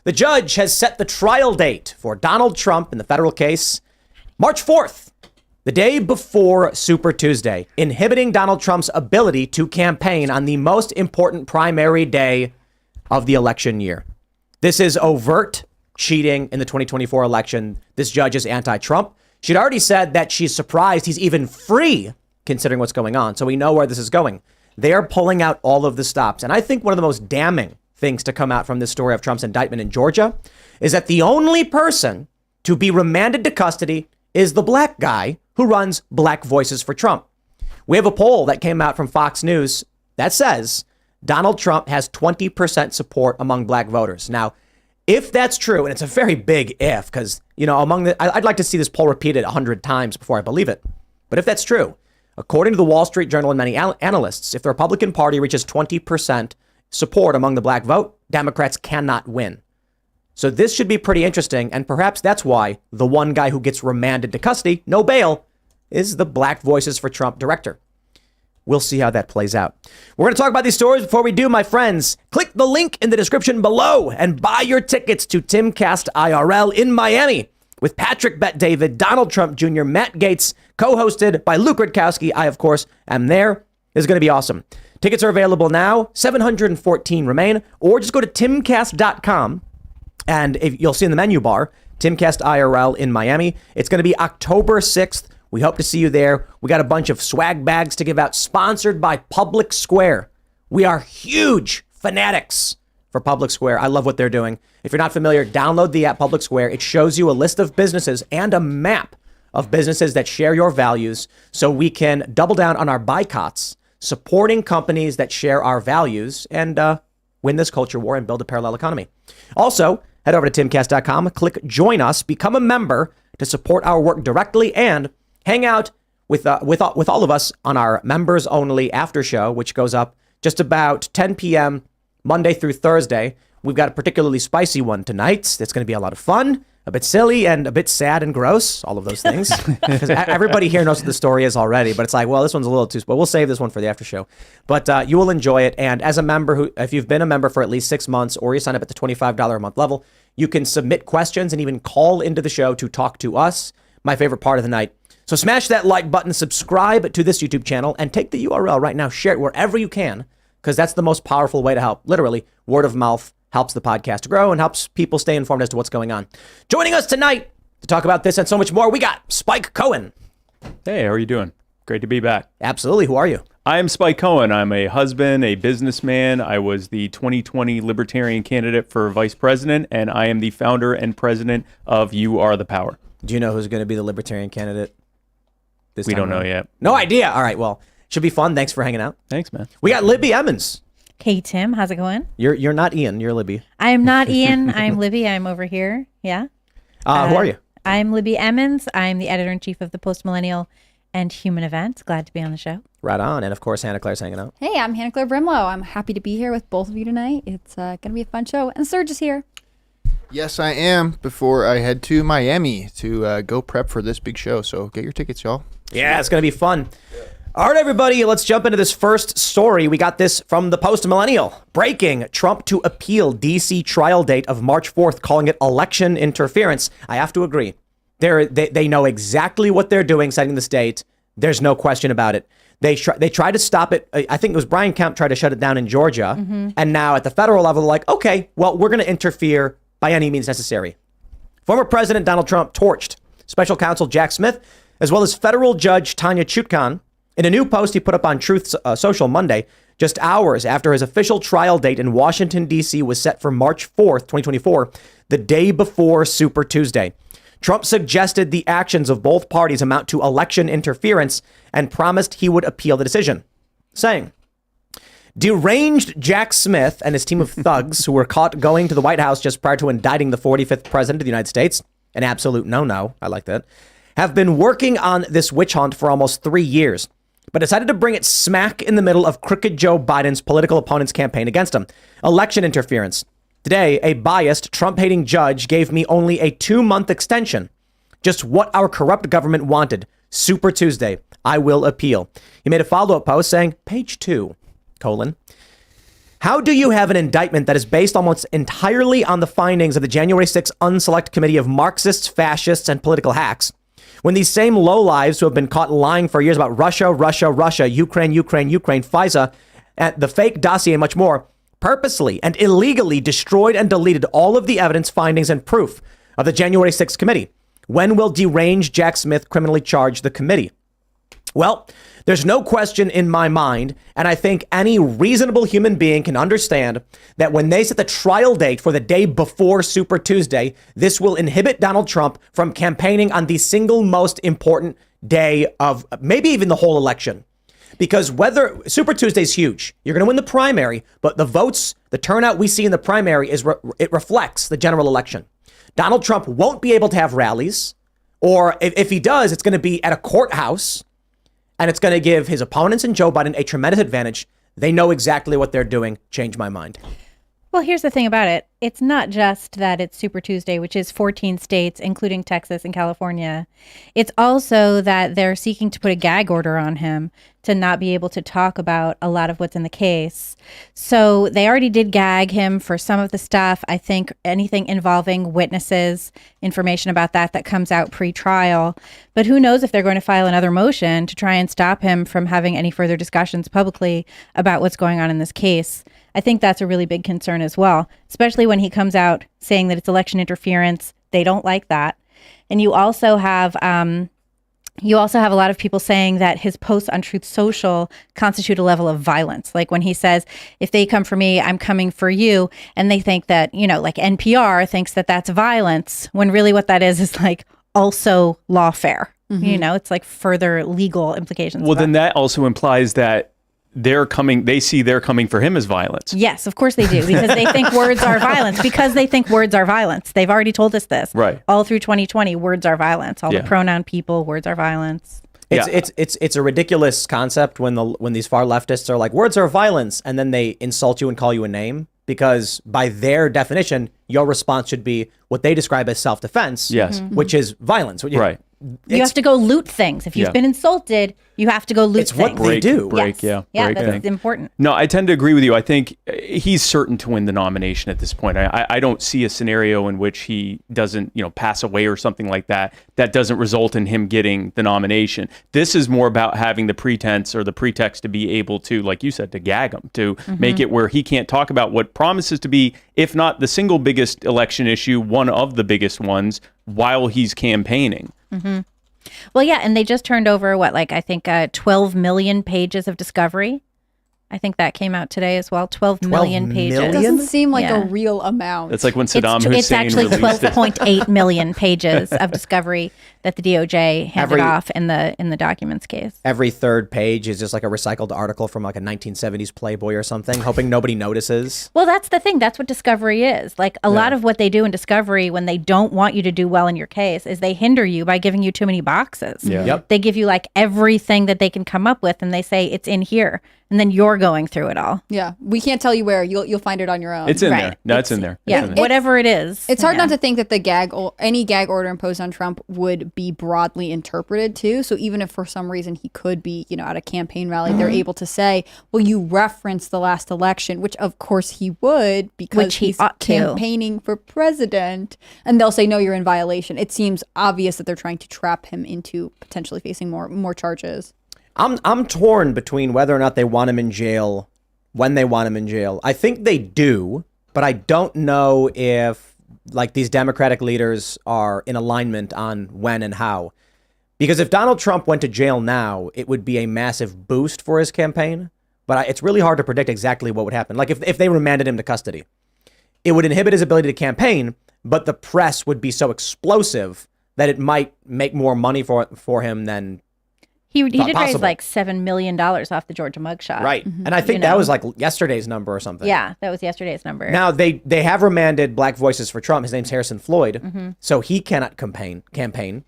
The judge has set the trial date for Donald Trump in the federal case, March 4th, the day before Super Tuesday, inhibiting Donald Trump's ability to campaign on the most important primary day of the election year. This is overt cheating in the 2024 election. This judge is anti-Trump. She'd already said that she's surprised he's even free, considering what's going on. So we know where this is going. They are pulling out all of the stops. And I think one of the most damning things to come out from this story of Trump's indictment in Georgia is that the only person to be remanded to custody is the black guy who runs Black Voices for Trump. We have a poll that came out from Fox News that says Donald Trump has 20% support among black voters. Now, if that's true, and it's a very big if, because, you know, I'd like to see this poll repeated 100 times before I believe it. But if that's true, according to the Wall Street Journal and many analysts, if the Republican Party reaches 20% support among the black vote, Democrats cannot win. So this should be pretty interesting. And perhaps that's why the one guy who gets remanded to custody, no bail, is the Black Voices for Trump director. We'll see how that plays out. We're going to talk about these stories. Before we do, my friends, click the link in the description below and buy your tickets to Timcast IRL in Miami with Patrick Bet-David, Donald Trump Jr., Matt Gaetz, co-hosted by Luke Rutkowski. I, of course, am there. This is going to be awesome. Tickets are available now. 714 remain. Or just go to timcast.com. And if you'll see in the menu bar, Timcast IRL in Miami. It's going to be October 6th. We hope to see you there. We got a bunch of swag bags to give out, sponsored by Public Square. We are huge fanatics for Public Square. I love what they're doing. If you're not familiar, download the app Public Square. It shows you a list of businesses and a map of businesses that share your values so we can double down on our boycotts, supporting companies that share our values and win this culture war and build a parallel economy. Also, head over to timcast.com, click join us, become a member to support our work directly, and hang out with all of us on our members only after show, which goes up just about 10 p.m. Monday through Thursday. We've got a particularly spicy one tonight. It's going to be a lot of fun, a bit silly and a bit sad and gross, all of those things. Because everybody here knows what the story is already, but it's like, well, this one's a little too, but we'll save this one for the after show. But you will enjoy it. And as a member, if you've been a member for at least 6 months, or you sign up at the $25 a month level, you can submit questions and even call into the show to talk to us. My favorite part of the night. So smash that like button, subscribe to this YouTube channel, and take the URL right now. Share it wherever you can, because that's the most powerful way to help. Literally, word of mouth helps the podcast grow and helps people stay informed as to what's going on. Joining us tonight to talk about this and so much more, we got Spike Cohen. Hey, how are you doing? Great to be back. Absolutely. Who are you? I'm Spike Cohen. I'm a husband, a businessman. I was the 2020 Libertarian candidate for vice president, and I am the founder and president of You Are the Power. Do you know who's going to be the Libertarian candidate? We don't know yet. No idea. All right. Well, should be fun. Thanks for hanging out. Thanks, man. We got Libby Emmons. Hey, Tim. How's it going? You're not Ian. You're Libby. I'm not Ian. I'm Libby. I'm over here. Yeah. Who are you? I'm Libby Emmons. I'm the editor-in-chief of the Post-Millennial and Human Event. Glad to be on the show. Right on. And of course, Hannah Claire's hanging out. Hey, I'm Hannah Claire Brimlow. I'm happy to be here with both of you tonight. It's going to be a fun show. And Serge is here. Yes, I am, before I head to Miami to go prep for this big show. So get your tickets, y'all. Yeah, it's going to be fun. All right, everybody, let's jump into this first story. We got this from the Post-Millennial. Breaking: Trump to appeal D.C. trial date of March 4th, calling it election interference. I have to agree. They know exactly what they're doing, setting this date. There's no question about it. They tried to stop it. I think it was Brian Kemp tried to shut it down in Georgia. Mm-hmm. And now at the federal level, they're like, okay, well, we're going to interfere by any means necessary. Former President Donald Trump torched special counsel Jack Smith, as well as federal judge Tanya Chutkan, in a new post he put up on Truth Social Monday, just hours after his official trial date in Washington, D.C. was set for March 4th, 2024, the day before Super Tuesday. Trump suggested the actions of both parties amount to election interference and promised he would appeal the decision, saying, deranged Jack Smith and his team of thugs who were caught going to the White House just prior to indicting the 45th president of the United States, an absolute no-no, I like that, have been working on this witch hunt for almost 3 years, but decided to bring it smack in the middle of crooked Joe Biden's political opponent's campaign against him. Election interference. Today, a biased, Trump-hating judge gave me only a 2-month extension. Just what our corrupt government wanted. Super Tuesday. I will appeal. He made a follow-up post saying, page 2, : How do you have an indictment that is based almost entirely on the findings of the January 6th Unselect Committee of Marxists, fascists, and political hacks, when these same lowlives who have been caught lying for years about Russia, Ukraine, FISA, and the fake dossier and much more, purposely and illegally destroyed and deleted all of the evidence, findings, and proof of the January 6th committee? When will deranged Jack Smith criminally charge the committee? Well, there's no question in my mind, and I think any reasonable human being can understand that when they set the trial date for the day before Super Tuesday, this will inhibit Donald Trump from campaigning on the single most important day of maybe even the whole election. Because whether Super Tuesday is huge, you're going to win the primary, but the votes, the turnout we see in the primary it reflects the general election. Donald Trump won't be able to have rallies, or if he does, it's going to be at a courthouse. And it's going to give his opponents and Joe Biden a tremendous advantage. They know exactly what they're doing. Change my mind. Well, here's the thing about it. It's not just that it's Super Tuesday, which is 14 states, including Texas and California. It's also that they're seeking to put a gag order on him to not be able to talk about a lot of what's in the case. So they already did gag him for some of the stuff. I think anything involving witnesses, information about that comes out pre-trial. But who knows if they're going to file another motion to try and stop him from having any further discussions publicly about what's going on in this case. I think that's a really big concern as well, especially when he comes out saying that it's election interference. They don't like that. And you also have a lot of people saying that his posts on Truth Social constitute a level of violence. Like when he says, if they come for me, I'm coming for you. And they think that, like NPR thinks that that's violence, when really what that is like also lawfare. Mm-hmm. It's like further legal implications. Well, then that also implies that they're coming for him as violence. Yes, of course they do, because they think words are violence. Because they think words are violence. They've already told us this. Right. All through 2020, words are violence. All the pronoun people, words are violence. It's a ridiculous concept when these far leftists are like, words are violence, and then they insult you and call you a name, because by their definition, your response should be what they describe as self-defense, which is violence. Right. You have to go loot things. If you've been insulted, you have to go loot things. It's what they do. That's important. No, I tend to agree with you. I think he's certain to win the nomination at this point. I don't see a scenario in which he doesn't, pass away or something like that doesn't result in him getting the nomination. This is more about having the pretense or the pretext to be able to, like you said, to gag him, to make it where he can't talk about what promises to be, if not the single biggest election issue, one of the biggest ones, while he's campaigning. Mm-hmm. Well, yeah, and they just turned over 12 million pages of discovery. I think that came out today as well. 12 million pages. It doesn't seem like a real amount. It's like when Saddam Hussein It's actually released 12.8 million pages of discovery that the DOJ handed off in the documents case. Every third page is just like a recycled article from like a 1970s Playboy or something, hoping nobody notices. Well, that's the thing. That's what discovery is. Like a lot of what they do in discovery when they don't want you to do well in your case is they hinder you by giving you too many boxes. Yeah. Yep. They give you like everything that they can come up with and they say it's in here. And then you're going through it all. Yeah. We can't tell you where. You'll find it on your own. It's in there. No, it's in there. Yeah. Whatever it is. It's hard not to think that any gag order imposed on Trump would be broadly interpreted too. So even if for some reason he could be, at a campaign rally, they're able to say, well, you referenced the last election, which of course he would because he's campaigning for president. And they'll say, no, you're in violation. It seems obvious that they're trying to trap him into potentially facing more charges. I'm torn between whether or not they want him in jail, when they want him in jail. I think they do, but I don't know if these Democratic leaders are in alignment on when and how. Because if Donald Trump went to jail now, it would be a massive boost for his campaign. But it's really hard to predict exactly what would happen. Like if they remanded him to custody, it would inhibit his ability to campaign, but the press would be so explosive that it might make more money for him than He did raise like $7 million off the Georgia mugshot. Right. Mm-hmm. And I think that was like yesterday's number or something. Yeah, that was yesterday's number. Now, they have remanded Black Voices for Trump. His name's Harrison Floyd. So he cannot campaign.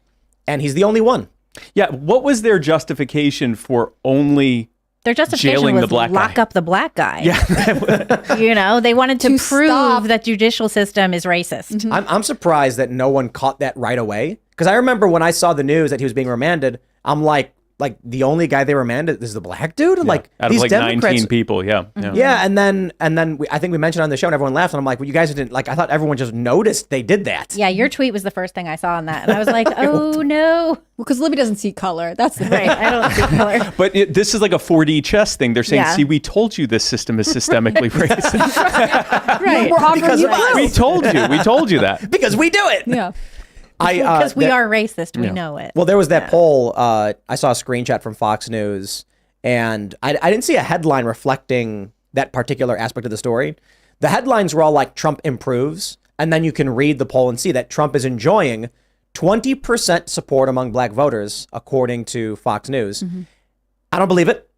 And he's the only one. Yeah. What was their justification for only their justification jailing was the black lock guy? up the black guy. Yeah. They wanted to prove that the judicial system is racist. Mm-hmm. I'm surprised that no one caught that right away. Because I remember when I saw the news that he was being remanded, I'm like, like the only guy they remanded is the black dude. Like Out of these like Democrats, 19 people, yeah. yeah, and then I think we mentioned on the show and everyone laughed, and I'm like, well, you guys didn't like. I thought everyone just noticed they did that. Yeah, your tweet was the first thing I saw on that, and I was like, oh no. Because Libby doesn't see color. That's the Right, I don't see color. But this is like a 4D chess thing. They're saying, Yeah. see, we told you this system is systemically racist. Right. We're offering Because you of us. proof. We told you that. Because we do it. Yeah. Because we that- are racist, we know it. Well, there was that poll. I saw a screenshot from Fox News, and I didn't see a headline reflecting that particular aspect of the story. The headlines were all like Trump improves, and then you can read the poll and see that Trump is enjoying 20% support among black voters, according to Fox News. I don't believe it.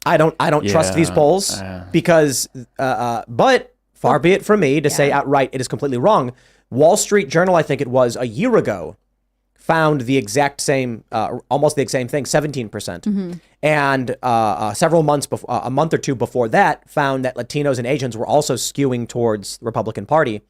I don't trust these polls because, but far be it from me to say outright it is completely wrong. Wall Street Journal, I think it was a year ago, found the exact same, almost the same thing, 17%. And several months before, a month or two before that, found that Latinos and Asians were also skewing towards the Republican Party.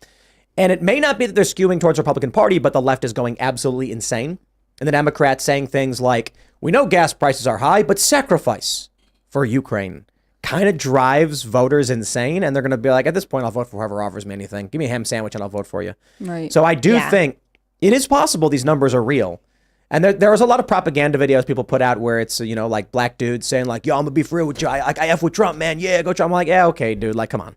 And it may not be that they're skewing towards the Republican Party, but the left is going absolutely insane. And the Democrats saying things like, we know gas prices are high, but sacrifice for Ukraine kind of drives voters insane. And they're going to be like, at this point, I'll vote for whoever offers me anything. Give me a ham sandwich and I'll vote for you. Right. So I do think it is possible these numbers are real. And there was a lot of propaganda videos people put out where it's, you know, like black dudes saying like, yo, I'm gonna be for real with you. I F with Trump, man. Yeah, go Trump. I'm like, yeah, okay, dude. Like, come on.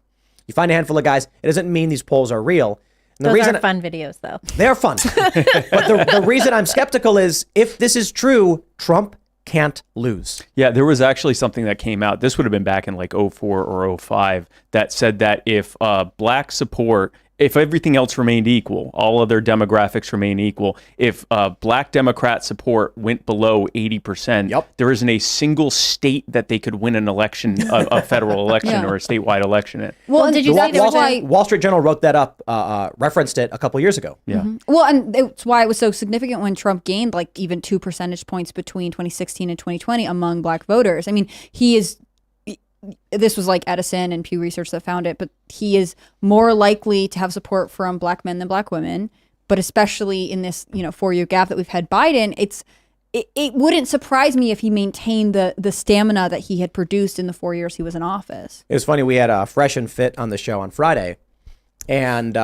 You find a handful of guys. It doesn't mean these polls are real. And Those are fun videos, though. They're fun. But the reason I'm skeptical is if this is true, Trump can't lose. Yeah, there was actually something that came out. This would have been back in like 04 or 05 that said that if black support, if everything else remained equal, all other demographics remain equal, if black Democrat support went below 80%, there isn't a single state that they could win an election, a federal election or a statewide election in. Well, and did you say there was Wall Street Journal wrote that up, referenced it a couple years ago. Yeah. Well, and it's why it was so significant when Trump gained like even 2 percentage points between 2016 and 2020 among black voters. I mean, this was like Edison and Pew Research that found it, but he is more likely to have support from black men than black women. But especially in this, 4-year gap that we've had Biden, it wouldn't surprise me if he maintained the stamina that he had produced in the 4 years he was in office. It was funny. We had Fresh and Fit on the show on Friday, and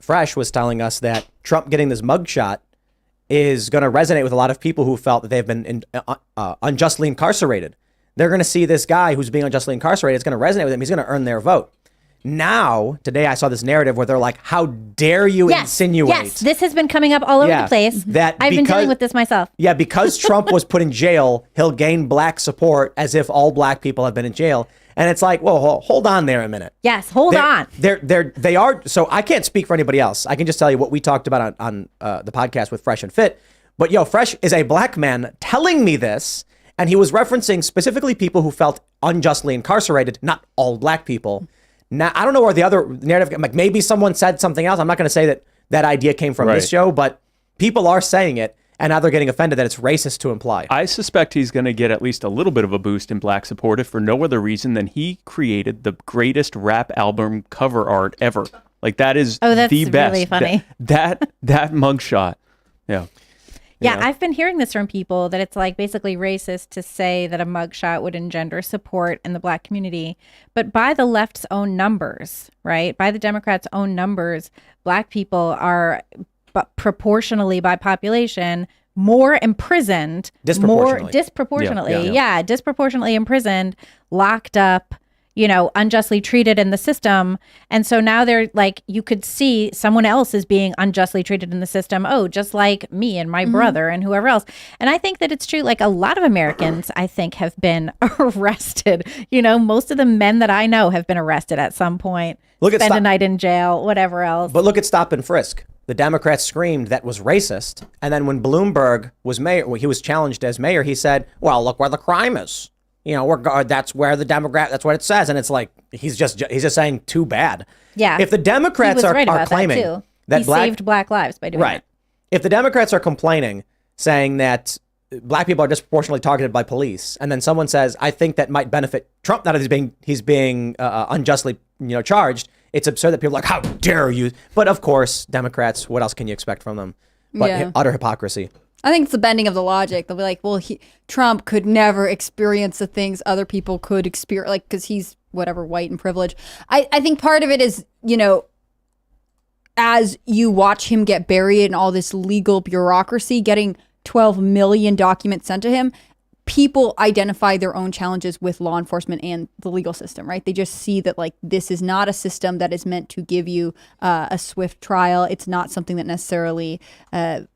Fresh was telling us that Trump getting this mugshot is going to resonate with a lot of people who felt that they've been unjustly incarcerated. They're going to see this guy who's being unjustly incarcerated. It's going to resonate with him. He's going to earn their vote. Now, today I saw this narrative where they're like, how dare you insinuate? Yes, this has been coming up all over the place. I've been dealing with this myself. Yeah, because Trump was put in jail, he'll gain black support as if all black people have been in jail. And it's like, whoa, hold on there a minute. Yes, hold on. They are. So I can't speak for anybody else. I can just tell you what we talked about on the podcast with Fresh and Fit. But Fresh is a black man telling me this. And he was referencing specifically people who felt unjustly incarcerated, not all black people. Now, I don't know where the other narrative, like maybe someone said something else. I'm not going to say that idea came from this show, but people are saying it. And now they're getting offended that it's racist to imply. I suspect he's going to get at least a little bit of a boost in black support if for no other reason than he created the greatest rap album cover art ever. Like that is the best. Really funny. That mugshot. Yeah. Yeah, I've been hearing this from people that it's like basically racist to say that a mugshot would engender support in the black community. But by the left's own numbers, right? By the Democrats' own numbers, black people are proportionally by population more imprisoned. Disproportionately. Disproportionately imprisoned, locked up, unjustly treated in the system. And so now they're like, you could see someone else is being unjustly treated in the system. Oh, just like me and my brother and whoever else. And I think that it's true. Like a lot of Americans, I think, have been arrested. Most of the men that I know have been arrested at some point. Spend a night in jail, whatever else. But look at Stop and Frisk. The Democrats screamed that was racist. And then when Bloomberg was mayor, he was challenged as mayor, he said, well, look where the crime is. That's where the Democrat, that's what it says. And it's like, he's just saying too bad. Yeah. If the Democrats are claiming that he saved black lives by doing that. If the Democrats are complaining, saying that black people are disproportionately targeted by police, and then someone says, I think that might benefit Trump, now that he's being unjustly charged, it's absurd that people are like, how dare you? But of course, Democrats, what else can you expect from them? But utter hypocrisy. I think it's the bending of the logic. They'll be like, well, Trump could never experience the things other people could experience, like, because he's whatever, white and privileged. I think part of it is, as you watch him get buried in all this legal bureaucracy, getting 12 million documents sent to him, people identify their own challenges with law enforcement and the legal system, right? They just see that, like, this is not a system that is meant to give you a swift trial. It's not something that necessarily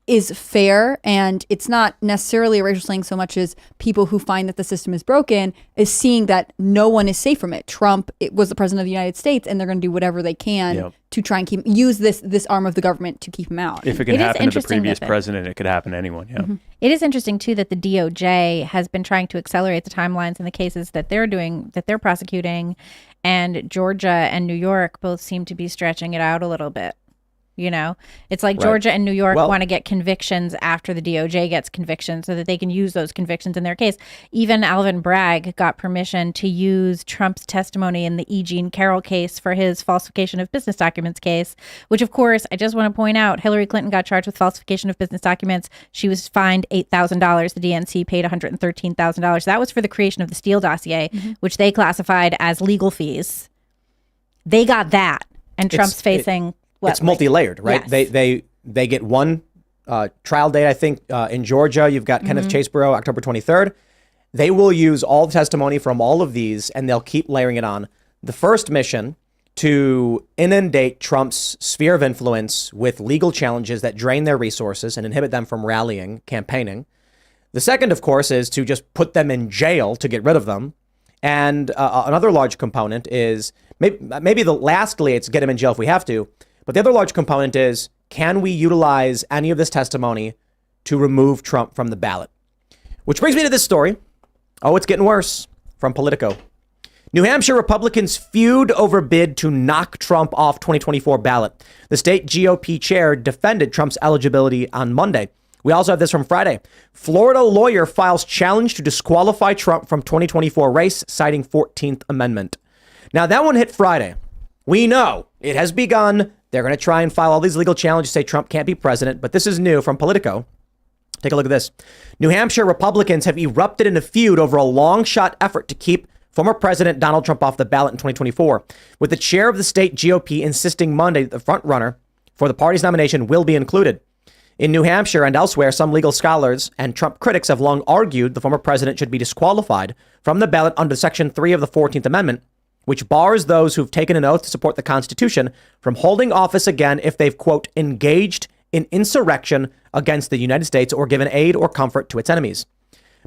is fair, and it's not necessarily a racial slang so much as people who find that the system is broken is seeing that no one is safe from it. Trump was the president of the United States, and they're going to do whatever they can to try and use this arm of the government to keep him out. If it can happen to the previous president, it could happen to anyone. Yeah. Mm-hmm. It is interesting too that the DOJ has been trying to accelerate the timelines in the cases that they're prosecuting, and Georgia and New York both seem to be stretching it out a little bit. It's like Georgia and New York want to get convictions after the DOJ gets convictions so that they can use those convictions in their case. Even Alvin Bragg got permission to use Trump's testimony in the E. Jean Carroll case for his falsification of business documents case, which, of course, I just want to point out, Hillary Clinton got charged with falsification of business documents. She was fined $8,000. The DNC paid $113,000. That was for the creation of the Steele dossier, which they classified as legal fees. They got that, and Trump's facing... It's multi-layered, right? Yes. They get one trial date, I think, in Georgia. You've got Kenneth Chesebro, October 23rd. They will use all the testimony from all of these, and they'll keep layering it on. The first mission to inundate Trump's sphere of influence with legal challenges that drain their resources and inhibit them from rallying, campaigning. The second, of course, is to just put them in jail to get rid of them. And another large component is, lastly, it's get them in jail if we have to. But the other large component is, can we utilize any of this testimony to remove Trump from the ballot? Which brings me to this story. Oh, it's getting worse. From Politico. New Hampshire Republicans feud over bid to knock Trump off 2024 ballot. The state GOP chair defended Trump's eligibility on Monday. We also have this from Friday. Florida lawyer files challenge to disqualify Trump from 2024 race, citing 14th Amendment. Now, that one hit Friday. We know it has begun. They're going to try and file all these legal challenges, say Trump can't be president. But this is new from Politico. Take a look at this. New Hampshire Republicans have erupted in a feud over a long shot effort to keep former President Donald Trump off the ballot in 2024, with the chair of the state GOP insisting Monday that the front runner for the party's nomination will be included. In New Hampshire and elsewhere, some legal scholars and Trump critics have long argued the former president should be disqualified from the ballot under Section 3 of the 14th Amendment, which bars those who've taken an oath to support the Constitution from holding office again if they've, quote, engaged in insurrection against the United States or given aid or comfort to its enemies.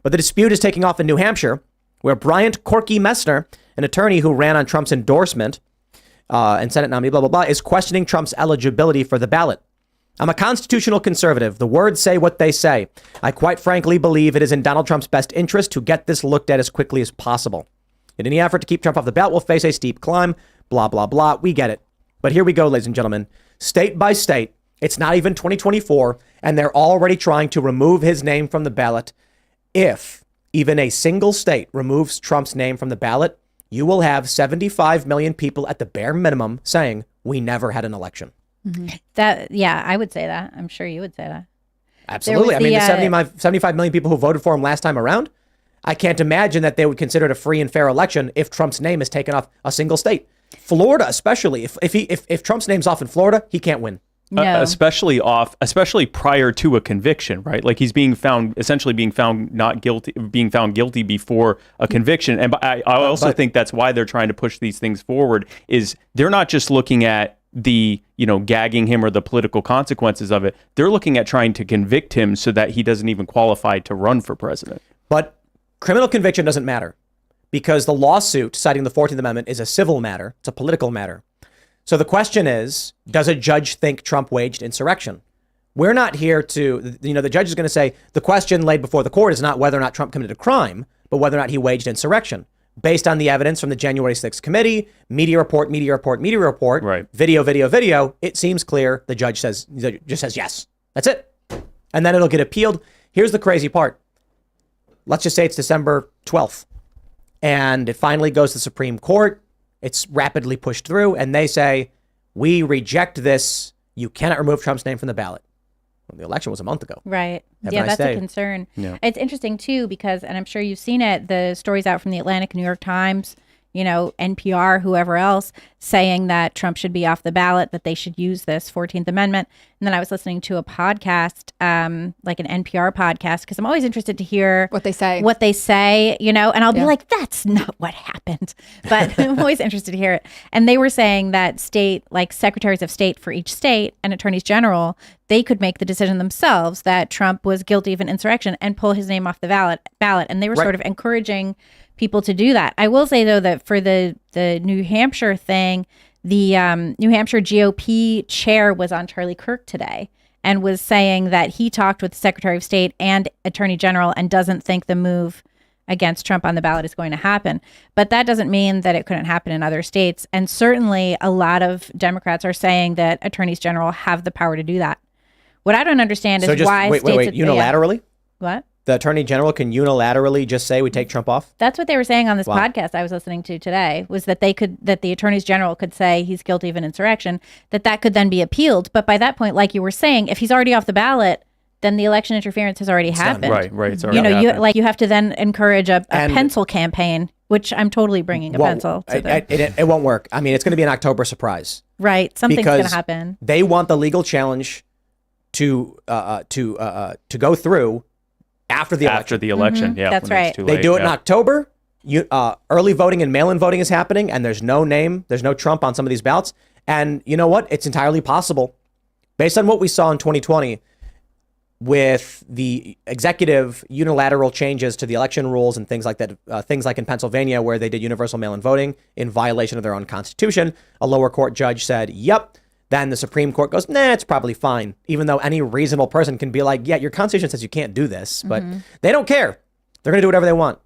But the dispute is taking off in New Hampshire, where Bryant Corky Messner, an attorney who ran on Trump's endorsement and Senate nominee, blah, blah, blah, is questioning Trump's eligibility for the ballot. I'm a constitutional conservative. The words say what they say. I quite frankly believe it is in Donald Trump's best interest to get this looked at as quickly as possible. In any effort to keep Trump off the ballot will face a steep climb, blah, blah, blah. We get it. But here we go, ladies and gentlemen. State by state, it's not even 2024, and they're already trying to remove his name from the ballot. If even a single state removes Trump's name from the ballot, you will have 75 million people at the bare minimum saying, we never had an election. Mm-hmm. I would say that. I'm sure you would say that. Absolutely. I mean, the 75 million people who voted for him last time around, I can't imagine that they would consider it a free and fair election if Trump's name is taken off a single state. Florida, especially. If Trump's name's off in Florida, he can't win. No. Especially prior to a conviction, right? Like he's being found guilty before a conviction. And I also think that's why they're trying to push these things forward, is they're not just looking at the, gagging him or the political consequences of it. They're looking at trying to convict him so that he doesn't even qualify to run for president. But criminal conviction doesn't matter because the lawsuit citing the 14th Amendment is a civil matter. It's a political matter. So the question is, does a judge think Trump waged insurrection? We're not here to, the judge is going to say the question laid before the court is not whether or not Trump committed a crime, but whether or not he waged insurrection. Based on the evidence from the January 6th committee, media report, right. Video, it seems clear the judge says yes. That's it. And then it'll get appealed. Here's the crazy part. Let's just say it's December 12th and it finally goes to the Supreme Court. It's rapidly pushed through and they say, we reject this. You cannot remove Trump's name from the ballot. Well, the election was a month ago. Right. Have a Yeah, nice that's day. a concern. Yeah. It's interesting too because, and I'm sure you've seen it, the stories out from the Atlantic, New York Times, NPR, whoever else, saying that Trump should be off the ballot, that they should use this 14th Amendment. And then I was listening to a podcast, like an NPR podcast, because I'm always interested to hear What they say. and I'll be Yeah. like, that's not what happened. But I'm always interested to hear it. And they were saying that secretaries of state for each state and attorneys general, they could make the decision themselves that Trump was guilty of an insurrection and pull his name off the ballot. And they were Right. sort of encouraging people to do that. I will say, though, that for the New Hampshire thing, the New Hampshire GOP chair was on Charlie Kirk today and was saying that he talked with the Secretary of State and Attorney General and doesn't think the move against Trump on the ballot is going to happen. But that doesn't mean that it couldn't happen in other states. And certainly a lot of Democrats are saying that attorneys general have the power to do that. What I don't understand is why wait, states... unilaterally? What? The attorney general can unilaterally just say we take Trump off? That's what they were saying on this Wow. podcast I was listening to today, was that that the attorneys general could say he's guilty of an insurrection, that could then be appealed. But by that point, like you were saying, if he's already off the ballot, then the election interference has already happened. Right. It's already happened. You have to then encourage a And- pencil campaign, which I'm totally bringing a pencil to It won't work. I mean, it's going to be an October surprise. Right. Something's going because to happen. They want the legal challenge to go through after the election. After the election, yeah. That's when it's right. too They late, do it in yeah. October. Early voting and mail-in voting is happening, and there's no Trump on some of these ballots. And you know what? It's entirely possible, based on what we saw in 2020, with the executive unilateral changes to the election rules and things like that. Things like in Pennsylvania, where they did universal mail-in voting in violation of their own constitution. A lower court judge said, "Yep." Then the Supreme Court goes, "Nah, it's probably fine." Even though any reasonable person can be like, "Yeah, your constitution says you can't do this," but they don't care. They're going to do whatever they want.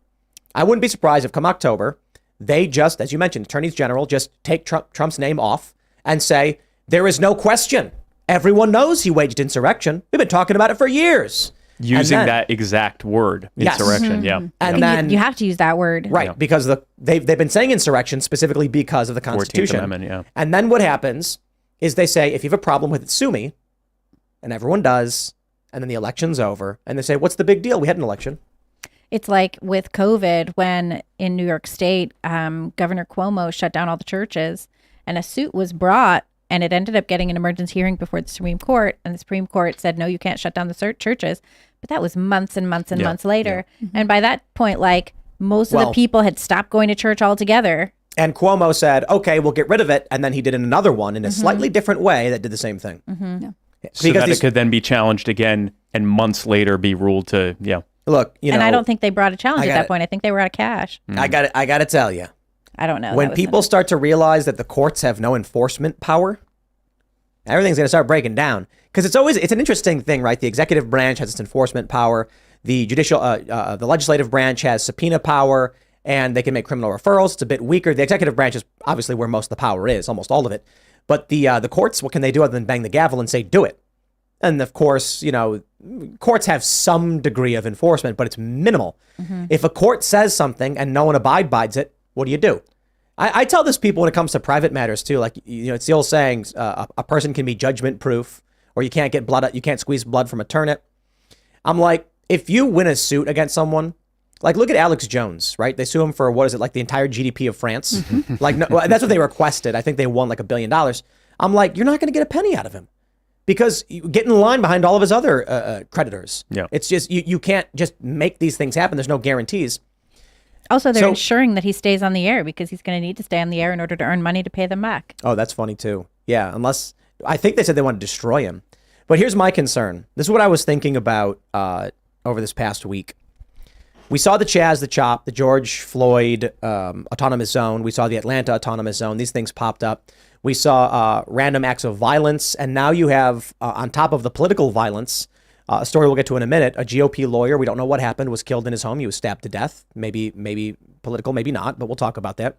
I wouldn't be surprised if come October, they just, as you mentioned, attorneys general just take Trump's name off and say, there is no question. Everyone knows he waged insurrection. We've been talking about it for years. Using And then- that exact word, Yes. insurrection, yeah. And And then you have to use that word. right, Yeah. because they've been saying insurrection specifically because of the 14th Constitution. Amendment, yeah. And then what happens is they say, if you have a problem with it, sue me. And everyone does. And then the election's over. And they say, what's the big deal? We had an election. It's like with COVID, when in New York State, Governor Cuomo shut down all the churches, and a suit was brought, and it ended up getting an emergency hearing before the Supreme Court, and the Supreme Court said, no, you can't shut down the churches. But that was months and months and months later. And by that point, most of Well- the people had stopped going to church altogether. And Cuomo said, okay, we'll get rid of it. And then he did another one in a slightly different way that did the same thing. So that it could then be challenged again and months later be ruled to, Look, And I don't think they brought a challenge I at got that it. point. I think they were out of cash. I got to tell you, I don't know. when That was people start to realize that the courts have no enforcement power, everything's going to start breaking down. Because it's an interesting thing, right? The executive branch has its enforcement power. The the legislative branch has subpoena power, and they can make criminal referrals. It's a bit weaker. The executive branch is obviously where most of the power is, almost all of it. But the courts, what can they do other than bang the gavel and say, do it? And of course, courts have some degree of enforcement, but it's minimal. If a court says something and no one abides by it, what do? I tell this people when it comes to private matters too. Like, it's the old saying, a person can be judgment proof, or you can't get blood, you can't squeeze blood from a turnip. I'm like, if you win a suit against someone, like look at Alex Jones, right? They sue him for, what is it, like the entire GDP of France? Like, no, that's what they requested. I think they won like $1 billion. I'm like, you're not going to get a penny out of him. Because you get in line behind all of his other creditors. Yeah. It's just, you can't just make these things happen. There's no guarantees. Also, they're So- ensuring that he stays on the air because he's going to need to stay on the air in order to earn money to pay them back. Oh, that's funny too. Yeah, unless, I think they said they want to destroy him. But here's my concern. This is what I was thinking about over this past week. We saw the Chaz, the Chop, the George Floyd autonomous zone. We saw the Atlanta autonomous zone. These things popped up. We saw random acts of violence. And now you have, on top of the political violence, a story we'll get to in a minute, a GOP lawyer, we don't know what happened, was killed in his home. He was stabbed to death. Maybe political, maybe not, but we'll talk about that.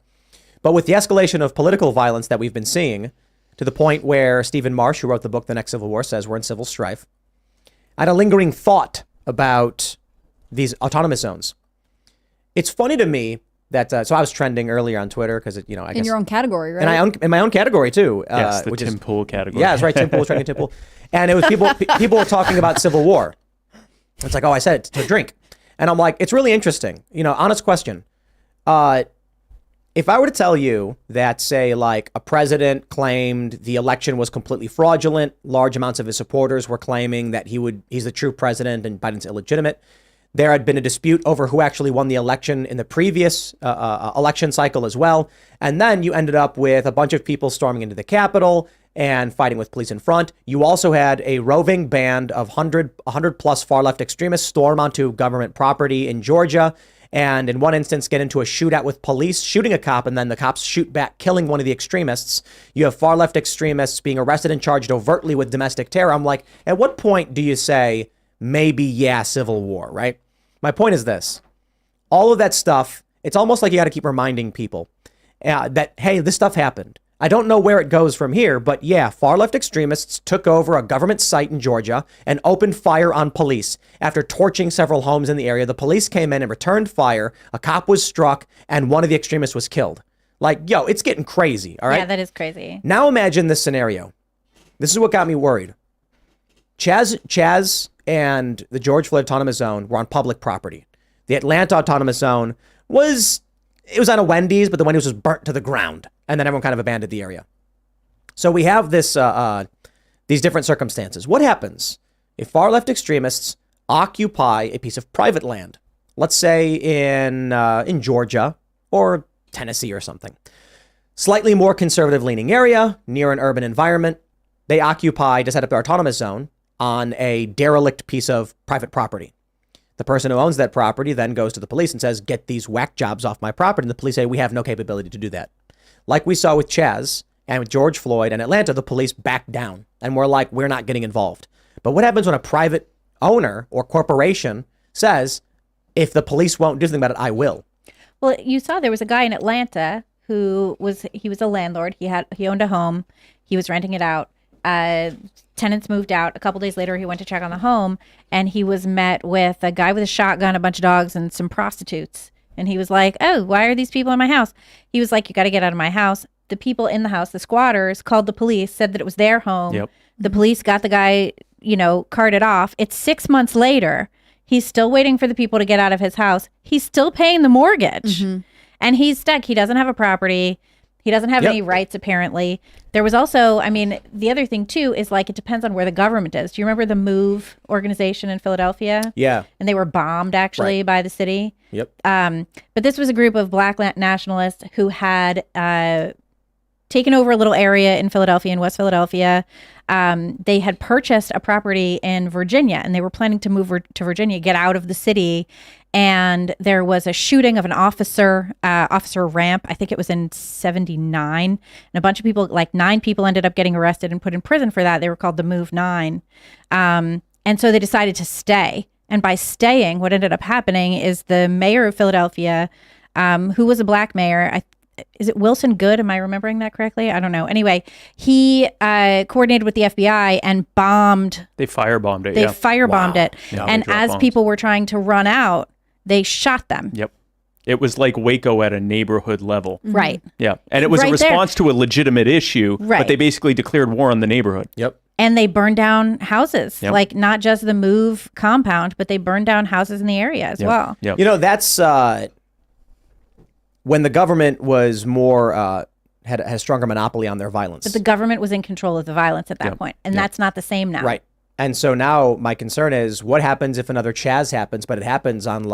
But with the escalation of political violence that we've been seeing, to the point where Stephen Marsh, who wrote the book The Next Civil War, says we're in civil strife, I had a lingering thought about these autonomous zones. It's funny to me So I was trending earlier on Twitter because I guess In your own category, right? and in my own category too. Yes, the which Tim is Pool category. yeah, that's right. Tim Pool, trending Tim Pool, and it was people were talking about civil war. It's like, oh, I said it to drink, and I'm like, it's really interesting. Honest question. If I were to tell you that, say, like a president claimed the election was completely fraudulent, large amounts of his supporters were claiming that he's the true president and Biden's illegitimate. There had been a dispute over who actually won the election in the previous election cycle as well. And then you ended up with a bunch of people storming into the Capitol and fighting with police in front. You also had a roving band of 100 plus far left extremists storm onto government property in Georgia. And in one instance, get into a shootout with police, shooting a cop, and then the cops shoot back, killing one of the extremists. You have far left extremists being arrested and charged overtly with domestic terror. I'm like, at what point do you say, maybe, yeah, civil war, right? My point is this. All of that stuff, it's almost like you got to keep reminding people that, hey, this stuff happened. I don't know where it goes from here, but yeah, far left extremists took over a government site in Georgia and opened fire on police. After torching several homes in the area, the police came in and returned fire. A cop was struck and one of the extremists was killed. Like, yo, it's getting crazy, all right? Yeah, that is crazy. Now imagine this scenario. This is what got me worried. Chaz and the George Floyd Autonomous Zone were on public property. The Atlanta Autonomous Zone was on a Wendy's, but the Wendy's was burnt to the ground, and then everyone kind of abandoned the area. So we have these different circumstances. What happens if far left extremists occupy a piece of private land? Let's say in Georgia or Tennessee or something. Slightly more conservative leaning area near an urban environment. They occupy to set up their autonomous zone on a derelict piece of private property. The person who owns that property then goes to the police and says, get these whack jobs off my property. And the police say, we have no capability to do that. Like we saw with Chaz and with George Floyd and Atlanta, the police backed down and were like, we're not getting involved. But what happens when a private owner or corporation says, if the police won't do something about it, I will? Well, you saw there was a guy in Atlanta who was a landlord. He owned a home. He was renting it out. Tenants moved out. A couple days later, he went to check on the home, and he was met with a guy with a shotgun, a bunch of dogs, and some prostitutes. And he was like, oh, why are these people in my house? He was like, you got to get out of my house. The people in the house, the squatters, called the police, said that it was their home. Yep. The police got the guy, carted off. It's 6 months later. He's still waiting for the people to get out of his house. He's still paying the mortgage. Mm-hmm. And he's stuck. He doesn't have a property. He doesn't have any rights, apparently. There was also, the other thing, too, is it depends on where the government is. Do you remember the MOVE organization in Philadelphia? Yeah. And they were bombed, actually, by the city. Yep. But this was a group of black nationalists who had taken over a little area in Philadelphia, in West Philadelphia. They had purchased a property in Virginia, and they were planning to move to Virginia, get out of the city. And there was a shooting of an officer, Officer Ramp. I think it was in 79. And a bunch of people, 9 people ended up getting arrested and put in prison for that. They were called the Move 9. And so they decided to stay. And by staying, what ended up happening is the mayor of Philadelphia, who was a black mayor, is it Wilson Good? Am I remembering that correctly? I don't know. Anyway, he coordinated with the FBI and bombed. They firebombed it. They firebombed it. Yeah, and as people were trying to run out, they shot them. Yep. It was like Waco at a neighborhood level. Right. Yeah. And it was a response to a legitimate issue, but they basically declared war on the neighborhood. Yep. And they burned down houses, not just the MOVE compound, but they burned down houses in the area as well. Yep. That's when the government was more had a stronger monopoly on their violence. But the government was in control of the violence at that point, and that's not the same now. Right. And so now my concern is what happens if another Chaz happens, but it happens on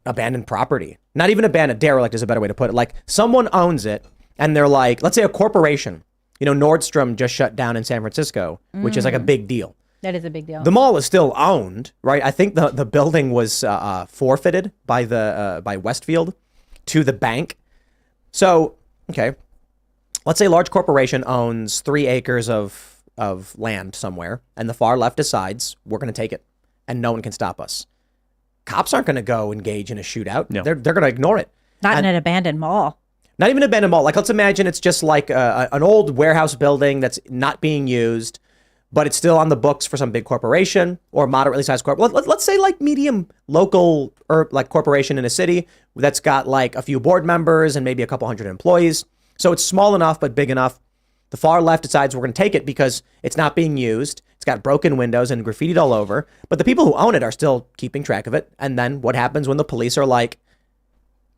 abandoned property. Not even abandoned, derelict is a better way to put it. Someone owns it and they're let's say a corporation. Nordstrom just shut down in San Francisco, which is a big deal. That is a big deal. The mall is still owned, right? I think the building was forfeited by by Westfield to the bank. So, okay, let's say a large corporation owns 3 acres of land somewhere, and the far left decides we're going to take it, and no one can stop us. Cops aren't going to go engage in a shootout. No. They're going to ignore it. Not in an abandoned mall. Not even an abandoned mall. Let's imagine it's just an old warehouse building that's not being used. but it's still on the books for some big corporation or moderately sized corp. Let's say like medium local or like corporation in a city that's got like a few board members and maybe a couple hundred employees. So it's small enough, but big enough. The far left decides we're going to take it because it's not being used. It's got broken windows and graffitied all over. But the people who own it are still keeping track of it. And then what happens when the police are like,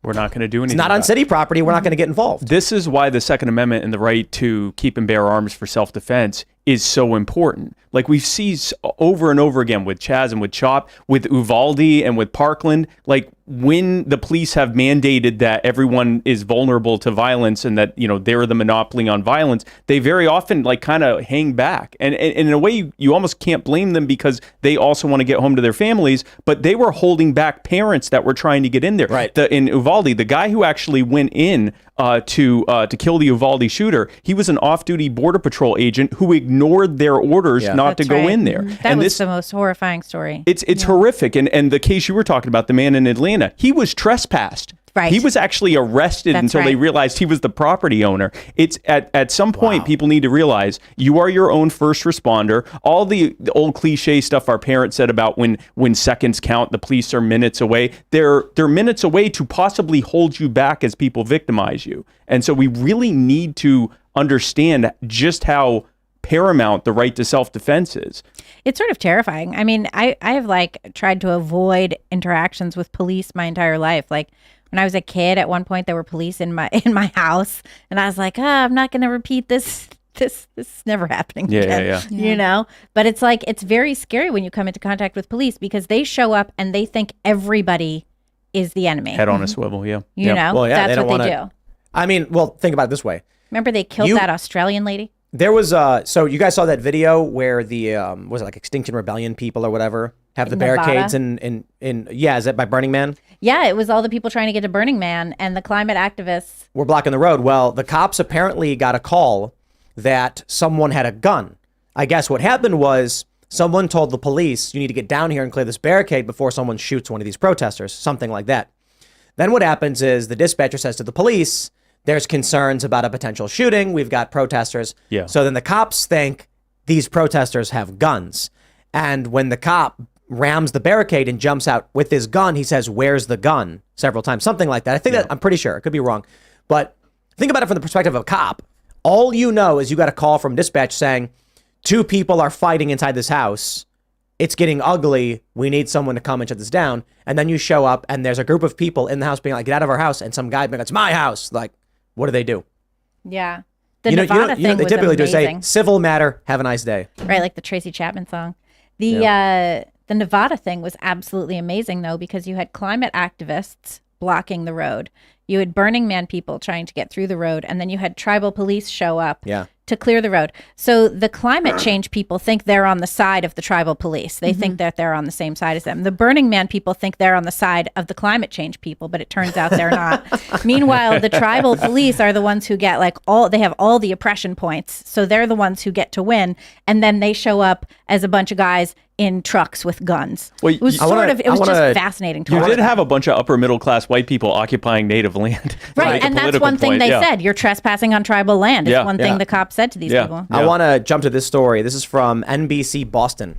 we're not going to do anything. it's not on city property. We're not going to get involved. This is why the Second Amendment and the right to keep and bear arms for self-defense is so important. Like we see over and over again with Chaz and with Chop, with Uvalde and with Parkland, like when the police have mandated that everyone is vulnerable to violence and that, they're the monopoly on violence, they very often like kind of hang back. And in a way, you almost can't blame them because they also want to get home to their families, but they were holding back parents that were trying to get in there. Right. In Uvalde, the guy who actually went in to kill the Uvalde shooter, he was an off-duty Border Patrol agent who ignored their orders not to That's go right. in there. That and was the most horrifying story. It's horrific. And the case you were talking about, the man in Atlanta, he was trespassed. Right. He was actually arrested That's until they right. realized he was the property owner. It's at some point, people need to realize you are your own first responder. All the old cliche stuff our parents said about when seconds count, the police are minutes away. They're minutes away to possibly hold you back as people victimize you. And so we really need to understand just how paramount the right to self-defense is. It's sort of terrifying. I mean, I have like tried to avoid interactions with police my entire life. Like when I was a kid, at one point there were police in my house, and I was like, I'm not going to repeat this. This is never happening again. Yeah. But it's like it's very scary when you come into contact with police because they show up and they think everybody is the enemy. Head on a swivel, yeah. You know, Well, yeah, they that's don't what they wanna- do. I mean, well, think about it this way. Remember they killed that Australian lady? There was so you guys saw that video where the was it like Extinction Rebellion people or whatever have the Nevada? barricades in is that by Burning Man? Yeah, it was all the people trying to get to Burning Man and the climate activists. We're blocking the road. Well, the cops apparently got a call that someone had a gun. I guess what happened was someone told the police, you need to get down here and clear this barricade before someone shoots one of these protesters, something like that. Then what happens is the dispatcher says to the police, there's concerns about a potential shooting. We've got protesters. Yeah. So then the cops think these protesters have guns. And when the cop rams the barricade and jumps out with his gun, he says, where's the gun? Several times, something like that. I think that I'm pretty sure. I could be wrong. But think about it from the perspective of a cop. All you know is you got a call from dispatch saying 2 people are fighting inside this house. It's getting ugly. We need someone to come and shut this down. And then you show up and there's a group of people in the house being like, get out of our house. And some guy being like, it's my house. Like, what do? Yeah. The Nevada thing they was typically amazing. do say civil matter, have a nice day. Right, like the Tracy Chapman song. The Nevada thing was absolutely amazing, though, because you had climate activists blocking the road. You had Burning Man people trying to get through the road, and then you had tribal police show up to clear the road. So the climate change people think they're on the side of the tribal police. They think that they're on the same side as them. The Burning Man people think they're on the side of the climate change people, but it turns out they're not. Meanwhile, the tribal police are the ones who get they have all the oppression points. So they're the ones who get to win. And then they show up as a bunch of guys in trucks with guns. Well, it was just fascinating to You watch. did have a bunch of upper middle class white people occupying native land. Right, and that's one thing they said. You're trespassing on tribal land. Is one thing the cops said to these people. I want to jump to this story. This is from NBC Boston.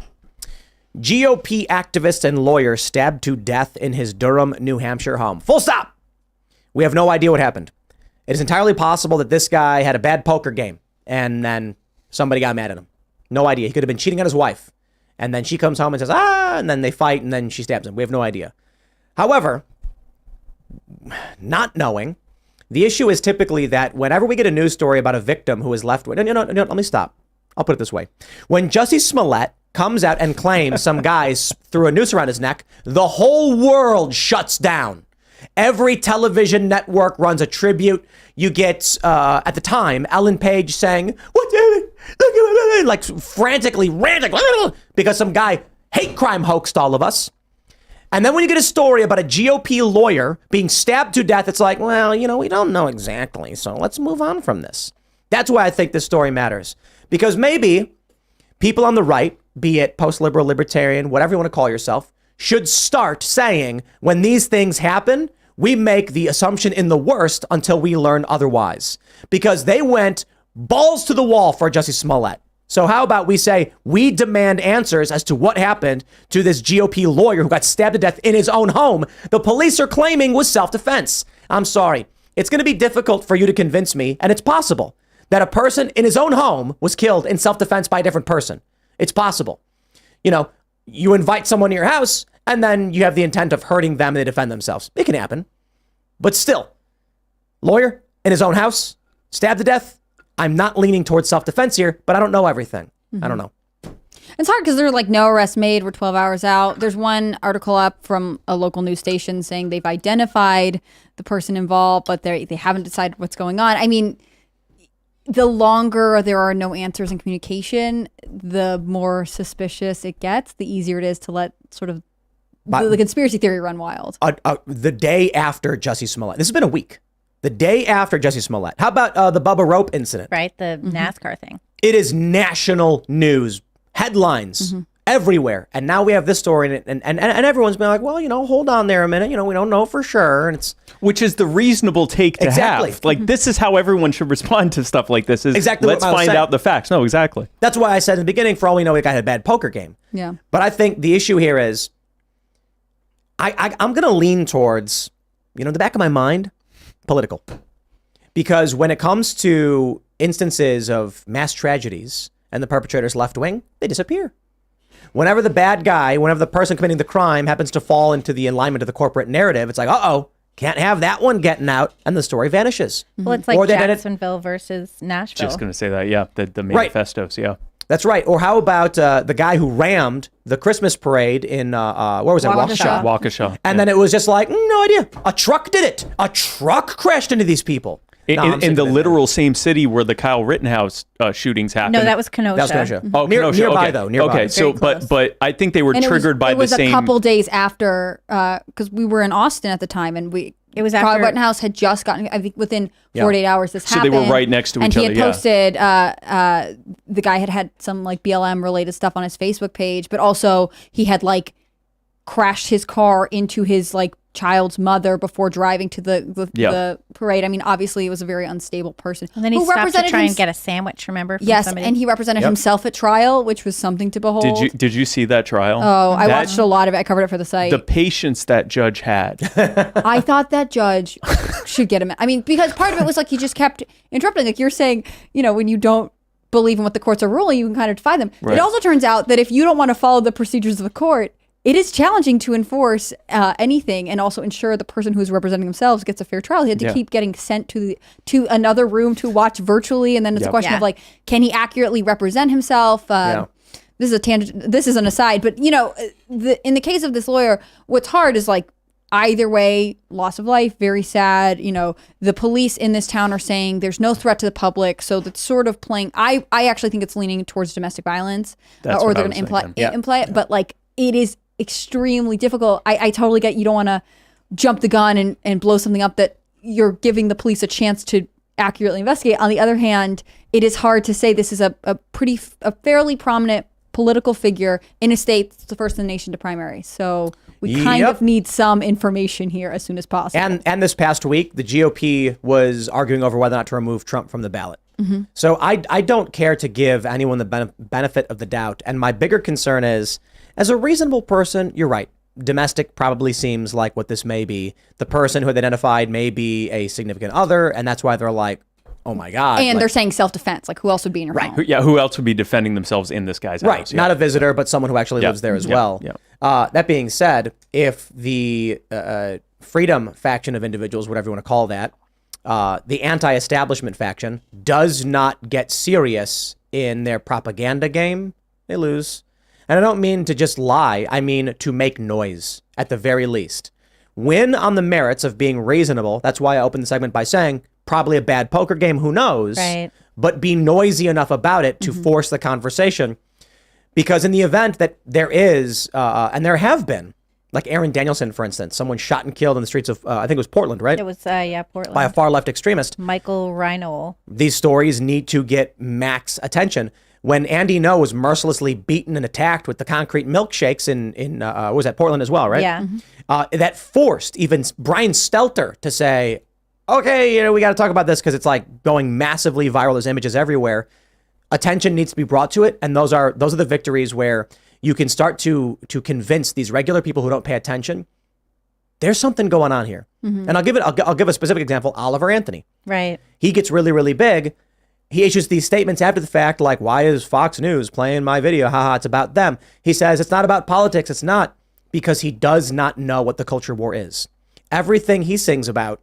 GOP activist and lawyer stabbed to death in his Durham, New Hampshire home. Full stop. We have no idea what happened. It is entirely possible that this guy had a bad poker game and then somebody got mad at him. No idea. He could have been cheating on his wife. And then she comes home and says, and then they fight and then she stabs him. We have no idea. However, not knowing, the issue is typically that whenever we get a news story about a victim who is left with, no, let me stop. I'll put it this way. When Jussie Smollett comes out and claims some guys threw a noose around his neck, the whole world shuts down. Every television network runs a tribute. You get, at the time, Ellen Page saying, like frantically ranting, because some guy hate crime hoaxed all of us. And then when you get a story about a GOP lawyer being stabbed to death, it's like, well, we don't know exactly, so let's move on from this. That's why I think this story matters. Because maybe people on the right, be it post-liberal, libertarian, whatever you want to call yourself, should start saying when these things happen, we make the assumption in the worst until we learn otherwise. Because they went balls to the wall for Jussie Smollett. So how about we say we demand answers as to what happened to this GOP lawyer who got stabbed to death in his own home? The police are claiming was self-defense. I'm sorry. It's going to be difficult for you to convince me, and it's possible, that a person in his own home was killed in self-defense by a different person. It's possible. You know, you invite someone to your house, and then you have the intent of hurting them and they defend themselves. It can happen. But still, lawyer in his own house, stabbed to death. I'm not leaning towards self-defense here, but I don't know everything. I don't know. It's hard because there's like no arrest made. We're 12 hours out. There's one article up from a local news station saying they've identified the person involved, but they haven't decided what's going on. I mean, the longer there are no answers in communication, the more suspicious it gets, the easier it is to let sort of the conspiracy theory run wild. The day after Jussie Smollett, this has been a week. The day after Jussie Smollett. How about the Bubba Rope incident? Right, the NASCAR thing. It is national news, headlines everywhere. And now we have this story, and everyone's been like, well, you know, hold on there a minute. You know, we don't know for sure. And it's Which is the reasonable take to Exactly. have. Like, this is how everyone should respond to stuff like this. Is Exactly what let's I was find saying. out the facts. No, exactly. That's why I said in the beginning, for all we know, the guy had a bad poker game. Yeah. But I think the issue here is I'm going to lean towards, you know, in the back of my mind, political. Because when it comes to instances of mass tragedies and the perpetrator's left wing, they disappear. Whenever the bad guy, whenever the person committing the crime happens to fall into the alignment of the corporate narrative, it's like, uh-oh, can't have that one getting out, and the story vanishes. Well, it's like Or they did it- Jacksonville versus Nashville. Just going to say that. Yeah. The manifestos. Yeah. That's right. Or how about the guy who rammed the Christmas parade in, where was it? Waukesha. Waukesha. And then it was just like, no idea. A truck did it. A truck crashed into these people. No, I'm sick in of the it. literal same city where the Kyle Rittenhouse shootings happened. No, that was Kenosha. That was Kenosha. Oh, Nearby, okay. though. Nearby. Okay, so Very close. but I think they were And triggered by it was the same. a couple days after, because we were in Austin at the time, and It was Kyle after- Rittenhouse had just gotten, I think within 48 hours this So happened. they were right next to each and other, he yeah. had posted, the guy had some like BLM related stuff on his Facebook page, but also he had like crashed his car into his like child's mother before driving to the parade. I mean, obviously it was a very unstable person. And then he who stopped to represented try and hims- get a sandwich, remember? From Yes, somebody? and he represented himself at trial, which was something to behold. Did you see that trial? Oh, I That- watched a lot of it. I covered it for the site. the patience that judge had. I thought that judge should get him. I mean, because part of it was like he just kept interrupting. Like you're saying, you know, when you don't believe in what the courts are ruling, you can kind of defy them. Right. It also turns out that if you don't want to follow the procedures of the court, it is challenging to enforce anything and also ensure the person who's representing themselves gets a fair trial. He had to Yeah. keep getting sent to another room to watch virtually, and then it's a question of like, can he accurately represent himself? This is a tangent. This is an aside, but you know, in the case of this lawyer, what's hard is like either way, loss of life, very sad. You know, the police in this town are saying there's no threat to the public, so that's sort of playing. I actually think it's leaning towards domestic violence, That's or what they're I going to was thinking. imply it. But like, it is extremely difficult. I totally get you don't want to jump the gun and blow something up that you're giving the police a chance to accurately investigate. On the other hand, it is hard to say this is a fairly prominent political figure in a state that's the first in the nation to primary. So we kind Yep. of need some information here as soon as possible. And this past week, the GOP was arguing over whether or not to remove Trump from the ballot. So I don't care to give anyone the benefit of the doubt. And my bigger concern is, as a reasonable person, you're right. Domestic probably seems like what this may be. The person who had identified may be a significant other, and that's why they're like, oh my God. And like, they're saying self-defense. Like, who else would be in your home? Who else would be defending themselves in this guy's right, house? not a visitor, but someone who actually Yeah. lives there as Yeah. well. Yeah. That being said, if the freedom faction of individuals, whatever you want to call that, the anti-establishment faction, does not get serious in their propaganda game, they lose. And I don't mean to just lie. I mean to make noise, at the very least. Win on the merits of being reasonable. That's why I opened the segment by saying, probably a bad poker game, who knows? Right. But be noisy enough about it to force the conversation. Because in the event that there is, and there have been, like Aaron Danielson, for instance, someone shot and killed in the streets of, I think it was Portland, right? It was, Portland. By a far left extremist. Michael Reinhold. These stories need to get max attention. When Andy Ngo was mercilessly beaten and attacked with the concrete milkshakes in what was that, Portland as well, right? Yeah. That forced even Brian Stelter to say, okay, you know, we got to talk about this because it's like going massively viral. There's images everywhere. Attention needs to be brought to it, and those are the victories where you can start to convince these regular people who don't pay attention. There's something going on here, and I'll give a specific example. Oliver Anthony, Right. he gets really, really big. He issues these statements after the fact, like, "Why is Fox News playing my video? Haha, it's about them." He says it's not about politics. It's not, because he does not know what the culture war is. Everything he sings about,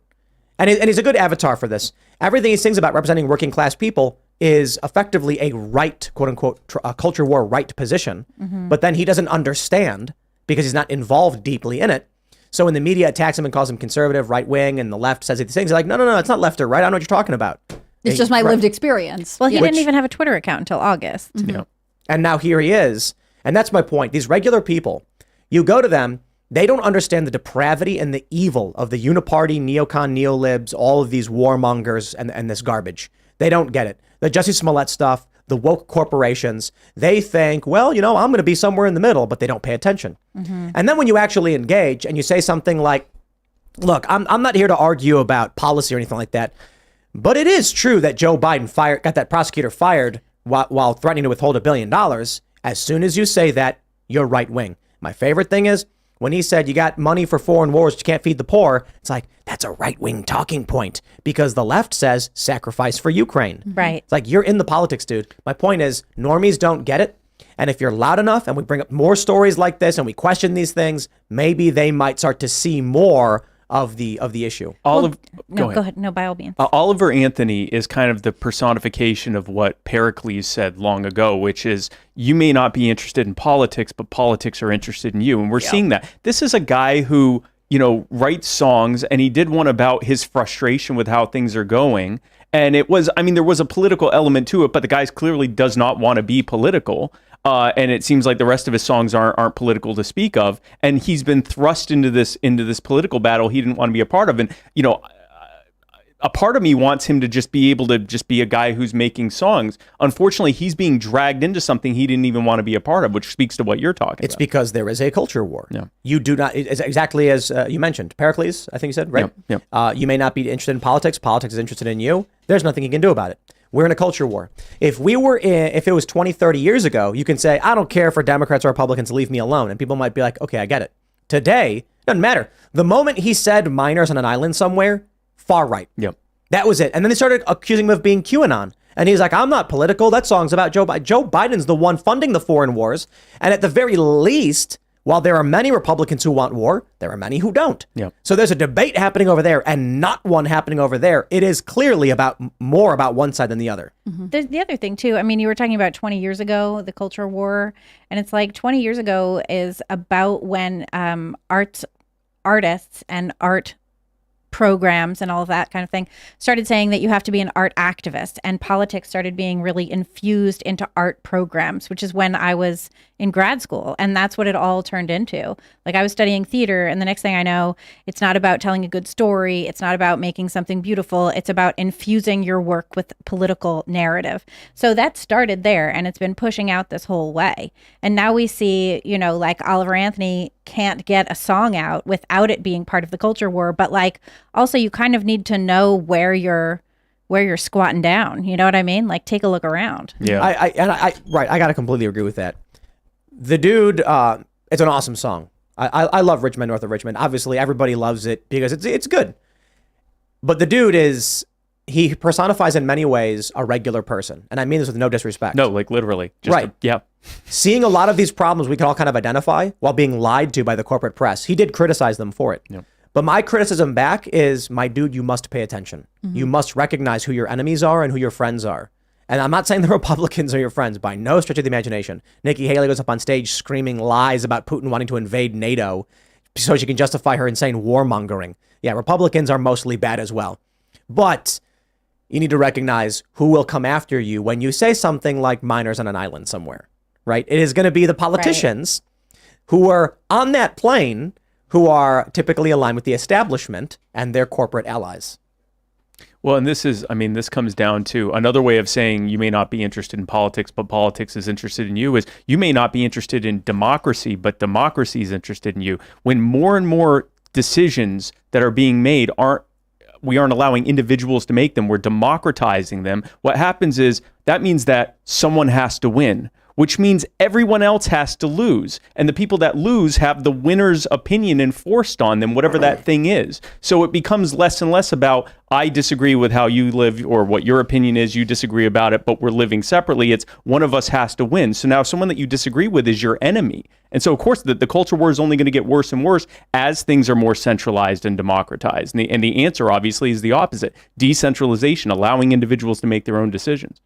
and he's a good avatar for this. Everything he sings about representing working class people is effectively a right, quote unquote, a culture war right position. But then he doesn't understand because he's not involved deeply in it. So when the media attacks him and calls him conservative, right wing, and the left says these things, he's like, no, it's not left or right. I don't know what you're talking about. It's just my lived experience. Well, he Which- didn't even have a Twitter account until August. Yeah. And now here he is. And that's my point. These regular people, you go to them, they don't understand the depravity and the evil of the uniparty, neocon, neolibs, all of these warmongers and this garbage. They don't get it. The Jussie Smollett stuff, the woke corporations, they think, well, I'm going to be somewhere in the middle, but they don't pay attention. And then when you actually engage and you say something like, look, I'm not here to argue about policy or anything like that, but it is true that Joe Biden got that prosecutor fired while threatening to withhold $1 billion. As soon as you say that, you're right wing. My favorite thing is when he said you got money for foreign wars, but you can't feed the poor. It's like, that's a right wing talking point, because the left says sacrifice for Ukraine. Right. It's like, you're in the politics, dude. My point is, normies don't get it. And if you're loud enough and we bring up more stories like this and we question these things, maybe they might start to see more of the issue. No, go ahead. No, by all means. Oliver Anthony is kind of the personification of what Pericles said long ago, which is, you may not be interested in politics, but politics are interested in you. And we're seeing that. This is a guy who, writes songs, and he did one about his frustration with how things are going. And it was, there was a political element to it, but the guy clearly does not want to be political. And it seems like the rest of his songs aren't political to speak of. And he's been thrust into this political battle he didn't want to be a part of. And, a part of me wants him to just be able to just be a guy who's making songs. Unfortunately, he's being dragged into something he didn't even want to be a part of, which speaks to what you're talking It's about. because there is a culture war. Yeah. You do not, it's exactly as you mentioned, Pericles, I think you said, right? Yep. You may not be interested in politics. Politics is interested in you. There's nothing you can do about it. We're in a culture war. If it was 20, 30 years ago, you can say, I don't care for Democrats or Republicans, leave me alone. And people might be like, okay, I get it. Today, doesn't matter. The moment he said minors on an island somewhere, far right. Yep. That was it. And then they started accusing him of being QAnon. And he's like, I'm not political. That song's about Joe Biden. Joe Biden's the one funding the foreign wars. And at the very least, while there are many Republicans who want war, there are many who don't. Yep. So there's a debate happening over there and not one happening over there. It is clearly more about one side than the other. There's the other thing too. You were talking about 20 years ago, the culture war, and it's like 20 years ago is about when artists and art programs and all of that kind of thing started saying that you have to be an art activist, and politics started being really infused into art programs, which is when I was in grad school. And that's what it all turned into. Like, I was studying theater, and the next thing I know, it's not about telling a good story. It's not about making something beautiful. It's about infusing your work with political narrative. So that started there, and it's been pushing out this whole way. And now we see, like Oliver Anthony can't get a song out without it being part of the culture war. But like, also you kind of need to know where you're squatting down. You know what I mean? Like, take a look around. Yeah. I got to completely agree with that. The dude, it's an awesome song. I love Rich Men North of Richmond. Obviously, everybody loves it because it's good. But the dude he personifies in many ways a regular person. And I mean this with no disrespect. No, like literally. Right. Yeah. Seeing a lot of these problems we can all kind of identify while being lied to by the corporate press. He did criticize them for it. Yep. But my criticism back is, my dude, you must pay attention. You must recognize who your enemies are and who your friends are. And I'm not saying the Republicans are your friends by no stretch of the imagination. Nikki Haley goes up on stage screaming lies about Putin wanting to invade NATO so she can justify her insane warmongering. Yeah, Republicans are mostly bad as well. But you need to recognize who will come after you when you say something like minors on an island somewhere, right? It is going to be the politicians who are on that plane, who are typically aligned with the establishment and their corporate allies. Well, and this comes down to another way of saying you may not be interested in politics, but politics is interested in you, is you may not be interested in democracy, but democracy is interested in you. When more and more decisions that are being made aren't allowing individuals to make them. We're democratizing them. What happens is that means that someone has to win, which means everyone else has to lose. And the people that lose have the winner's opinion enforced on them, whatever that thing is. So it becomes less and less about, I disagree with how you live or what your opinion is, you disagree about it, but we're living separately. It's one of us has to win. So now someone that you disagree with is your enemy. And so, of course, the culture war is only going to get worse and worse as things are more centralized and democratized. And the answer, obviously, is the opposite. Decentralization, allowing individuals to make their own decisions.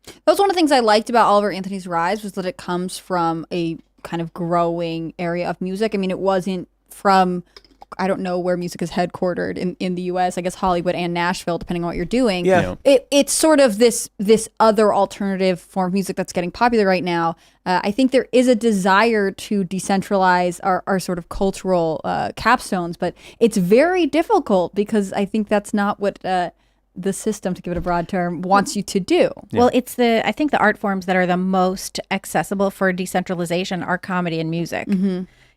That was one of the things I liked about Oliver Anthony's Rise, was that it comes from a kind of growing area of music. I mean, it wasn't from, I don't know where music is headquartered in the U.S., I guess Hollywood and Nashville, depending on what you're doing. Yeah. It's sort of this other alternative form of music that's getting popular right now. I think there is a desire to decentralize our sort of cultural capstones, but it's very difficult because I think that's not what the system, to give it a broad term, wants you to do. Well, I think the art forms that are the most accessible for decentralization are comedy and music,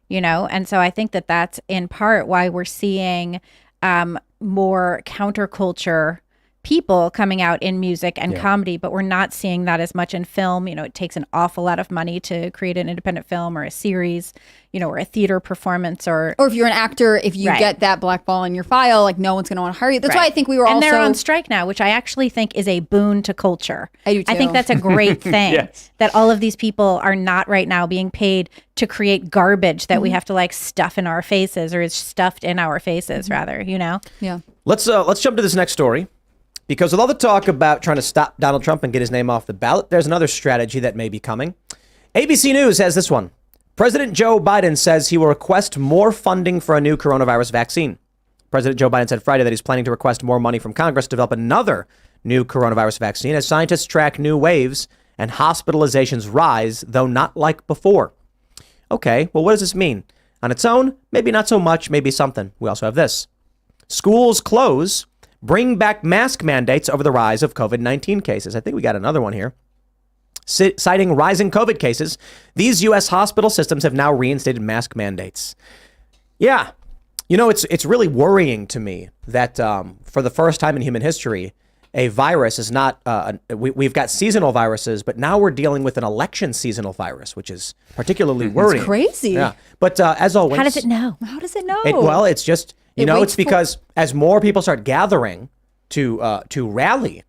you know? And so I think that that's in part why we're seeing more counterculture people coming out in music and comedy, but we're not seeing that as much in film. You know, it takes an awful lot of money to create an independent film or a series, you know, or a theater performance, or if you're an actor, if you get that black ball in your file, like no one's going to want to hire you. That's why I think we were and also... they're on strike now, which I actually think is a boon to culture. I do too. I think that's a great thing that all of these people are not right now being paid to create garbage that we have to like stuff in our faces, or is stuffed in our faces rather, you know? Yeah. Let's jump to this next story. Because with all the talk about trying to stop Donald Trump and get his name off the ballot, there's another strategy that may be coming. ABC News has this one. President Joe Biden says he will request more funding for a new coronavirus vaccine. President Joe Biden said Friday that he's planning to request more money from Congress to develop another new coronavirus vaccine as scientists track new waves and hospitalizations rise, though not like before. Okay, well, what does this mean? On its own, maybe not so much, maybe something. We also have this. Schools close. Bring back mask mandates over the rise of COVID-19 cases. I think we got another one here. Citing rising COVID cases, these U.S. hospital systems have now reinstated mask mandates. Yeah, you know, it's really worrying to me that for the first time in human history, a virus is not, we've got seasonal viruses, but now we're dealing with an election seasonal virus, which is particularly worrying. It's crazy. Yeah, but as always. How does it know? How does it know? Well, it's just... You know, it's because as more people start gathering to rally,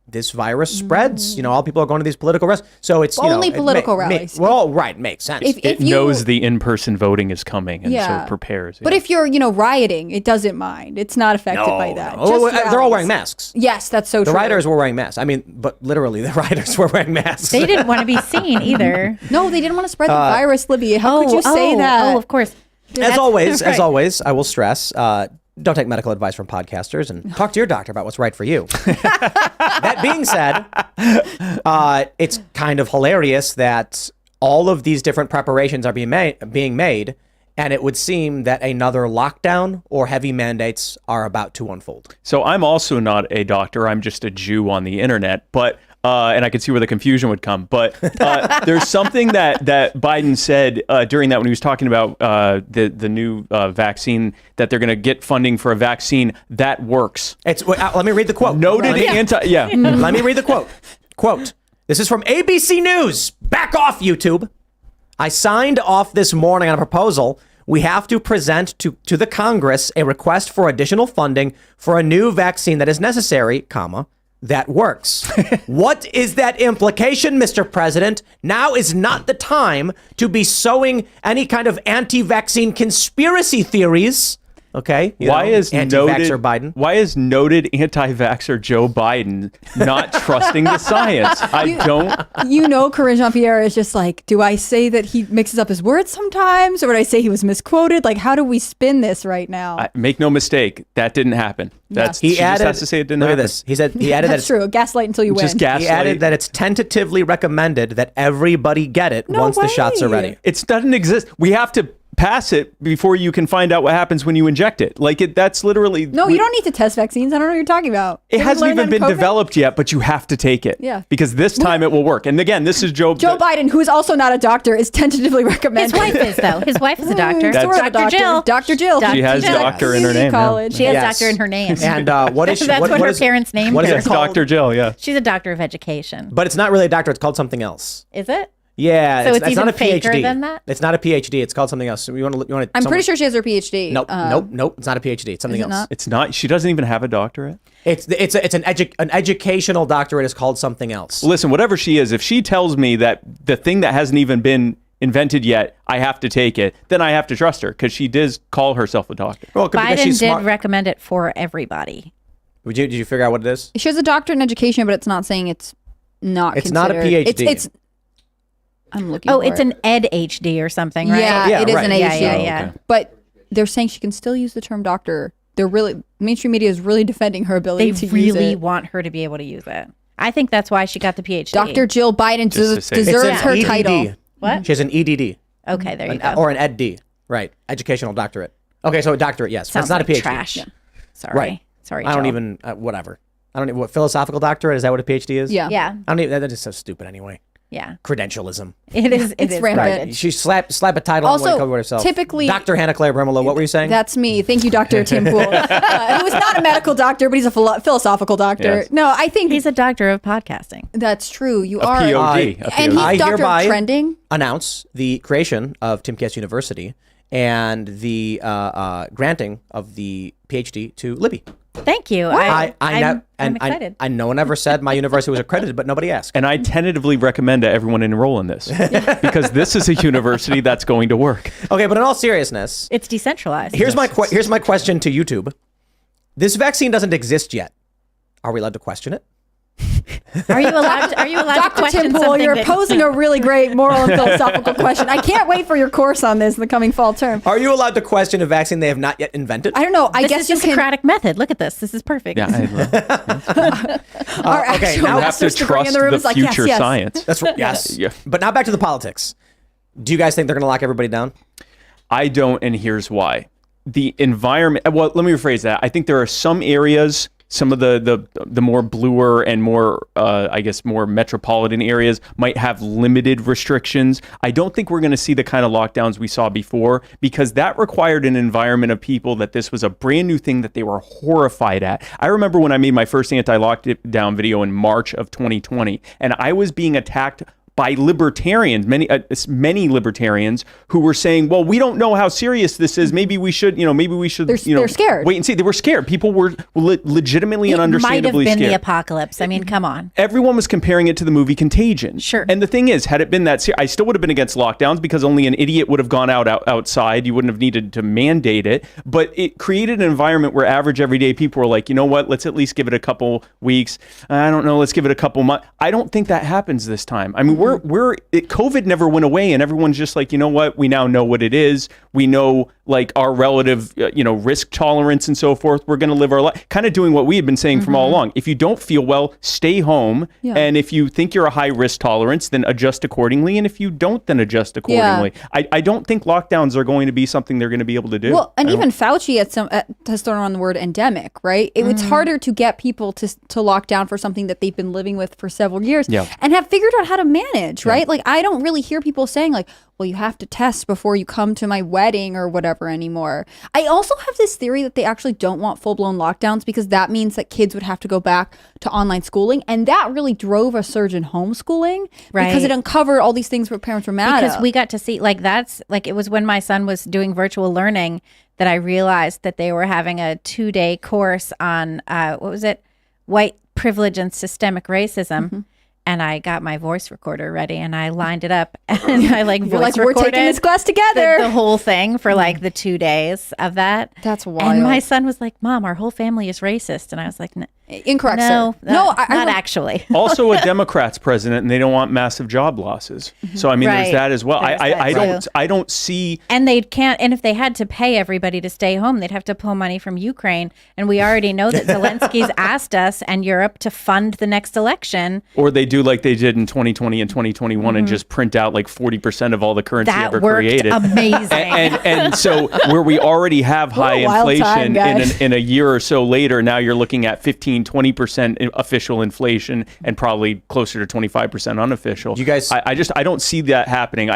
this virus spreads. You know, all people are going to these political rallies. So it's only political rallies. Well, right, makes sense. It knows the in-person voting is coming, and so it prepares. But if you're, rioting, it doesn't mind. It's not affected by that. No. They're all wearing masks. Yes, that's so true. The rioters were wearing masks. I mean, but literally, the rioters were wearing masks. They didn't want to be seen either. No, they didn't want to spread the virus, Libby. How could you say that? Oh, of course. As always, I will stress, don't take medical advice from podcasters and talk to your doctor about what's right for you. That being said, it's kind of hilarious that all of these different preparations are being made, and it would seem that another lockdown or heavy mandates are about to unfold. So I'm also not a doctor. I'm just a Jew on the internet, but and I could see where the confusion would come. But there's something that Biden said during that when he was talking about the new vaccine, that they're going to get funding for a vaccine that works. Let me read the quote. Noted Let me read the quote. Quote, this is from ABC News. Back off, YouTube. I signed off this morning on a proposal. We have to present to the Congress a request for additional funding for a new vaccine that is necessary, comma, that works. What is that implication, Mr. President? Now is not the time to be sowing any kind of anti-vaccine conspiracy theories. Okay. Why is anti-vaxxer Biden? Why is noted anti-vaxxer Joe Biden not trusting the science? Corinne Jean-Pierre is just like, do I say that he mixes up his words sometimes, or would I say he was misquoted? Like, how do we spin this right now? Make no mistake, that didn't happen. She just has to say it didn't happen. Look at this. He added that's true. Gaslight until you win. Just gaslight. He added that it's tentatively recommended that everybody get it once the shots are ready. It doesn't exist. We have to pass it before you can find out what happens when you inject it. Like that's literally No, you don't need to test vaccines. I don't know what you're talking about. It Didn't we hasn't learn even that in been COVID? developed yet, but you have to take it. Yeah. Because this time it will work. And again, this is Joe Biden, who is also not a doctor, is tentatively His recommended. wife is, though. His wife is a doctor. That's- Sort of a Dr. Jill. Dr. Jill. She has Jill. doctor in her name, yeah. College. She has Yes. doctor in her name. And what is she? That's what her is- parents named What is her. it called? Dr. Jill, yeah. She's a doctor of education. But it's not really a doctor. It's called something else. Is it? Yeah, So it's not even a faker PhD. than that? It's not a PhD. It's called something else. You want to? I'm pretty sure she has her PhD. Nope. It's not a PhD. It's something Is it else. not? It's not. She doesn't even have a doctorate. It's an educational doctorate is called something else. Listen, whatever she is, if she tells me that the thing that hasn't even been invented yet, I have to take it, then I have to trust her because she does call herself a doctor. Well, because Biden she's did smart. recommend it for everybody. Did you figure out what it is? She has a doctorate in education, but it's not saying it's not. It's not a considered- PhD. It's. I'm looking. Oh, for it's it. an EdHD or something, right? Yeah, Yeah, it is right. an Yeah, AHD. yeah, yeah. But they're saying she can still use the term doctor. They're really mainstream media is really defending her ability They to use really it. want her to be able to use it. I think that's why she got the PhD. Dr. Jill Biden Just to say- It's deserves an her EDD. title. What? She has an EDD Okay, there you go. or an EdD. Right, educational doctorate. Okay, so a doctorate, yes. But Sounds it's not like a PhD. trash. Sorry. Right. Sorry, I don't Jill. even whatever. I don't even what philosophical doctorate is that what a PhD is? Yeah. Yeah, I don't even. That is so stupid anyway. yeah. Credentialism. It is. It It's is rampant. garbage. Right. She slap a title Also, on what cover herself. typically- Dr. Hannah Claire Brimolo. What were you saying? That's me. Thank you, Dr. Tim Pool, who is not a medical doctor, but he's a philosophical doctor. Yes. No, I think He's a doctor of podcasting. that's true. You A are. POD. And he's I doctor hereby of trending. announce the creation of Timcast University and the granting of the PhD to Libby. Thank you. I'm excited. I no one ever said my university was accredited, but nobody asked. And I tentatively recommend that everyone enroll in this because this is a university that's going to work. Okay, but in all seriousness, It's decentralized. here's my question to YouTube. This vaccine doesn't exist yet. Are we allowed to question it? Are you allowed? Are you allowed to Dr. question Tim Pool, something? you're that- posing a really great moral and philosophical question. I can't wait for your course on this in the coming fall term. Are you allowed to question a vaccine they have not yet invented? I don't know. I This guess is you the can. Socratic method. Look at this. This is perfect. Yeah, Our okay, actual now you have to master's degree trust in the room the is like, future yes. science. That's right. Yes. Yeah. But now back to the politics. Do you guys think they're going to lock everybody down? I don't, and here's why. The environment. Well, let me rephrase that. I think there are some areas, some of the more bluer and more, I guess, more metropolitan areas might have limited restrictions. I don't think we're going to see the kind of lockdowns we saw before because that required an environment of people that this was a brand new thing that they were horrified at. I remember when I made my first anti-lockdown video in March of 2020, and I was being attacked by libertarians, many libertarians who were saying, "Well, we don't know how serious this is. Maybe we should, They're scared. Wait and see." They were scared. People were legitimately and It might have understandably been scared. the apocalypse. I mean, come on. Everyone was comparing it to the movie Contagion. Sure. And the thing is, had it been that serious, I still would have been against lockdowns because only an idiot would have gone outside. You wouldn't have needed to mandate it. But it created an environment where average everyday people were like, you know what? Let's at least give it a couple weeks. I don't know. Let's give it a couple months. I don't think that happens this time. I mean, COVID never went away, and everyone's just like, you know what? We now know what it is. We know like our relative, risk tolerance and so forth. We're going to live our life, kind of doing what we had been saying from all along. If you don't feel well, stay home. Yeah. And if you think you're a high risk tolerance, then adjust accordingly. And if you don't, then adjust accordingly. I don't think lockdowns are going to be something they're going to be able to do. Well, and even Fauci has thrown around the word endemic, right? It's harder to get people to lock down for something that they've been living with for several years and have figured out how to manage, right? Like, I don't really hear people saying like, well, you have to test before you come to my wedding or whatever anymore. I also have this theory that they actually don't want full-blown lockdowns because that means that kids would have to go back to online schooling. And that really drove a surge in homeschooling because it uncovered all these things where parents were mad Because at. we got to see, like, that's like, it was when my son was doing virtual learning that I realized that they were having a 2-day course on, what was it? White privilege and systemic racism. And I got my voice recorder ready and I lined it up and I like You're voice like, we're recorded taking this class together. the whole thing for like the 2 days of that. That's wild. And my son was like, Mom, our whole family is racist. And I was like, Incorrect, No, sir. No, not I would- actually. Also, a Democrat's president, and they don't want massive job losses. So I mean, there's Right. that as well. There's I that too. don't see. And they can't. And if they had to pay everybody to stay home, they'd have to pull money from Ukraine. And we already know that Zelensky's asked us and Europe to fund the next election. Or they do like they did in 2020 and 2021 and just print out like 40% of all the currency That ever worked created. amazing. And so where we already have high a wild time, inflation guys. in a year or so later, now you're looking at 15-20% official inflation and probably closer to 25% unofficial. You guys- I don't see that happening.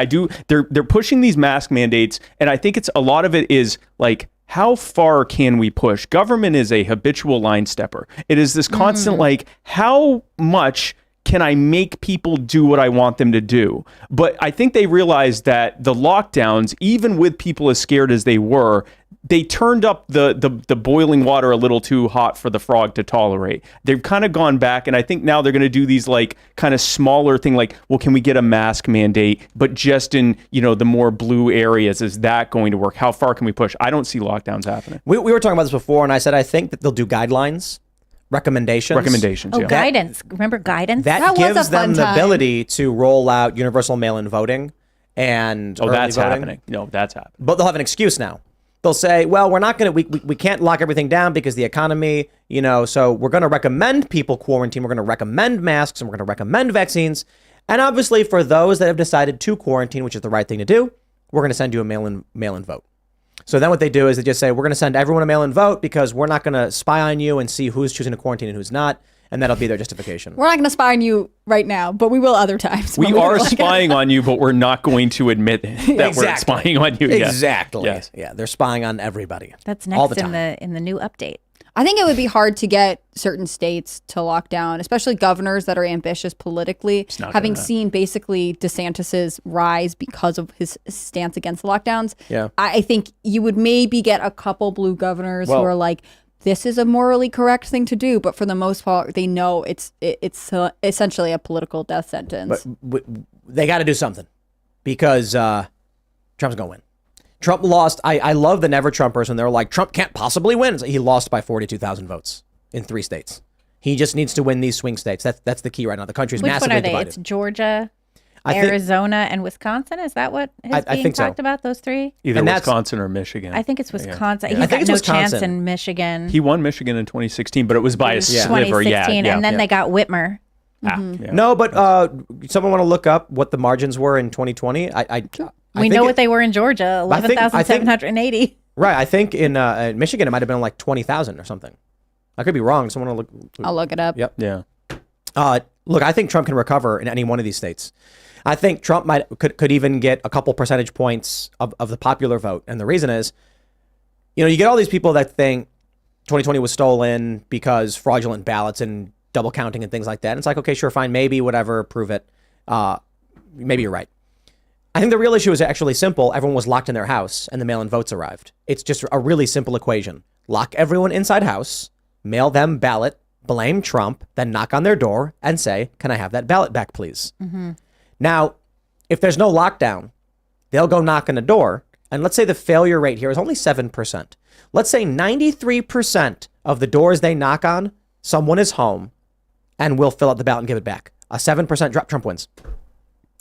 They're pushing these mask mandates, and I think it's a lot of it is like, how far can we push? Government is a habitual line stepper. It is this constant like, how much can I make people do what I want them to do? But I think they realized that the lockdowns, even with people as scared as they were, they turned up the boiling water a little too hot for the frog to tolerate. They've kind of gone back, and I think now they're going to do these like kind of smaller thing, like, well, can we get a mask mandate, but just in, the more blue areas? Is that going to work? How far can we push? I don't see lockdowns happening. We were talking about this before, and I said I think that they'll do guidelines, recommendations. Oh, Yeah. guidance. Remember guidance? That was a gives them fun the time. ability to roll out universal mail-in voting and Oh, early that's voting. happening. No, that's happening. But they'll have an excuse now. They'll say, well, we're not going to, we can't lock everything down because the economy, so we're going to recommend people quarantine. We're going to recommend masks and we're going to recommend vaccines. And obviously for those that have decided to quarantine, which is the right thing to do, we're going to send you a mail-in vote. So then what they do is they just say, we're going to send everyone a mail-in vote because we're not going to spy on you and see who's choosing to quarantine and who's not. And that'll be their justification. We're not going to spy on you right now, but we will other times. We when are don't like it. spying on you, but we're not going to admit that we're Exactly. spying on you. Yeah. Exactly. Yes. Yeah, they're spying on everybody. That's all next the in time. the new update. I think it would be hard to get certain states to lock down, especially governors that are ambitious politically. not Having gonna- seen basically DeSantis's rise because of his stance against the lockdowns, Yeah. I think you would maybe get a couple blue governors who Well- are like, this is a morally correct thing to do, but for the most part, they know it's essentially a political death sentence. They got to do something because Trump's going to win. Trump lost. I love the Never Trumpers when they're like, Trump can't possibly win. It's like, he lost by 42,000 votes in 3 states. He just needs to win these swing states. That's the key right now. The country's Which one massively are they? divided. It's Georgia, I think- Arizona, and Wisconsin. Is that what is I being think so. talked about? Those 3? Either And that's- Wisconsin or Michigan. I think it's Wisconsin. I He's think got it's no Wisconsin. chance in Michigan. He won Michigan in 2016, but it was by a sliver. 2016, Yeah. and then they got Whitmer. Yeah. No, but someone want to look up what the margins were in 2020? I We think know it- what they were in Georgia, I think- 11,780. Right. I think in Michigan it might have been like 20,000 or something. I could be wrong. Someone will look. I'll look it up. Yep. Yeah. Look, I think Trump can recover in any one of these states. I think Trump could even get a couple percentage points of the popular vote. And the reason is, you get all these people that think 2020 was stolen because fraudulent ballots and double counting and things like that. And it's like, okay, sure, fine, maybe, whatever, prove it. Maybe you're right. I think the real issue is actually simple. Everyone was locked in their house and the mail-in votes arrived. It's just a really simple equation. Lock everyone inside house, mail them ballot, blame Trump, then knock on their door and say, can I have that ballot back, please? Now, if there's no lockdown, they'll go knock on the door. And let's say the failure rate here is only 7%. Let's say 93% of the doors they knock on, someone is home and will fill out the ballot and give it back. A 7% drop, Trump wins.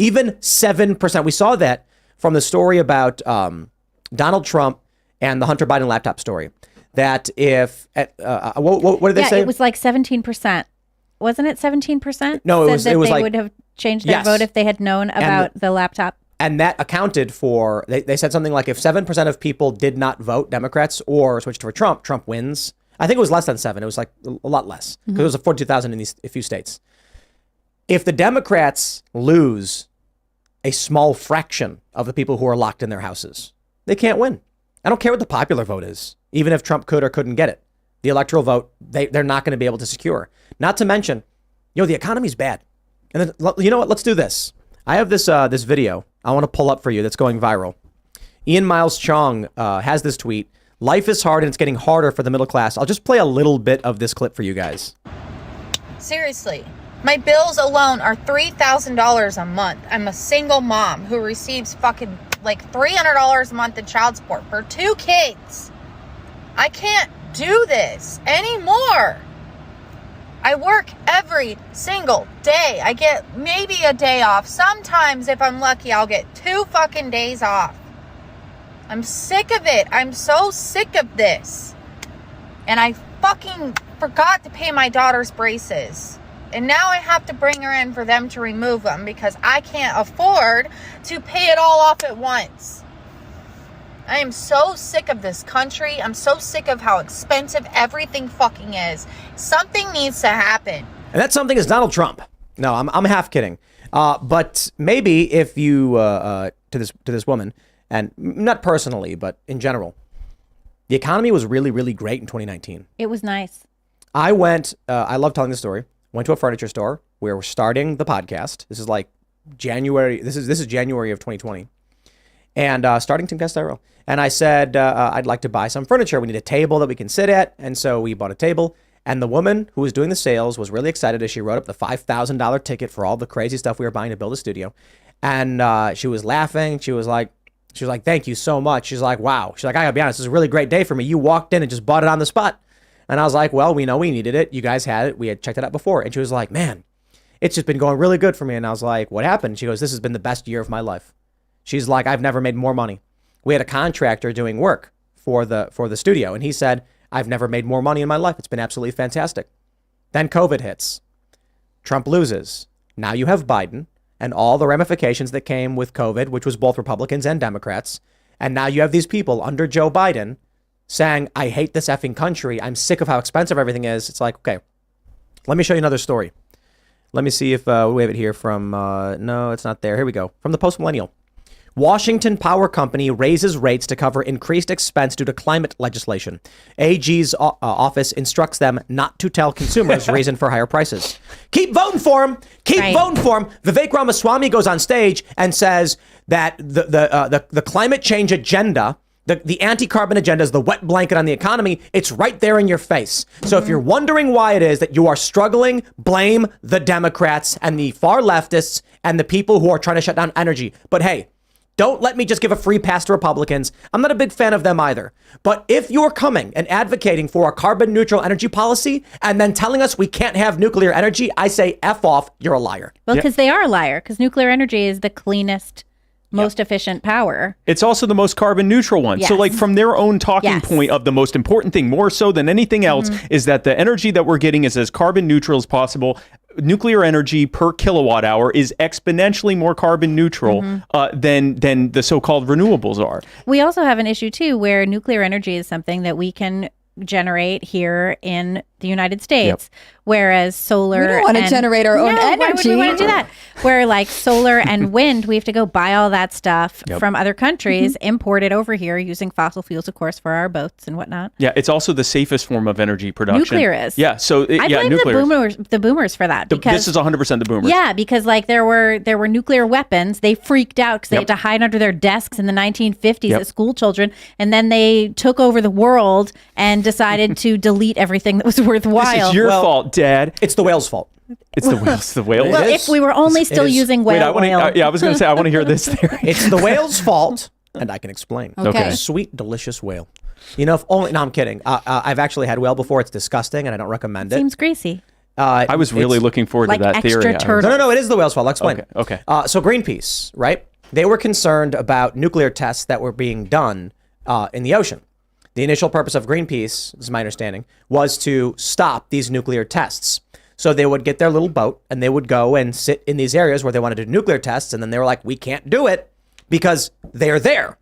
Even 7%. We saw that from the story about Donald Trump and the Hunter Biden laptop story. That if, what did they say? It was like 17%. Wasn't it 17%? No, it was Said that like- they would have changed their Yes. vote if they had known about the laptop. And that accounted for, they said something like if 7% of people did not vote Democrats or switched for Trump, Trump wins. I think it was less than 7. It was like a lot less because it was a 42,000 in a few states. If the Democrats lose a small fraction of the people who are locked in their houses, they can't win. I don't care what the popular vote is, even if Trump could or couldn't get it. The electoral vote, they're not going to be able to secure. Not to mention, the economy's bad. And then, you know what? Let's do this. I have this this video I want to pull up for you that's going viral. Ian Miles Chong has this tweet. Life is hard and it's getting harder for the middle class. I'll just play a little bit of this clip for you guys. Seriously, my bills alone are $3,000 a month. I'm a single mom who receives fucking like $300 a month in child support for 2 kids. I can't do this anymore. I work every single day. I get maybe a day off. Sometimes, if I'm lucky, I'll get 2 fucking days off. I'm sick of it. I'm so sick of this. And I fucking forgot to pay my daughter's braces. And now I have to bring her in for them to remove them because I can't afford to pay it all off at once. I am so sick of this country. I'm so sick of how expensive everything fucking is. Something needs to happen. And that something is Donald Trump. No, I'm half kidding. But maybe if you to this woman, and not personally, but in general, the economy was really, really great in 2019. It was nice. I went. I love telling this story. Went to a furniture store where we're starting the podcast. This is like January. This is January of 2020. And starting Timcast IRL. And I said, I'd like to buy some furniture. We need a table that we can sit at. And so we bought a table. And the woman who was doing the sales was really excited as she wrote up the $5,000 ticket for all the crazy stuff we were buying to build a studio. And she was laughing. She was like, thank you so much. She's like, wow. She's like, I gotta be honest, this is a really great day for me. You walked in and just bought it on the spot. And I was like, well, we know we needed it. You guys had it. We had checked it out before. And she was like, man, it's just been going really good for me. And I was like, what happened? She goes, this has been the best year of my life. She's like, I've never made more money. We had a contractor doing work for the studio. And he said, I've never made more money in my life. It's been absolutely fantastic. Then COVID hits. Trump loses. Now you have Biden and all the ramifications that came with COVID, which was both Republicans and Democrats. And now you have these people under Joe Biden saying, I hate this effing country. I'm sick of how expensive everything is. It's like, okay, let me show you another story. Let me see if we have it here from, no, it's not there. Here we go. From the Post Millennial. Washington Power Company raises rates to cover increased expense due to climate legislation. AG's office instructs them not to tell consumers reason for higher prices. Keep voting for him. Keep voting for him. Vivek Ramaswamy goes on stage and says that the climate change agenda, the anti-carbon agenda is the wet blanket on the economy. It's right there in your face. So if you're wondering why it is that you are struggling, blame the Democrats and the far leftists and the people who are trying to shut down energy. But hey, don't let me just give a free pass to Republicans. I'm not a big fan of them either. But if you're coming and advocating for a carbon neutral energy policy and then telling us we can't have nuclear energy, I say F off, you're a liar. Well, because they are a liar, because nuclear energy is the cleanest, most efficient power. It's also the most carbon neutral one. Yes. So like from their own talking point of the most important thing, more so than anything else, is that the energy that we're getting is as carbon neutral as possible. Nuclear energy per kilowatt hour is exponentially more carbon neutral than the so-called renewables are. We also have an issue too where nuclear energy is something that we can generate here in the United States, whereas solar. We don't want to generate our own energy. Why would we want to do that? Where like solar and wind, we have to go buy all that stuff from other countries, import it over here using fossil fuels, of course, for our boats and whatnot. Yeah, it's also the safest form of energy production. Nuclear is. Yeah, so I blame the boomers for that. Because this is 100% the boomers. Yeah, because like there were nuclear weapons. They freaked out because they had to hide under their desks in the 1950s as school children, and then they took over the world and decided to delete everything that was worthwhile. This is your fault, Dad. It's the whale's fault. It's the whales. The whale. Well, if we were only still using whale oil. I was going to say, I want to hear this theory. It's the whale's fault, and I can explain. Okay. Sweet, delicious whale. You know, if only. No, I'm kidding. I've actually had whale before. It's disgusting, and I don't recommend it. Seems greasy. I was really looking forward to that theory. No, it is the whale's fault. I'll explain. Okay. So Greenpeace, right? They were concerned about nuclear tests that were being done in the ocean. The initial purpose of Greenpeace, this is my understanding, was to stop these nuclear tests. So they would get their little boat and they would go and sit in these areas where they wanted to do nuclear tests. And then they were like, we can't do it because they're there.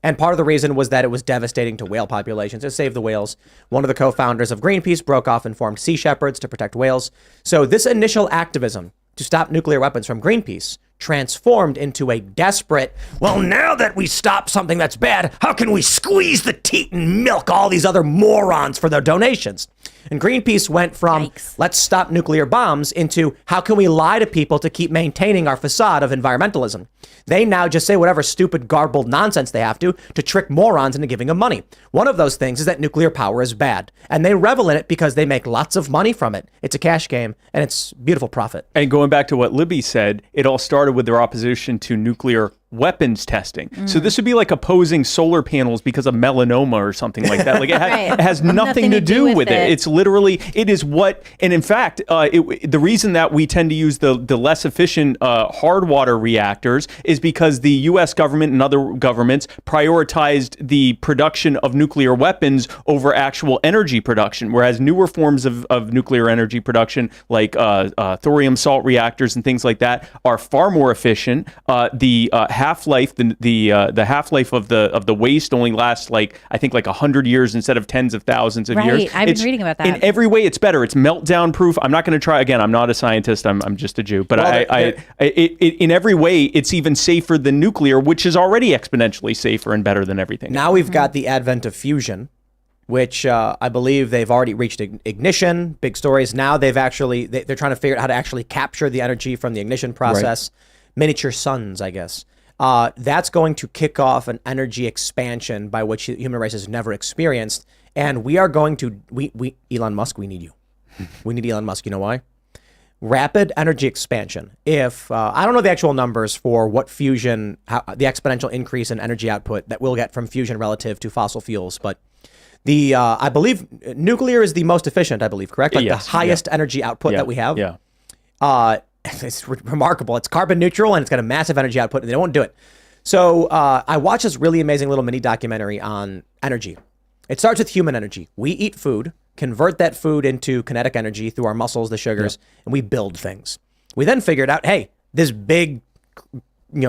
And part of the reason was that it was devastating to whale populations. To save the whales, one of the co-founders of Greenpeace broke off and formed Sea Shepherds to protect whales. So this initial activism to stop nuclear weapons from Greenpeace transformed into a desperate, well, now that we stop something that's bad, how can we squeeze the teat and milk all these other morons for their donations? And Greenpeace went from, let's stop nuclear bombs, into how can we lie to people to keep maintaining our facade of environmentalism? They now just say whatever stupid, garbled nonsense they have to trick morons into giving them money. One of those things is that nuclear power is bad. And they revel in it because they make lots of money from it. It's a cash game, and it's beautiful profit. And going back to what Libby said, it all started with their opposition to nuclear weapons testing. So this would be like opposing solar panels because of melanoma or something like that. Like it has nothing to do with it. It's literally, it is what, and in fact, the reason that we tend to use the less efficient hard water reactors is because the U.S. government and other governments prioritized the production of nuclear weapons over actual energy production, whereas newer forms of nuclear energy production, like thorium salt reactors and things like that, are far more efficient. The half-life, the half-life of the waste only lasts like 100 years instead of tens of thousands of years. I've been reading about that. In every way, it's better. It's meltdown proof. I'm not going to try again. I'm not a scientist. I'm just a Jew. But in every way, it's even safer than nuclear, which is already exponentially safer and better than everything. Now we've got the advent of fusion, which I believe they've already reached ignition. Big stories. Now they're trying to figure out how to actually capture the energy from the ignition process. Right. Miniature suns, I guess. That's going to kick off an energy expansion by which the human race has never experienced. And we are going to, Elon Musk, we need you. We need Elon Musk. You know why? Rapid energy expansion. If, I don't know the actual numbers for what fusion, the exponential increase in energy output that we'll get from fusion relative to fossil fuels, but I believe nuclear is the most efficient, I believe, correct? Like yes, the highest energy output that we have. Yeah. It's remarkable. It's carbon neutral and it's got a massive energy output, and they won't do it. So I watched this really amazing little mini documentary on energy. It starts with human energy. We eat food, convert that food into kinetic energy through our muscles, the sugars, and we build things. We then figured out, hey, this big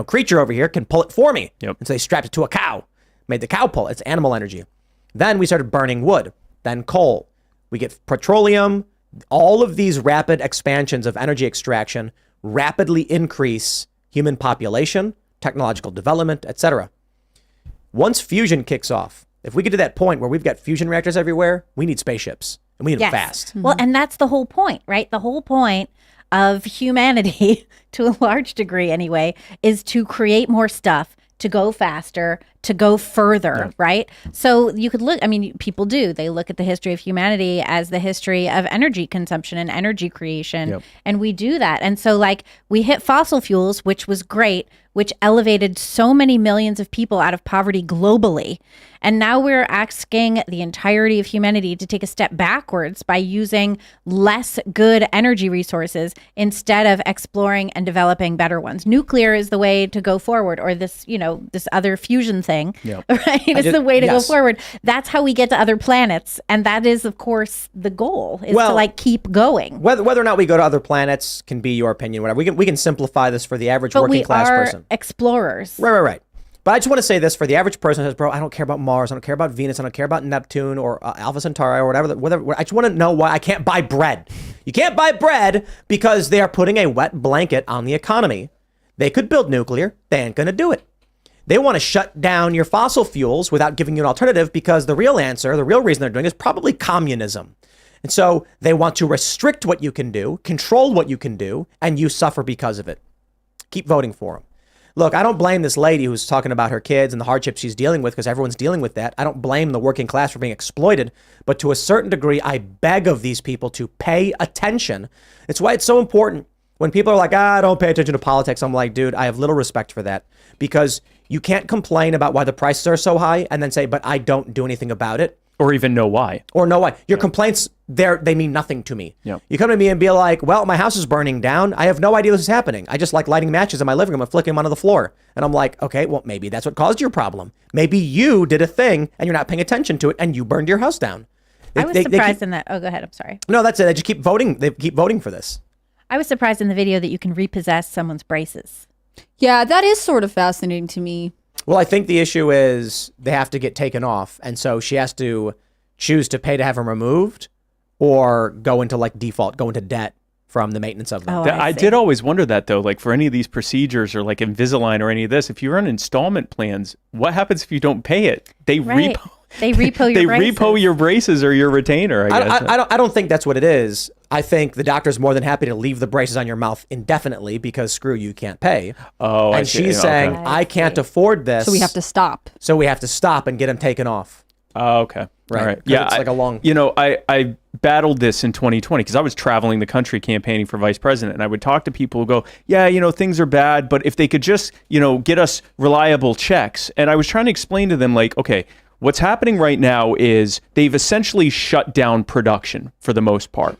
creature over here can pull it for me. Yep. And so they strapped it to a cow, made the cow pull. It's animal energy. Then we started burning wood, then coal. We get petroleum. All of these rapid expansions of energy extraction rapidly increase human population, technological development, etc. Once fusion kicks off, if we get to that point where we've got fusion reactors everywhere, we need spaceships, and we need them fast. Mm-hmm. Well, and that's the whole point, right? The whole point of humanity, to a large degree anyway, is to create more stuff, to go faster, to go further, right? So you could look, people do. They look at the history of humanity as the history of energy consumption and energy creation. And we do that. And so we hit fossil fuels, which was great, which elevated so many millions of people out of poverty globally. And now we're asking the entirety of humanity to take a step backwards by using less good energy resources instead of exploring and developing better ones. Nuclear is the way to go forward, or this other fusion thing, right? It's the way to go forward. That's how we get to other planets. And that is, of course, the goal, is to keep going. Whether or not we go to other planets can be your opinion, whatever. We can simplify this for the average working class person. Explorers. Right. But I just want to say this for the average person who says, bro, I don't care about Mars, I don't care about Venus, I don't care about Neptune or Alpha Centauri or whatever. I just want to know why I can't buy bread. You can't buy bread because they are putting a wet blanket on the economy. They could build nuclear. They ain't going to do it. They want to shut down your fossil fuels without giving you an alternative because the real answer, the real reason they're doing it is probably communism. And so they want to restrict what you can do, control what you can do, and you suffer because of it. Keep voting for them. Look, I don't blame this lady who's talking about her kids and the hardships she's dealing with, because everyone's dealing with that. I don't blame the working class for being exploited. But to a certain degree, I beg of these people to pay attention. It's why it's so important. When people are like, I don't pay attention to politics, I'm like, dude, I have little respect for that. Because you can't complain about why the prices are so high and then say, but I don't do anything about it. Or even know why. Your complaints, they mean nothing to me. Yep. You come to me and be like, well, my house is burning down. I have no idea this is happening. I just like lighting matches in my living room and flicking them onto the floor. And I'm like, okay, well, maybe that's what caused your problem. Maybe you did a thing and you're not paying attention to it and you burned your house down. I was surprised in that. Oh, go ahead. I'm sorry. No, that's it. They just keep voting. They keep voting for this. I was surprised in the video that you can repossess someone's braces. Yeah, that is sort of fascinating to me. Well, I think the issue is they have to get taken off. And so she has to choose to pay to have them removed or go into default, go into debt from the maintenance of them. Oh, I did always wonder that, though, for any of these procedures or Invisalign or any of this, if you're on installment plans, what happens if you don't pay it? They repo your braces or your retainer, I guess. I don't think that's what it is. I think the doctor's more than happy to leave the braces on your mouth indefinitely because screw you, can't pay. Oh, and she's saying, I can't afford this. So we have to stop. So we have to stop and get them taken off. Oh, okay. right? All right. 'Cause Yeah, it's like a long. I battled this in 2020 because I was traveling the country campaigning for vice president, and I would talk to people who go, yeah, things are bad, but if they could just, get us reliable checks. And I was trying to explain to them, like, okay, what's happening right now is they've essentially shut down production for the most part.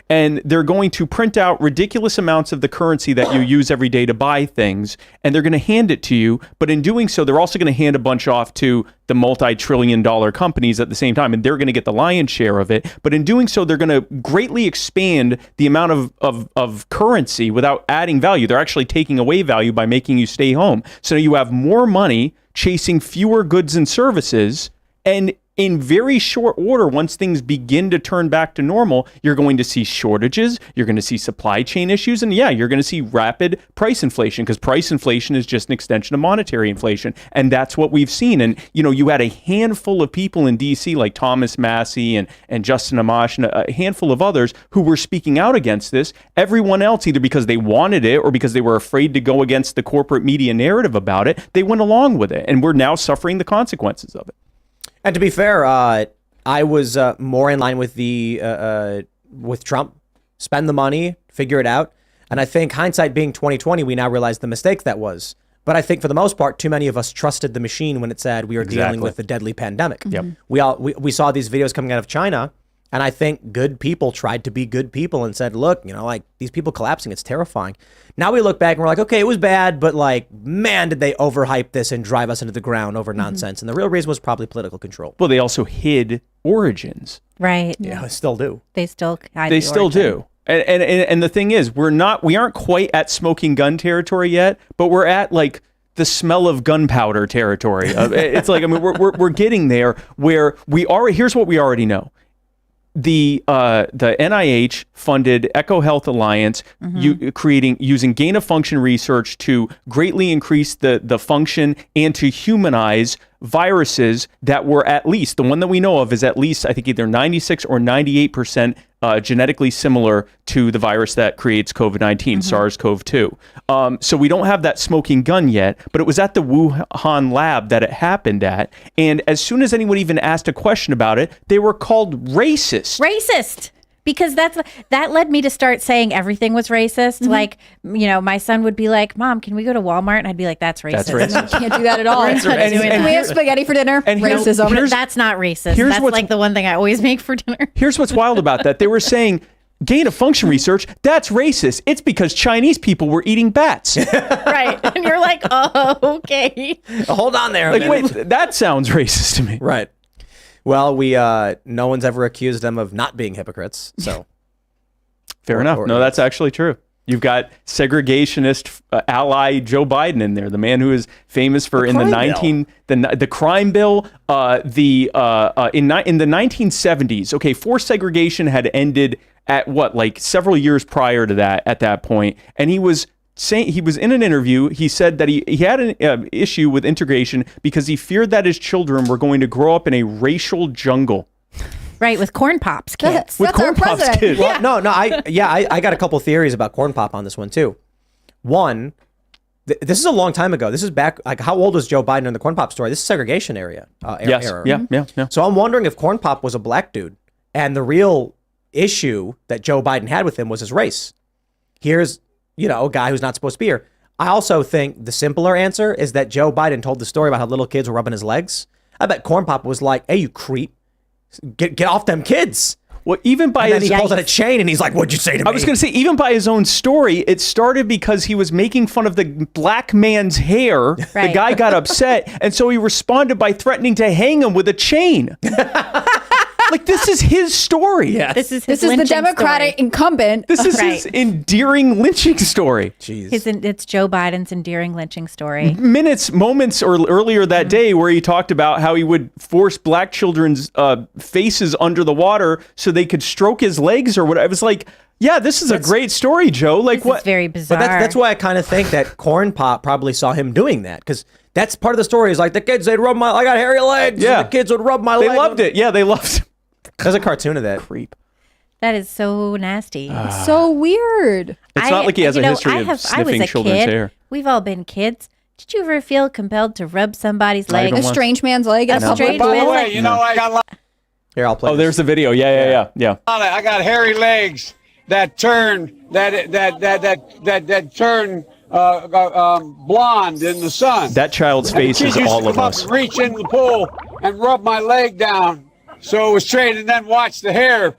And they're going to print out ridiculous amounts of the currency that you use every day to buy things, and they're going to hand it to you. But in doing so, they're also going to hand a bunch off to the multi-trillion-dollar companies at the same time, and they're going to get the lion's share of it. But in doing so, they're going to greatly expand the amount of currency without adding value. They're actually taking away value by making you stay home. So you have more money chasing fewer goods and services, and in very short order, once things begin to turn back to normal, you're going to see shortages, you're going to see supply chain issues, and you're going to see rapid price inflation, because price inflation is just an extension of monetary inflation. And that's what we've seen. And, you had a handful of people in D.C. like Thomas Massey and Justin Amash and a handful of others who were speaking out against this. Everyone else, either because they wanted it or because they were afraid to go against the corporate media narrative about it, they went along with it. And we're now suffering the consequences of it. And to be fair, I was more in line with with Trump. Spend the money, figure it out. And I think hindsight being 2020, we now realize the mistake that was. But I think for the most part, too many of us trusted the machine when it said we are dealing with a deadly pandemic. Yep. We saw these videos coming out of China, and I think good people tried to be good people and said, look, like these people collapsing, it's terrifying. Now we look back and we're like, okay, it was bad, but like, man, did they overhype this and drive us into the ground over nonsense. And the real reason was probably political control. Well, they also hid origins. Right. Yeah, they still do. They still hide They the still origin. do. And the thing is, we aren't quite at smoking gun territory yet, but we're at like the smell of gunpowder territory. It's like, we're getting there where here's what we already know. The NIH funded EcoHealth Alliance using gain of function research to greatly increase the function and to humanize viruses that were at least, the one that we know of is at least, I think, either 96 or 98% genetically similar to the virus that creates COVID-19, SARS-CoV-2. So we don't have that smoking gun yet, but it was at the Wuhan lab that it happened at. And as soon as anyone even asked a question about it, they were called racist. Racist. Because that led me to start saying everything was racist. Like, my son would be like, Mom, can we go to Walmart? And I'd be like, that's racist. That's racist. Can't do that at all. Can we have spaghetti for dinner? And Racism. That's not racist. here's That's what's- like the one thing I always make for dinner. Here's what's wild about that. They were saying gain of function research, that's racist. It's because Chinese people were eating bats. Right. And you're like, oh, okay. Hold on there. Like, wait, that sounds racist to me. Right. Well, no one's ever accused them of not being hypocrites. So Fair enough. No, that's actually true. You've got segregationist ally Joe Biden in there, the man who is famous for the crime bill. In the 1970s, okay, forced segregation had ended at several years prior to that. At that point, and he was in an interview. He said that he had an issue with integration because he feared that his children were going to grow up in a racial jungle. Right, with corn pops, kids. With That's our corn pops, president. kids. Well, no, I got a couple theories about corn pop on this one too. One, this is a long time ago. This is back, like, how old was Joe Biden in the corn pop story? This is segregation era. Yes. Era. Yeah. So I'm wondering if corn pop was a black dude, and the real issue that Joe Biden had with him was his race. Here's, a guy who's not supposed to be here. I also think the simpler answer is that Joe Biden told the story about how little kids were rubbing his legs. I bet corn pop was like, hey, you creep. Get off them kids. Well, even by And then his he pulls out a chain and he's like, what'd you say to me? I was going to say, even by his own story, it started because he was making fun of the black man's hair. The Right. guy got upset, and so he responded by threatening to hang him with a chain. Like, this is his story. Yeah. This is This is the Democratic incumbent. This is Right. his endearing lynching story. Jeez. It's Joe Biden's endearing lynching story. Moments or earlier that day where he talked about how he would force black children's faces under the water so they could stroke his legs or whatever. I was like, yeah, this is a great story, Joe. Like, This what? is very bizarre. But that's why I kind of think that corn pop probably saw him doing that, because that's part of the story. Is like the kids, they'd rub I got hairy legs. Yeah. And the kids would rub my They legs. loved it. Yeah, they loved it. There's a cartoon of that. Creep. That is so nasty. So weird. It's not like he has a history of sniffing children's hair. We've all been kids. Did you ever feel compelled to rub somebody's leg? even A once. strange man's leg in A a public strange pool. man's leg. I got Here, I'll play. Oh, there's the video. Yeah. I got hairy legs that turn turn blonde in the sun. That child's face Kids is used to all of come up us. and reach in the pool and rub my leg down so it was straight, and then watch the hair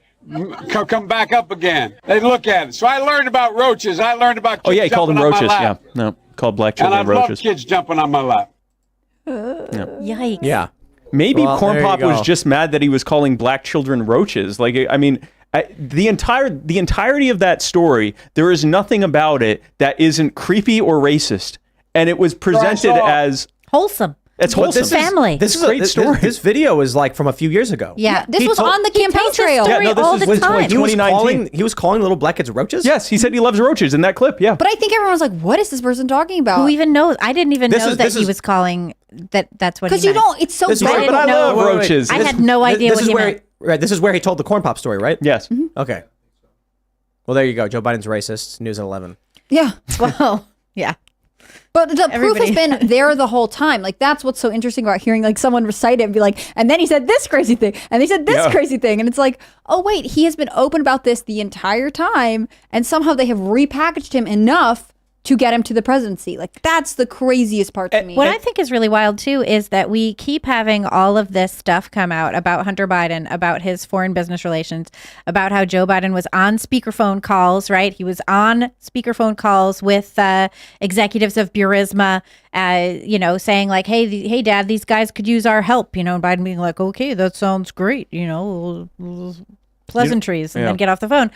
come back up again. They look at it. So I learned about roaches. I learned about kids He called them jumping on roaches. my Yeah, lap. no, called black And I children love roaches. kids jumping on my lap. Yikes. Yeah. Maybe Well, Corn there you Pop was go. just mad that he was calling black children roaches. Like, I mean, the entirety of that story, there is nothing about it that isn't creepy or racist, and it was presented as Wholesome. it's But wholesome. Family. This is Great this story. This video is like from a few years ago. Yeah. This He was told- on the He campaign tells this trail. story Yeah, no, this all is the with time. He was 2019. calling little black kids roaches. Yes, he said he loves roaches in that clip. Yeah, But I think everyone's like, what is this person talking about? Who even knows? I didn't even This know is- that this he is- was calling that's what he Because you meant. don't, it's so This is I where- didn't but I know. love Wait, wait, wait. roaches. I had no idea This what is he where meant. right. This is where he told the Corn Pop story, right? yes. Okay. Well, there you go. Joe Biden's racist. News at 11. Yeah. Well, yeah. But the proof Everybody- has been there the whole time. Like, that's what's so interesting about hearing like someone recite it and be like, and then he said this crazy thing, and they said this Yeah. crazy thing. And it's like, oh, wait, he has been open about this the entire time. And somehow they have repackaged him enough to get him to the presidency. Like, that's the craziest part to me. What I think is really wild too is that we keep having all of this stuff come out about Hunter Biden, about his foreign business relations, about how Joe Biden was on speakerphone calls, right? He was on speakerphone calls with executives of Burisma, saying like, hey, Dad, these guys could use our help, and Biden being like, okay, that sounds great, pleasantries, and then get off the phone.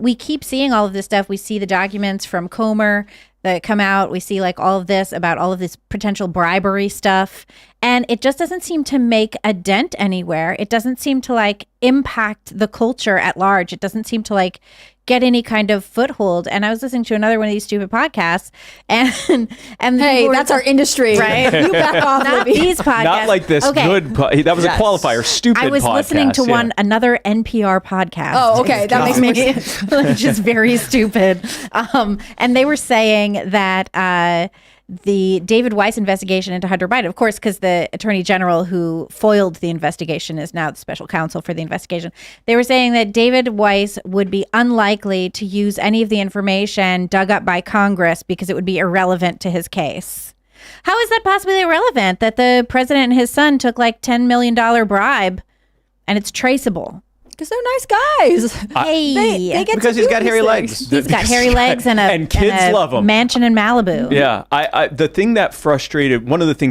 We keep seeing all of this stuff. We see the documents from Comer that come out. We see like all of this about all of this potential bribery stuff. And it just doesn't seem to make a dent anywhere. It doesn't seem to like impact the culture at large. It doesn't seem to like get any kind of foothold. And I was listening to another one of these stupid podcasts, and hey, people were that's our industry. right. You back off, Not Libby. these podcasts. Not like this. Okay. Good. That was a qualifier. Stupid. I was listening to podcast, yeah. another NPR podcast. Oh, okay. That makes more sense. Which is very stupid. And they were saying that the David Weiss investigation into Hunter Biden, of course, because the attorney general who foiled the investigation is now the special counsel for the investigation. They were saying that David Weiss would be unlikely to use any of the information dug up by Congress because it would be irrelevant to his case. How is that possibly irrelevant that the president and his son took like $10 million bribe and it's traceable? Because they're nice guys. Hey, They get Because to he's do got these hairy things. legs. he's got hairy legs and And kids a love him. mansion in Malibu. Yeah, one of the things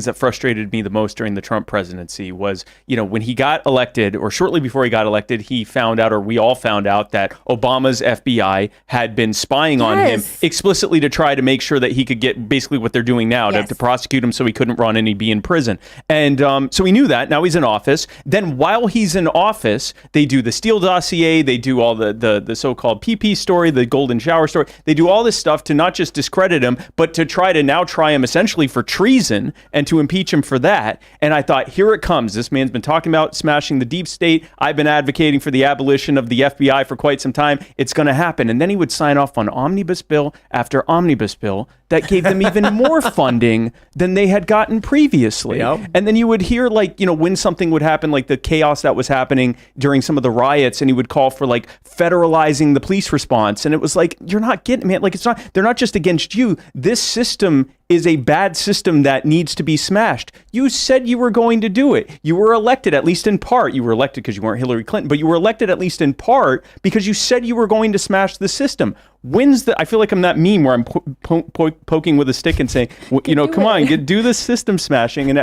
that frustrated me the most during the Trump presidency was, when he got elected, or shortly before he got elected, he found out, or we all found out, that Obama's FBI had been spying on him Yes. explicitly to try to make sure that he could get basically what they're doing now, Yes. to prosecute him so he couldn't run and he'd be in prison. And so he knew that. Now he's in office. Then while he's in office, they do the Steele dossier, they do all the so-called PP story, the golden shower story. They do all this stuff to not just discredit him, but to try him essentially for treason and to impeach him for that. And I thought, here it comes. This man's been talking about smashing the deep state. I've been advocating for the abolition of the FBI for quite some time. It's going to happen. And then he would sign off on omnibus bill after omnibus bill that gave them even more funding than they had gotten previously. Yep. And then you would hear when something would happen, like the chaos that was happening during some of the riots, and he would call for like federalizing the police response. And it was like, you're not getting, man, like they're not just against you. This system is a bad system that needs to be smashed. You said you were going to do it. You were elected, at least in part. You were elected because you weren't Hillary Clinton, but you were elected at least in part because you said you were going to smash the system. I feel like I'm that meme where I'm poking with a stick and saying, come on, do the system smashing. And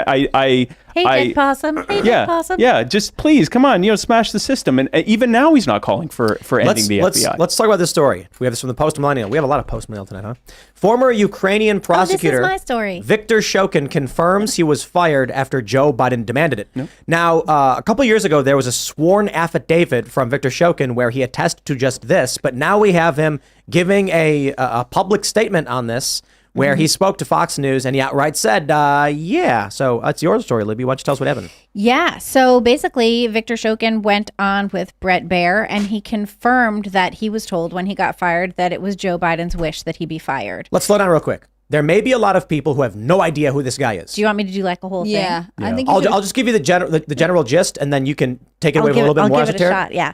Hey, dead possum. Hey, dead possum. Yeah, just please, come on, smash the system. And even now he's not calling for ending the FBI. Let's talk about this story. We have this from the Post Millennial. We have a lot of Post Millennial tonight, huh? Former Ukrainian prosecutor this is my story. Victor Shokin confirms he was fired after Joe Biden demanded it. No. Now, a couple years ago, there was a sworn affidavit from Victor Shokin where he attested to just this, but now we have him giving a public statement on this where he spoke to Fox News and he outright said, yeah. So that's your story, Libby. Why don't you tell us what happened? Yeah. So basically, Victor Shokin went on with Bret Baier, and he confirmed that he was told when he got fired that it was Joe Biden's wish that he be fired. Let's slow down real quick. there may be a lot of people who have no idea who this guy is. Do you want me to do like a whole Yeah, thing? I think I'll just give you the general gist, and then you can take it away with a little bit more. I'll give it a shot. Yeah.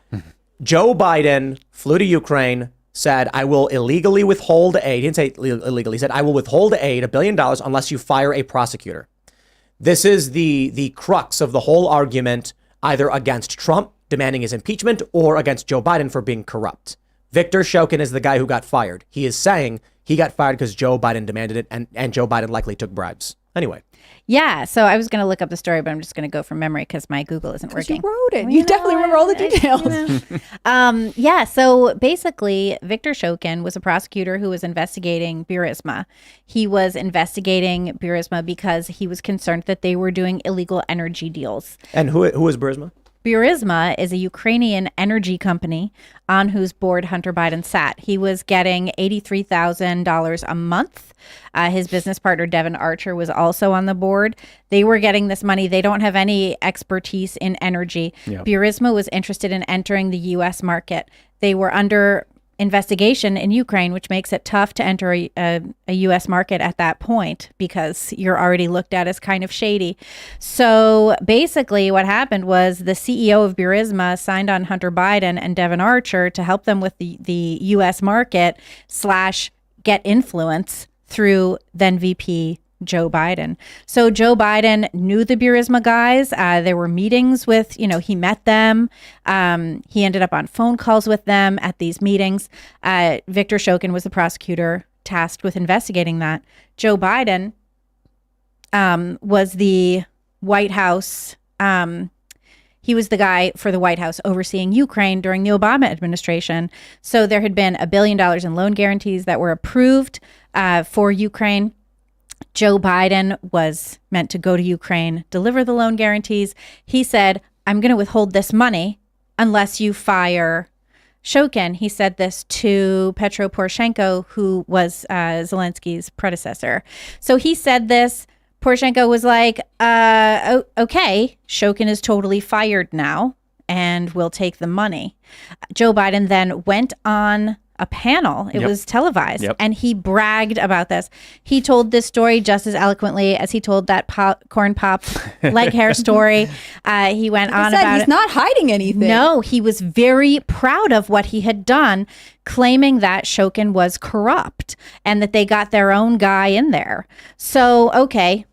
Joe Biden flew to Ukraine, said, I will illegally withhold aid. He didn't say illegally. He said, I will withhold aid, $1 billion, unless you fire a prosecutor. This is the crux of the whole argument, either against Trump demanding his impeachment or against Joe Biden for being corrupt. Victor Shokin is the guy who got fired. He is saying he got fired because Joe Biden demanded it, and Joe Biden likely took bribes. Anyway. Yeah, so I was going to look up the story, but I'm just going to go from memory because my Google isn't working. You wrote it. You definitely remember all the details. Yeah, so basically, Victor Shokin was a prosecutor who was investigating Burisma. He was investigating Burisma because he was concerned that they were doing illegal energy deals. And who is Burisma? Burisma is a Ukrainian energy company on whose board Hunter Biden sat. He was getting $83,000 a month. His business partner, Devin Archer, was also on the board. They were getting this money. They don't have any expertise in energy. Yep. Burisma was interested in entering the U.S. market. They were under investigation in Ukraine, which makes it tough to enter a U.S. market at that point because you're already looked at as kind of shady. So basically what happened was the CEO of Burisma signed on Hunter Biden and Devin Archer to help them with the U.S. market / get influence through then VP Joe Biden. So Joe Biden knew the Burisma guys. There were meetings with, he met them. He ended up on phone calls with them at these meetings. Victor Shokin was the prosecutor tasked with investigating that. Joe Biden was the White House. He was the guy for the White House overseeing Ukraine during the Obama administration. So there had been $1 billion in loan guarantees that were approved for Ukraine. Joe Biden was meant to go to Ukraine, deliver the loan guarantees. He said, I'm going to withhold this money unless you fire Shokin. He said this to Petro Poroshenko, who was Zelensky's predecessor. So he said this. Poroshenko was like, okay, Shokin is totally fired now and we'll take the money. Joe Biden then went on a panel. It was televised, and he bragged about this. He told this story just as eloquently as he told that corn pop leg hair story. He went on about he's it. Not hiding anything. No, he was very proud of what he had done, claiming that Shokin was corrupt and that they got their own guy in there. So, okay.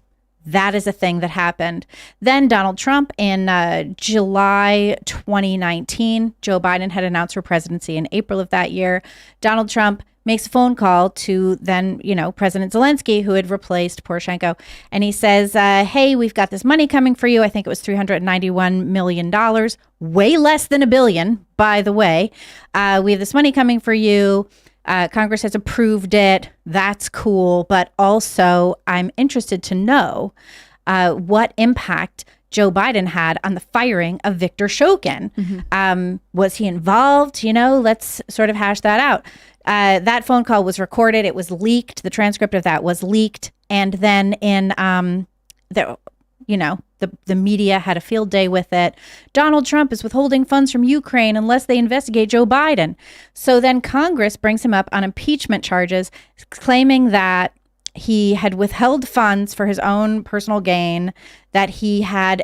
That is a thing that happened. Then Donald Trump in July 2019, Joe Biden had announced for presidency in April of that year. Donald Trump makes a phone call to then, President Zelensky, who had replaced Poroshenko. And he says, hey, we've got this money coming for you. I think it was $391 million, way less than $1 billion, by the way. We have this money coming for you. Congress has approved it. That's cool. But also, I'm interested to know what impact Joe Biden had on the firing of Victor Shokin. Mm-hmm. Was he involved? Let's sort of hash that out. That phone call was recorded. It was leaked. The transcript of that was leaked. And then in the media had a field day with it. Donald Trump is withholding funds from Ukraine unless they investigate Joe Biden. So then Congress brings him up on impeachment charges, claiming that he had withheld funds for his own personal gain, that he had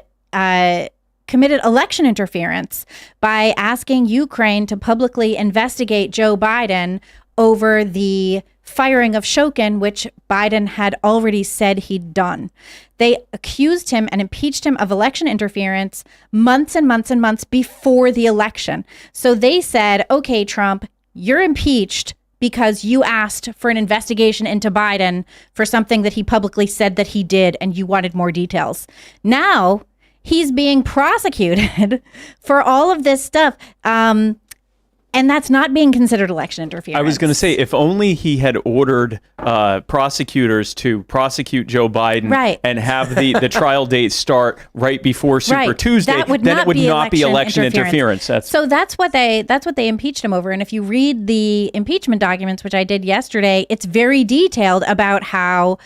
committed election interference by asking Ukraine to publicly investigate Joe Biden over the firing of Shokin, which Biden had already said he'd done. They accused him and impeached him of election interference months and months and months before the election. So they said, okay, Trump, you're impeached because you asked for an investigation into Biden for something that he publicly said that he did, and you wanted more details. Now he's being prosecuted for all of this stuff. And that's not being considered election interference. I was going to say, if only he had ordered prosecutors to prosecute Joe Biden, right, and have the trial date start right before Super Tuesday, then it would not be election interference. So that's what they impeached him over. And if you read the impeachment documents, which I did yesterday, it's very detailed about how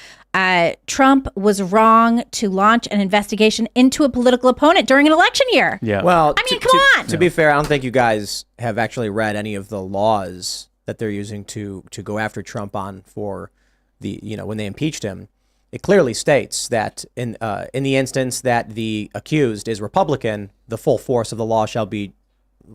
Trump was wrong to launch an investigation into a political opponent during an election year. Yeah. Well, I mean, come on. To be fair, I don't think you guys have actually read any of the laws that they're using to go after Trump on for when they impeached him, it clearly states that in the instance that the accused is Republican, the full force of the law shall be,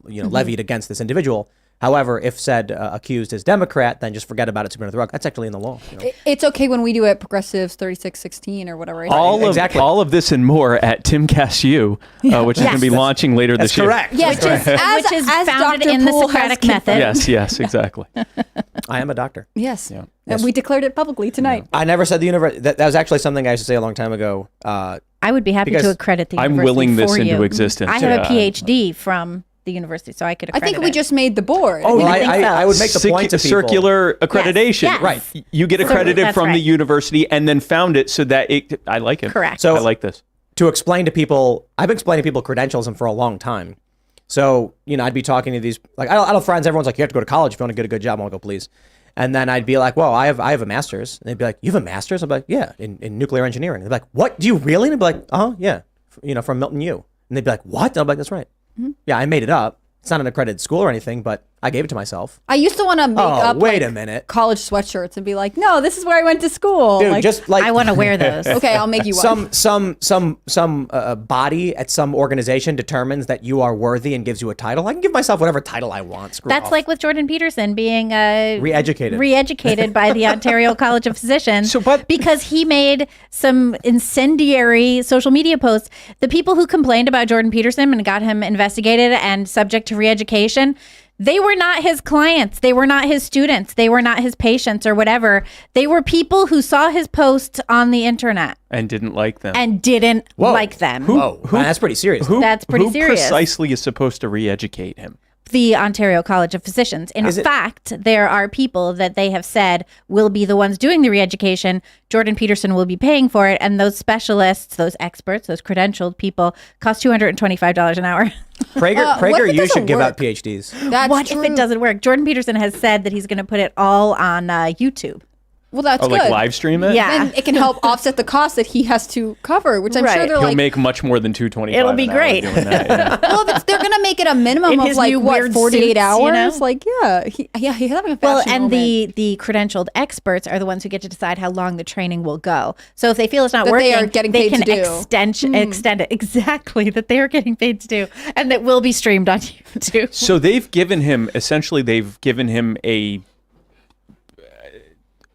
levied against this individual. However, if said accused is Democrat, then just forget about it, to the rug. That's actually in the law. It's okay when we do it Progressives 3616 or whatever. All of this and more at Timcast U, which is going to be launching later this year. Correct. Yes, Which is founded Dr. in the Poole Socratic has method. Yes, exactly. I am a doctor. Yes. Yeah. And we declared it publicly tonight. I never said the university. That was actually something I used to say a long time ago. I would be happy Because to accredit the I'm university willing this for into you. existence. I have a Yeah. PhD from the university, so I could I accredit think we it. just made the board. Oh, I think so. I would make the point to people. Circular accreditation. Yes. Right. You get accredited That's from the right. university and then found it so that I like it. Correct. So- I like this. To explain to people, I've been explaining to people credentialism for a long time. So, I'd be talking to these, like, I don't have friends. Everyone's like, you have to go to college if you want to get a good job. I'm like, go, please. And then I'd be like, well, I have a master's. And they'd be like, you have a master's? I'm like, yeah, in nuclear engineering. They'd be like, what? Do you really? And I'd be like, yeah. From Milton U. And they'd be like, what? And I'm like, that's right. Yeah, I made it up. It's not an accredited school or anything, but I gave it to myself. I used to want to make up wait a minute. college sweatshirts and be like, no, this is where I went to school. Dude, Like, just like I want to wear those. okay, I'll make you one. some body at some organization determines that you are worthy and gives you a title. I can give myself whatever title I want. Screw That's off. like with Jordan Peterson being Re-educated. by the Ontario College of Physicians but- because he made some incendiary social media posts. The people who complained about Jordan Peterson and got him investigated and subject to re-education, they were not his clients. They were not his students. They were not his patients or whatever. They were people who saw his posts on the internet And didn't like them. and didn't like them. Whoa, man, that's pretty serious. That's pretty serious. Who precisely is supposed to re-educate him? The Ontario College of Physicians. In fact, there are people that they have said will be the ones doing the re-education. Jordan Peterson will be paying for it. And those specialists, those experts, those credentialed people cost $225 an hour. Prager, if it you should doesn't give out work? PhDs. That's What true. if it doesn't work? Jordan Peterson has said that he's going to put it all on YouTube. Well, that's Oh, good. like live stream it? Yeah. And it can help offset the cost that he has to cover, which I'm sure Right. they're He'll like, make much more than $225. It'll be an hour great. doing that, yeah. well, if they're going to make it a minimum In of his like, new what, weird 48 suits, hours? you know? Like, yeah, he's having a Well, fashion and moment. the credentialed experts are the ones who get to decide how long the training will go. So if they feel it's not That working, they are getting they paid can to do. extend it. Exactly, that they are getting paid to do, and that will be streamed on YouTube. So they've given him a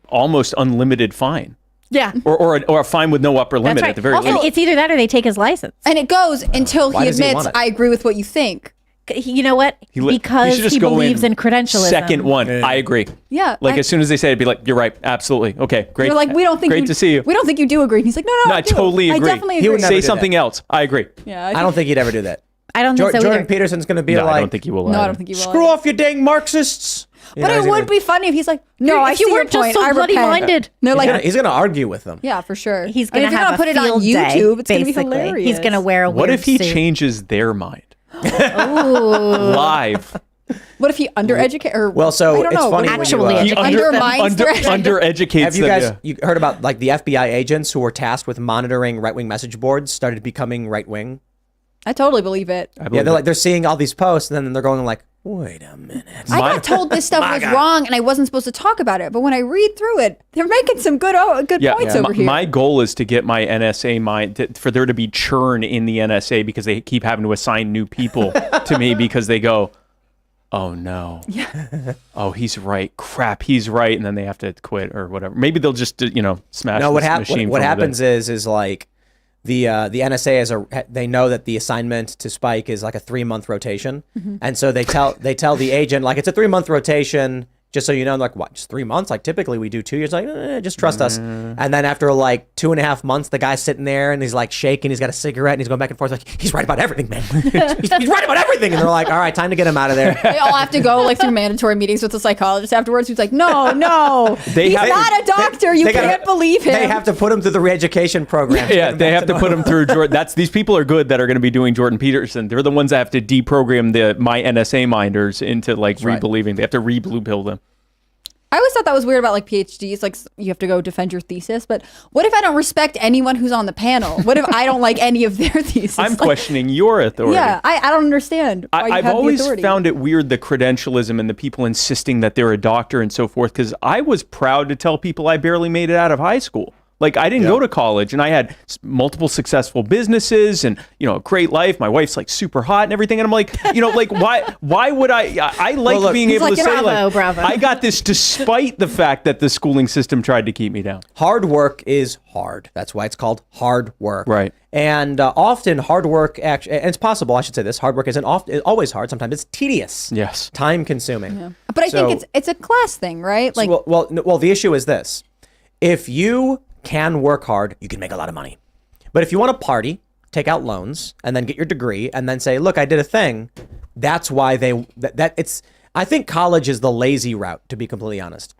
almost unlimited fine. Yeah. Or a fine with no upper limit That's right. at the very Also, least. it's either that or they take his license. And it goes until Why he does he admits, want it? I agree with what you think. You know what? He Because should just he go believes in credentialism. Second one, I agree. Yeah. Like as soon as they say it, be like, you're right, absolutely. Okay, great. You're like, we don't think great to see you. We don't think you do agree. And he's like, no, No, I do. totally agree. I definitely He agree. would never Say do something that. else. I agree. Yeah, I don't think he'd ever do that. I don't think so Jordan either. Peterson's going to be No, like, I don't think he will. No, I either. don't think you will. screw off, you dang Marxists. You But know, it he's would gonna- be funny if he's like, no, I If see you your weren't just point. so I bloody repent. minded. No, like, He's gonna argue with them. yeah, for sure. He's I mean, going to if you're have gonna a put it on field YouTube, day, it's going to be basically. hilarious. He's going to wear a What weird if he suit. changes their mind Ooh. live? What if he undereducate or Well, so I don't it's know. funny What when do Actually you, He educate them. undermines their undereducates have you them, guys yeah. you heard about like the FBI agents who were tasked with monitoring right-wing message boards started becoming right-wing? I totally believe it. I Yeah, believe they're it. like they're seeing all these posts and then they're going like, wait a minute. I got told this stuff was wrong and I wasn't supposed to talk about it. But when I read through it, they're making some good points over here. My goal is to get my NSA mind for there to be churn in the NSA because they keep having to assign new people to me because they go, oh no, oh he's right, crap, he's right, and then they have to quit or whatever. Maybe they'll just smash. No, this what machine what from happens within. is like the NSA they know that the assignment to Spike is like a 3-month rotation, and so they tell the agent like it's a 3-month rotation. Just so you know, like, what, just 3 months? Like, typically we do 2 years. Like, just trust us. And then after, like, 2.5 months, the guy's sitting there and he's, like, shaking. He's got a cigarette and he's going back and forth. Like, he's right about everything, man. he's right about everything. And they're like, all right, time to get him out of there. They all have to go like through mandatory meetings with the psychologist afterwards. Who's like, no, he's not a doctor. You can't believe him. They have to put him through the re-education program. Yeah, they have to put him through Jordan. These people are good that are going to be doing Jordan Peterson. They're the ones that have to deprogram my NSA minders into, like, right. re-believing. They have to re-blue pill them. I always thought that was weird about like PhDs, like you have to go defend your thesis. But what if I don't respect anyone who's on the panel? What if I don't like any of their thesis? I'm questioning your authority. Yeah, I don't understand why you I've have always the authority. found it weird, the credentialism and the people insisting that they're a doctor and so forth, because I was proud to tell people I barely made it out of high school. Like, I didn't go to college, and I had multiple successful businesses and, a great life. My wife's like super hot and everything. And I'm like, like, why would I like being able to say, bravo. I got this despite the fact that the schooling system tried to keep me down. Hard work is hard. That's why it's called hard work. Right. And often hard work, actually, and it's possible, I should say this, hard work isn't always hard. Sometimes it's tedious. Yes. Time consuming. Yeah. But I think it's a class thing, right? Like, well, the issue is this. If you can work hard, you can make a lot of money. But if you want to party, take out loans, and then get your degree, and then say, look, I did a thing, that's why I think college is the lazy route, to be completely honest.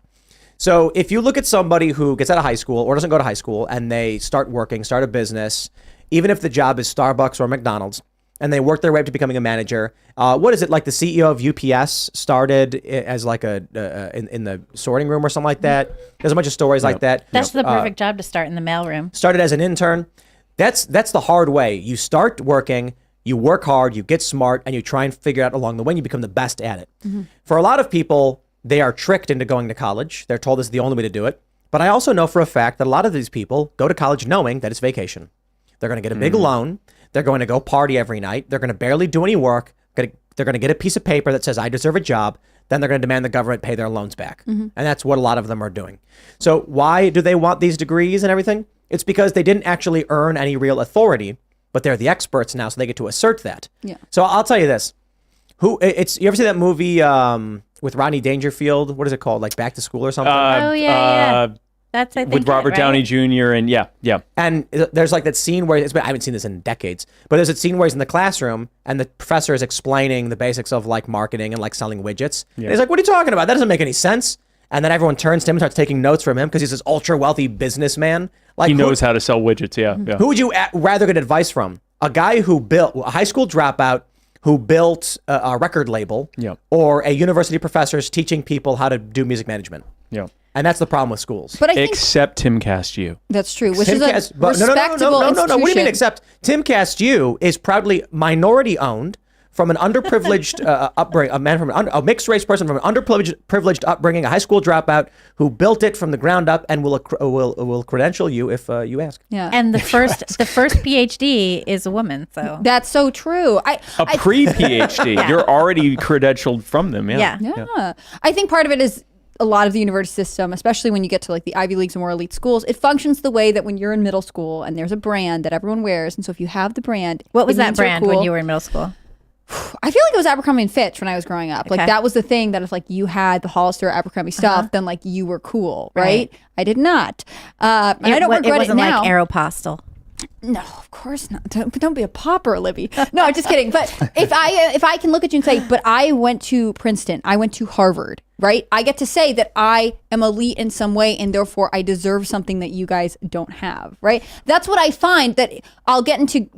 So if you look at somebody who gets out of high school or doesn't go to high school and they start working, start a business, even if the job is Starbucks or McDonald's, and they work their way up to becoming a manager. What is it, like the CEO of UPS started as like in the sorting room or something like that? There's a bunch of stories like that. That's the perfect job to start in the mailroom. Started as an intern. That's the hard way. You start working, you work hard, you get smart, and you try and figure out along the way, and you become the best at it. Mm-hmm. For a lot of people, they are tricked into going to college. They're told this is the only way to do it. But I also know for a fact that a lot of these people go to college knowing that it's vacation. They're going to get a big loan. They're going to go party every night. They're going to barely do any work. They're going to get a piece of paper that says, I deserve a job. Then they're going to demand the government pay their loans back. Mm-hmm. And that's what a lot of them are doing. So why do they want these degrees and everything? It's because they didn't actually earn any real authority, but they're the experts now, so they get to assert that. Yeah. So I'll tell you this. You ever see that movie with Rodney Dangerfield? What is it called? Like Back to School or something? Yeah. That's, I think, with Robert Downey Jr. and yeah. And there's like that scene where I haven't seen this in decades, but there's a scene where he's in the classroom and the professor is explaining the basics of like marketing and like selling widgets. Yeah. And he's like, "What are you talking about? That doesn't make any sense." And then everyone turns to him and starts taking notes from him because he's this ultra wealthy businessman. Like he knows how to sell widgets. Yeah. Who would you rather get advice from? A guy who built a high school dropout who built a record label, or a university professor teaching people how to do music management? Yeah. And that's the problem with schools. But I think, except Timcast U. That's true. Which is a respectable institution. No. What do you mean except? Timcast U is proudly minority owned from an underprivileged upbringing, a man from a mixed race person from an underprivileged upbringing, a high school dropout who built it from the ground up and will credential you if you ask. Yeah. And the first PhD is a woman. So that's so true. A pre-PhD, you're already credentialed from them. Yeah. I think part of it is a lot of the university system, especially when you get to like the Ivy Leagues and more elite schools, it functions the way that when you're in middle school and there's a brand that everyone wears. And so if you have the brand, what was that brand when you were in middle school? I feel like it was Abercrombie and Fitch when I was growing up. Okay. Like that was the thing that if like you had the Hollister Abercrombie stuff, then like you were cool, right? I did not. And I don't regret it now. It wasn't like Aeropostale. No, of course not. Don't be a pauper, Libby. No, I'm just kidding. But if I can look at you and say, but I went to Princeton, I went to Harvard, right? I get to say that I am elite in some way and therefore I deserve something that you guys don't have, right? That's what I find that I'll get into,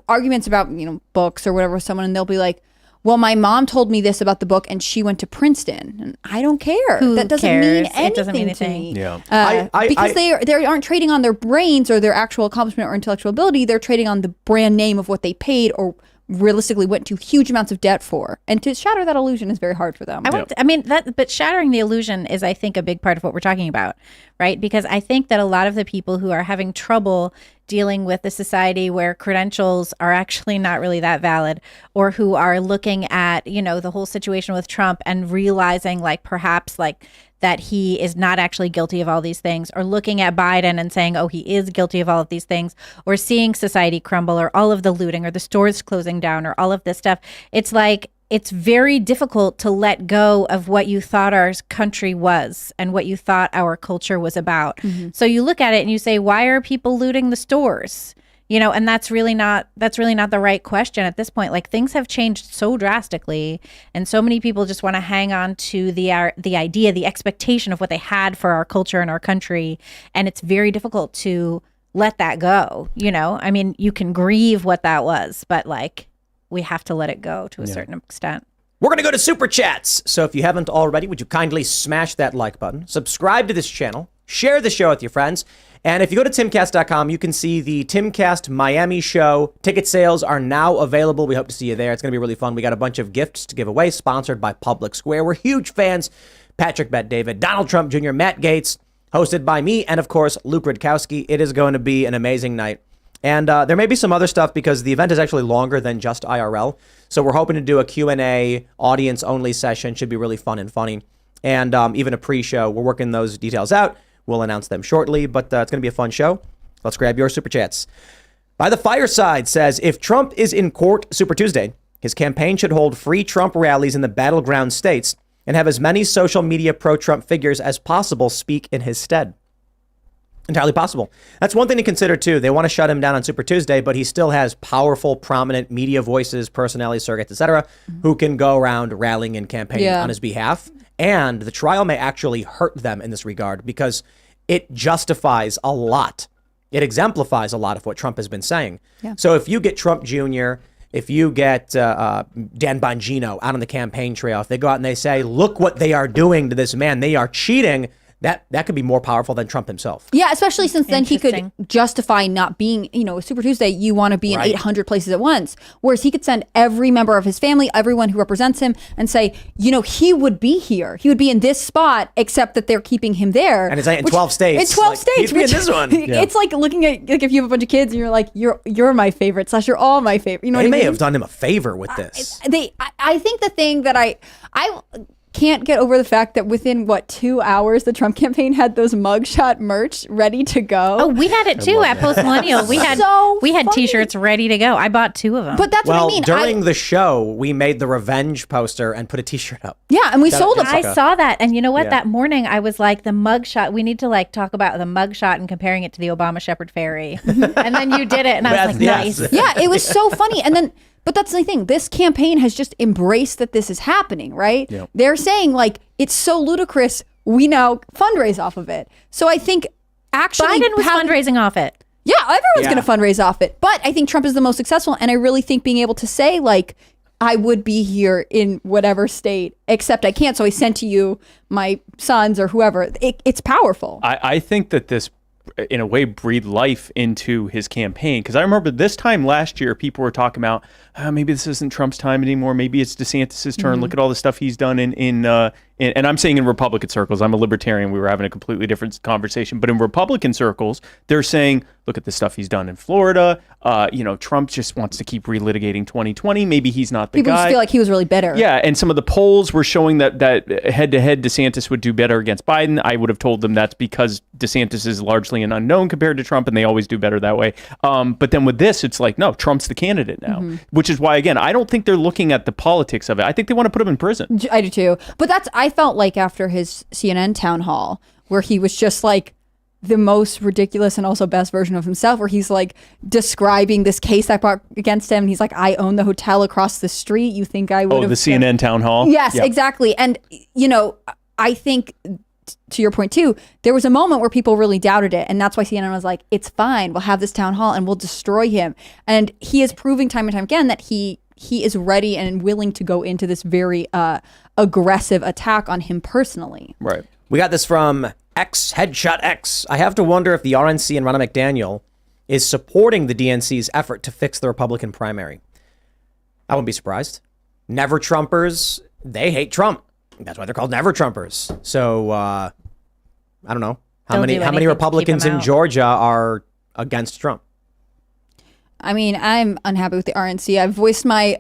arguments about, books or whatever with someone and they'll be like, well, my mom told me this about the book and she went to Princeton. And I don't care. That doesn't mean anything, it doesn't mean anything to me. Yeah. Because they aren't trading on their brains or their actual accomplishment or intellectual ability. They're trading on the brand name of what they paid or realistically went to huge amounts of debt for. And to shatter that illusion is very hard for them. But shattering the illusion is, I think, a big part of what we're talking about, right? Because I think that a lot of the people who are having trouble dealing with a society where credentials are actually not really that valid, or who are looking at, the whole situation with Trump and realizing perhaps that he is not actually guilty of all these things, or looking at Biden and saying, oh, he is guilty of all of these things, or seeing society crumble, or all of the looting, or the stores closing down, or all of this stuff. It's very difficult to let go of what you thought our country was and what you thought our culture was about. Mm-hmm. So you look at it and you say, why are people looting the stores? And that's really not the right question at this point. Things have changed so drastically, and so many people just want to hang on to the idea, the expectation of what they had for our culture and our country, and it's very difficult to let that go. You can grieve what that was, but we have to let it go to a certain extent. We're going to go to Super Chats. So if you haven't already, would you kindly smash that like button, subscribe to this channel, share the show with your friends. And if you go to timcast.com, you can see the Timcast Miami show. Ticket sales are now available. We hope to see you there. It's going to be really fun. We got a bunch of gifts to give away, sponsored by Public Square. We're huge fans. Patrick Bet-David, Donald Trump Jr., Matt Gaetz, hosted by me, and of course, Luke Rudkowski. It is going to be an amazing night. And there may be some other stuff because the event is actually longer than just IRL. So we're hoping to do a Q&A, audience-only session. Should be really fun and funny. And even a pre-show. We're working those details out. We'll announce them shortly, but it's going to be a fun show. Let's grab your Super Chats. By the Fireside says, if Trump is in court Super Tuesday, his campaign should hold free Trump rallies in the battleground states and have as many social media pro-Trump figures as possible speak in his stead. Entirely possible. That's one thing to consider, too. They want to shut him down on Super Tuesday, but he still has powerful, prominent media voices, personalities, surrogates, etc., who can go around rallying and campaigning on his behalf. And the trial may actually hurt them in this regard because it justifies a lot. It exemplifies a lot of what Trump has been saying. Yeah. So if you get Trump Jr., if you get Dan Bongino out on the campaign trail, if they go out and they say, look what they are doing to this man, they are cheating, that could be more powerful than Trump himself. Yeah, especially since then he could justify not being, Super Tuesday, you want to be in 800 places at once. Whereas he could send every member of his family, everyone who represents him, and say, he would be here. He would be in this spot, except that they're keeping him there. And it's in 12 states. In 12 states. He'd be in this one. It's like looking at, if you have a bunch of kids and you're like, you're my favorite, / you're all my favorite. You know what I mean? They may have done him a favor with this. I think the thing that I can't get over the fact that within 2 hours the Trump campaign had those mugshot merch ready to go. Oh, we had it too at Post Millennial. We had T-shirts ready to go. I bought 2 of them. But that's what I mean. During the show, we made the revenge poster and put a T-shirt up. Yeah, and we sold them. I saw that, and you know what? Yeah. That morning I was like, the mugshot. We need to talk about the mugshot and comparing it to the Obama Shepherd Ferry. And then you did it, and I was like, nice. Yeah, it was so funny, and then. But that's the thing. This campaign has just embraced that this is happening, right? Yep. They're saying it's so ludicrous. We now fundraise off of it. So I think actually Biden was fundraising off it. Yeah, everyone's going to fundraise off it. But I think Trump is the most successful. And I really think being able to say I would be here in whatever state, except I can't. So I sent to you my sons or whoever. It's powerful. I think that this, in a way, breathed life into his campaign. Because I remember this time last year, people were talking about, maybe this isn't Trump's time anymore. Maybe it's DeSantis' turn. Look at all the stuff he's done in and I'm saying in Republican circles. I'm a libertarian. We were having a completely different conversation. But in Republican circles, they're saying, look at the stuff he's done in Florida. Trump just wants to keep relitigating 2020. Maybe he's not the guy. People just feel like he was really bitter. Yeah, and some of the polls were showing that head-to-head DeSantis would do better against Biden. I would have told them that's because DeSantis is largely an unknown compared to Trump, and they always do better that way. But then with this, it's like, no, Trump's the candidate now, which is why, again, I don't think they're looking at the politics of it. I think they want to put him in prison. I do too. But I felt like after his CNN town hall, where he was just the most ridiculous and also best version of himself, where he's describing this case I brought against him. And he's like, I own the hotel across the street. You think I would have... Oh, the CNN town hall? Yes, exactly. And, I think, to your point too, there was a moment where people really doubted it. And that's why CNN was like, it's fine. We'll have this town hall and we'll destroy him. And he is proving time and time again that he is ready and willing to go into this very aggressive attack on him personally. Right. We got this from Headshot X. I have to wonder if the RNC and Ronna McDaniel is supporting the DNC's effort to fix the Republican primary. I wouldn't be surprised. Never Trumpers, they hate Trump. That's why they're called Never Trumpers. So I don't know how many Republicans in Georgia are against Trump. I mean, I'm unhappy with the RNC. I've voiced my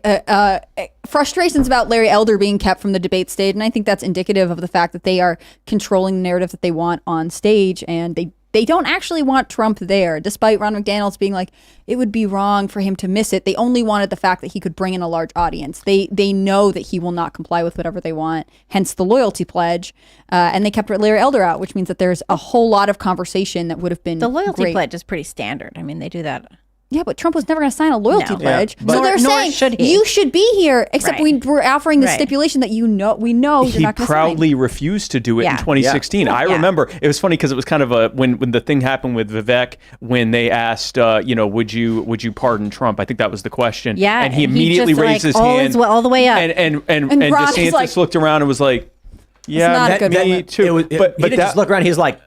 frustrations about Larry Elder being kept from the debate stage, and I think that's indicative of the fact that they are controlling the narrative that they want on stage, and they don't actually want Trump there, despite Ron McDaniels being like, it would be wrong for him to miss it. They only wanted the fact that he could bring in a large audience. They know that he will not comply with whatever they want, hence the loyalty pledge, and they kept Larry Elder out, which means that there's a whole lot of conversation that would have been The loyalty great. pledge is pretty standard. I mean, they do that. Yeah, but Trump was never going to sign a loyalty No. pledge. Yeah, but- So they're Nor saying should he. you should be here, except Right. we're offering the Right. stipulation that we know you're He not going to sign. proudly refused to do it in Yeah. 2016. I Yeah. remember it was funny because it was kind of a when the thing happened with Vivek when they asked, would you pardon Trump? I think that was the question. Yeah, and he and he immediately just, raised like, his hand all the way up. and And Ron is DeSantis like, looked around and was like, "Yeah, not a good me moment. too." He but didn't just look around. He's like,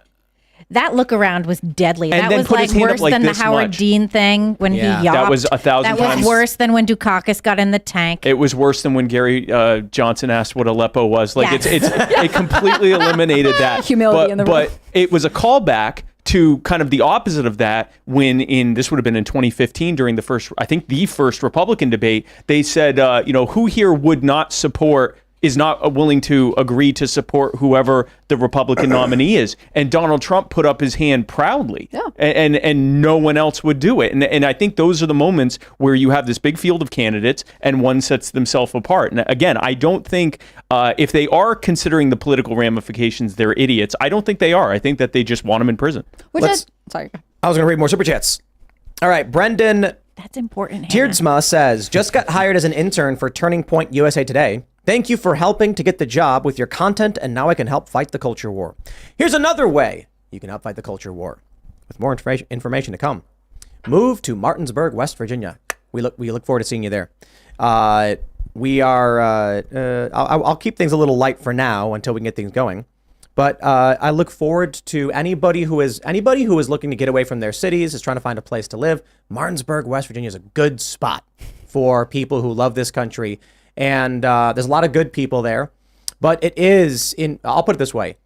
That look around was deadly. And That then was put like his hand up worse like than the this Howard much. Dean thing when Yeah. he yapped. That was 1,000 That was times worse than when Dukakis got in the tank. It was worse than when Gary Johnson asked what Aleppo was. Like Yes. it completely eliminated that Humility in the room. But it was a callback to kind of the opposite of that when this would have been in 2015 during the first Republican debate. They said, who here would not support is not willing to agree to support whoever the Republican nominee is. And Donald Trump put up his hand proudly. Yeah. And no one else would do it. And I think those are the moments where you have this big field of candidates and one sets themselves apart. And again, I don't think if they are considering the political ramifications, they're idiots. I don't think they are. I think that they just want them in prison. Sorry. I was going to read more super chats. All right, Brendan That's important. Hannah. Tierdsma says, just got hired as an intern for Turning Point USA Today. Thank you for helping to get the job with your content, and now I can help fight the culture war. Here's another way you can help fight the culture war. With more information to come. Move to Martinsburg, West Virginia. We look forward to seeing you there. I'll keep things a little light for now until we can get things going. But I look forward to anybody who is looking to get away from their cities, is trying to find a place to live. Martinsburg, West Virginia is a good spot for people who love this country. And there's a lot of good people there. But I'll put it this way.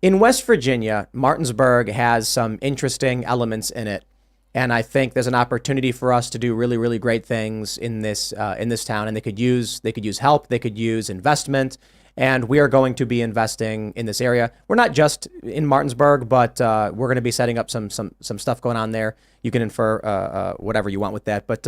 In West Virginia, Martinsburg has some interesting elements in it. And I think there's an opportunity for us to do really, really great things in this town. And they could use help. They could use investment. And we are going to be investing in this area. We're not just in Martinsburg, but we're going to be setting up some stuff going on there. You can infer whatever you want with that. But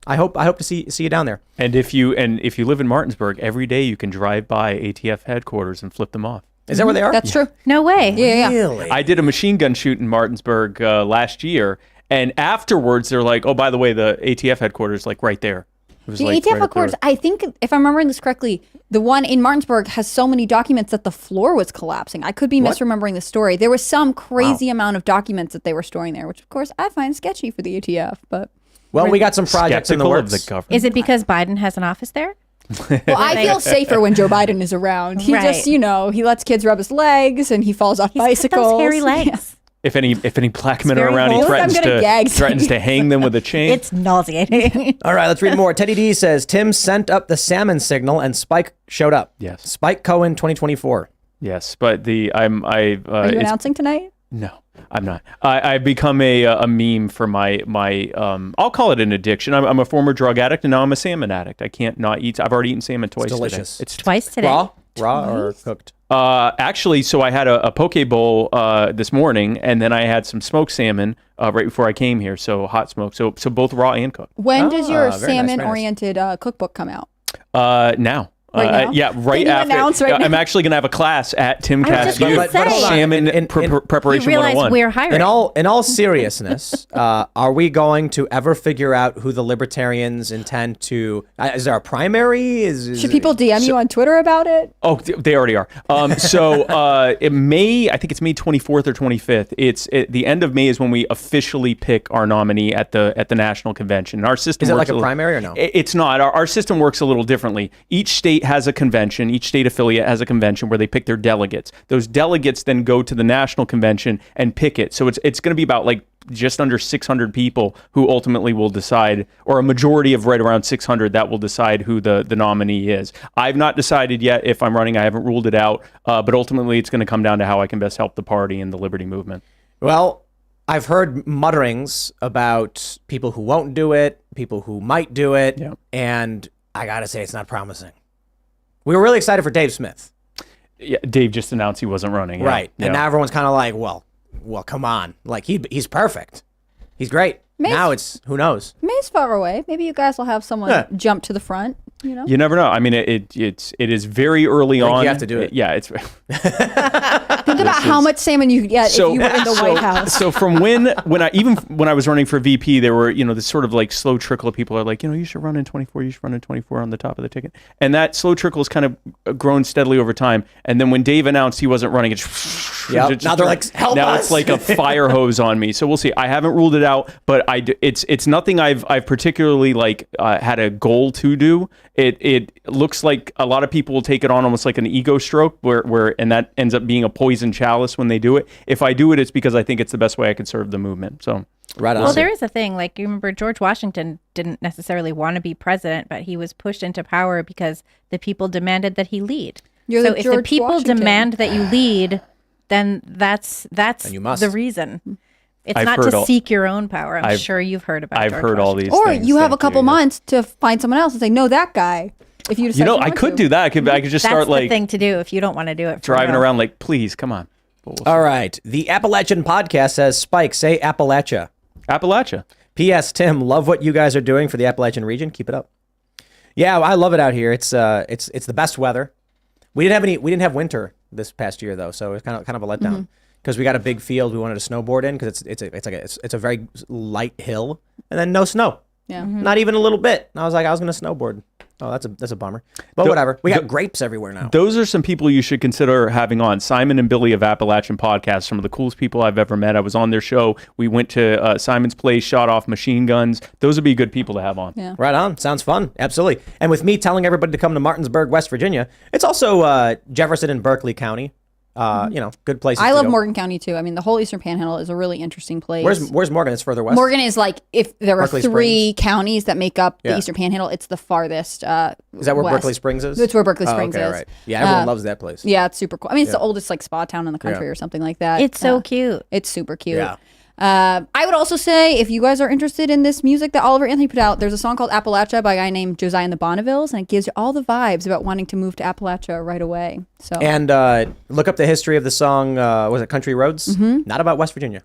I hope to see you down there. And if you live in Martinsburg, every day you can drive by ATF headquarters and flip them off. Is that where they are? That's true. No way. Yeah. Really? I did a machine gun shoot in Martinsburg last year, and afterwards they're like, "Oh, by the way, the ATF headquarters like right there." It was The like ATF right up the headquarters, road. I think, if I'm remembering this correctly, the one in Martinsburg has so many documents that the floor was collapsing. I could be misremembering the story. There was some crazy amount of documents that they were storing there, which, of course, I find sketchy for the ATF. But Well, we got some projects in the Skeptical of works. the government. Is it because Biden has an office there? well, I feel safer when Joe Biden is around. He Right. just, he lets kids rub his legs and he falls off He's got bicycles. those hairy legs. Yeah. If any black men are very around, he wholesome. threatens I'm gonna gag threatens to hang them with a chain. It's nauseating. All right, let's read more. Teddy D says, Tim sent up the salmon signal and Spike showed up. Yes. Spike Cohen 2024. Yes, but Are you announcing tonight? No, I'm not. I've become a meme for my I'll call it an addiction. I'm a former drug addict and now I'm a salmon addict. I can't not eat. I've already eaten salmon twice delicious. today. It's Twice today. Raw or cooked? actually, so I had a poke bowl this morning, and then I had some smoked salmon right before I came here. So hot smoke. So both raw and cooked. When does your very nice, very nice. salmon-oriented cookbook come out? Now. Right now? Yeah, right Can you after. announce right I'm now? actually going to have a class at I Timcast was just gonna say. hold on. Salmon In Preparation You realize 101. we're hiring. In all seriousness, are we going to ever figure out who the libertarians intend to? Is there a primary? Should people DM you on Twitter about it? Oh, they already are. It May, I think it's May 24th or 25th. The end of May is when we officially pick our nominee at the national convention. Our system Is it works like a primary or no? It's not. Our system works a little differently. Each state has a convention. Each state affiliate has a convention where they pick their delegates. Those delegates then go to the national convention and pick it. So it's going to be about like just under 600 people who ultimately will decide, or a majority of right around 600 that will decide who the nominee is. I've not decided yet if I'm running. I haven't ruled it out, but ultimately it's going to come down to how I can best help the party and the liberty movement. Well, I've heard mutterings about people who won't do it, people who might do it, and I gotta say it's not promising. We were really excited for Dave Smith. Yeah, Dave just announced he wasn't running. Yeah. Right. And now everyone's kind of like, well, come on. Like, he's perfect. He's great. Now it's, who knows? May's far away. Maybe you guys will have someone jump to the front You know, You never know. I mean, it is very early on. you have to do it. Yeah, it's. think about how much salmon you could get if you were in the White House. So from when I was running for VP, there were this sort of like slow trickle of people are like you should run in 24. You should run in 24 on the top of the ticket, and that slow trickle has kind of grown steadily over time. And then when Dave announced he wasn't running, Now they're like, help now us. It's like a fire hose on me. So we'll see. I haven't ruled it out, but it's nothing I've particularly like had a goal to do. It looks like a lot of people will take it on almost like an ego stroke where and that ends up being a poison chalice when they do it. If I do it, it's because I think it's the best way I can serve the movement. So Right on. Well, there is a thing, like, you remember George Washington didn't necessarily want to be president, but he was pushed into power because the people demanded that he lead. You're so the if George the people Washington. demand that you lead, then that's you must. the reason. It's I've not heard to all- seek your own power. I'm I've- sure you've heard about I've George heard all Washington. these Or things. you have a Thank couple you. months to find someone else and say, no, that guy. If you decide I could do that. I could just That's start the like thing to do if you don't want to do it. For driving real. around like, please, come on. But we'll see. All right. The Appalachian podcast says, Spike, say Appalachia. Appalachia. P.S. Tim, love what you guys are doing for the Appalachian region. Keep it up. Yeah, I love it out here. It's the best weather. We didn't have winter this past year though, so it's kind of a letdown because we got a big field we wanted to snowboard in because it's a very light hill and then no snow. Yeah. Not even a little bit. And I was like, I was going to snowboard. Oh, that's a bummer. But whatever. We got grapes everywhere now. Those are some people you should consider having on. Simon and Billy of Appalachian Podcast, some of the coolest people I've ever met. I was on their show. We went to Simon's place, shot off machine guns. Those would be good people to have on. Yeah. Right on. Sounds fun. Absolutely. And with me telling everybody to come to Martinsburg, West Virginia, it's also Jefferson and Berkeley County. Good places I to love go. Morgan County too. I mean, the whole Eastern Panhandle is a really interesting place. Where's Morgan? It's further west. Morgan is like, if there are Berkeley three counties that make up the Yeah. Eastern Panhandle, it's the farthest. Is that where west. Berkeley Springs is? That's where Berkeley Oh, Springs okay, is. Right. Yeah, everyone loves that place. Yeah, it's super cool. I mean, it's the oldest like spa town in the country Yeah. or something like that. It's so cute. It's super cute. Yeah. I would also say, if you guys are interested in this music that Oliver Anthony put out, there's a song called Appalachia by a guy named Josiah and the Bonnevilles, and it gives you all the vibes about wanting to move to Appalachia right away. So And look up the history of the song. Was it Country Roads? Mm-hmm. Not about West Virginia.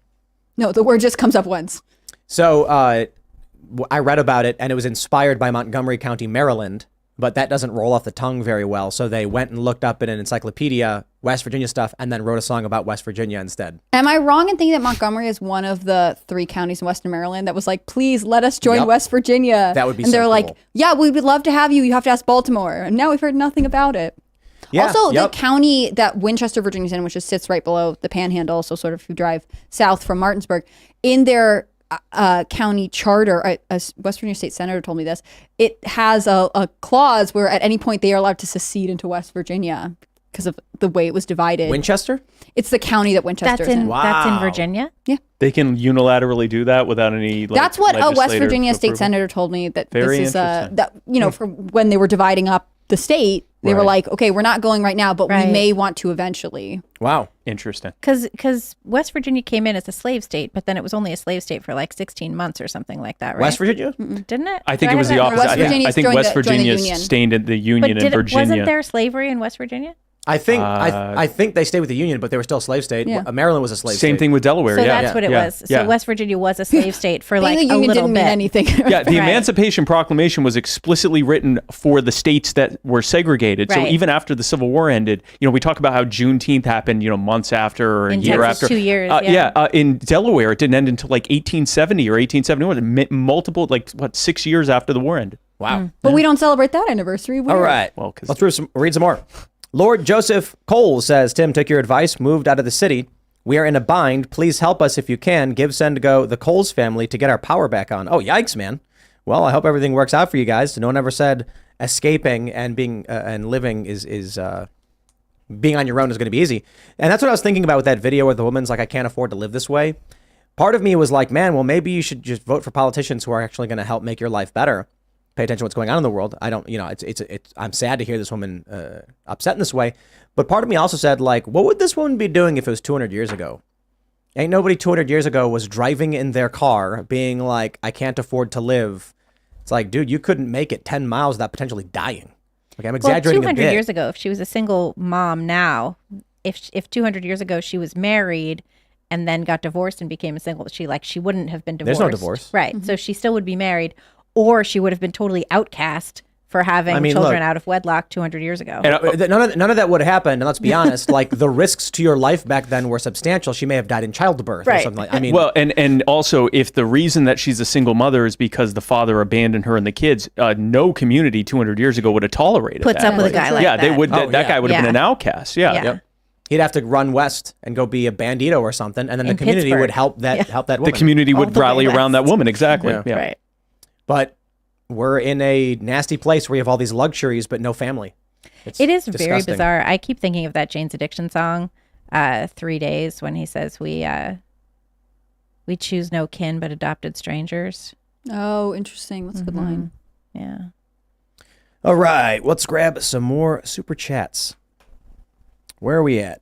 no, the word just comes up once. So I read about it, and it was inspired by Montgomery County, Maryland, but that doesn't roll off the tongue very well. So they went and looked up in an encyclopedia West Virginia stuff, and then wrote a song about West Virginia instead. Am I wrong in thinking that Montgomery is one of the 3 counties in Western Maryland that was like, please let us join Yep. West Virginia? That would be And so they're cool. like, yeah, we would love to have you. You have to ask Baltimore. And now we've heard nothing about it. Yeah, Also, yep. the county that Winchester, Virginia's in, which just sits right below the Panhandle, so sort of if you drive south from Martinsburg, in their county charter, a West Virginia state senator told me this, it has a clause where at any point they are allowed to secede into West Virginia because of the way it was divided. Winchester? It's the county that Winchester That's is in in. that's in Wow. Virginia. They can unilaterally do that without any. Like, That's what a West legislative Virginia state approval. senator told me, that Very this is interesting. that for when they were dividing up the state, they were Right. like, okay, we're not going right now, but Right. we may want to eventually. Wow. Interesting. Because West Virginia came in as a slave state, but then it was only a slave state for like 16 months or something like that, right? West Virginia? Didn't it? I think Do it was have the that opposite. wrong? West Virginia's I think joined West the Virginia Union. stayed in the But Union in Virginia. wasn't there slavery in West Virginia? I think I think they stayed with the Union, but they were still a slave state. Yeah. Maryland was a slave Same state. thing with Delaware. So yeah. that's what it Yeah. was. So Yeah. West Virginia was a slave state for Being like the a union little didn't bit. mean anything. Yeah, the Right. Emancipation Proclamation was explicitly written for the states that were segregated. So Right. even after the Civil War ended, we talk about how Juneteenth happened, months after or a In year Texas, after. 2 years, yeah. In Delaware, it didn't end until like 1870 or 1871. Multiple, 6 years after the war ended. Wow. But we don't celebrate that anniversary. All right. Well, 'cause- Let's read some more. Lord Joseph Cole says, Tim, took your advice, moved out of the city. We are in a bind. Please help us if you can. Give Send Go the Coles family to get our power back on. Oh, yikes, man. Well, I hope everything works out for you guys. No one ever said escaping and being and living is being on your own is going to be easy. And that's what I was thinking about with that video where the woman's like, I can't afford to live this way. Part of me was like, man, well, maybe you should just vote for politicians who are actually going to help make your life better. Pay attention to what's going on in the world. I don't, it's I'm sad to hear this woman upset in this way. But part of me also said, like, what would this woman be doing if it was 200 years ago? Ain't nobody 200 years ago was driving in their car being like, I can't afford to live. It's like, dude, you couldn't make it 10 miles without potentially dying. Like, I'm exaggerating well, a 200 bit. years ago, if she was a single mom now, if 200 years ago she was married and then got divorced and became a single, she wouldn't have been divorced. There's no divorce. Right. So she still would be married, or she would have been totally outcast for having I mean, children look. out of wedlock 200 years ago. None of that would have happened. And let's be honest, like the risks to your life back then were substantial. She may have died in childbirth or Right. something like. I mean, Well, and also, if the reason that she's a single mother is because the father abandoned her and the kids, no community 200 years ago would have tolerated Puts that. up with a guy like yeah, that. they would. Oh, That yeah. guy would have been Yeah. an outcast. Yeah. Yeah. Yep. He'd have to run west and go be a bandito or something, and then the In community Pittsburgh. would help that Yeah. help that The woman. community All would the way rally around that west. woman. Exactly. Yeah. Yeah. Right. But we're in a nasty place where you have all these luxuries but no family. It is very disgusting. bizarre. I keep thinking of that Jane's Addiction song, 3 Days, when he says we choose no kin but adopted strangers. Oh, interesting. That's a good line. Yeah. All right, let's grab some more super chats. Where are we at?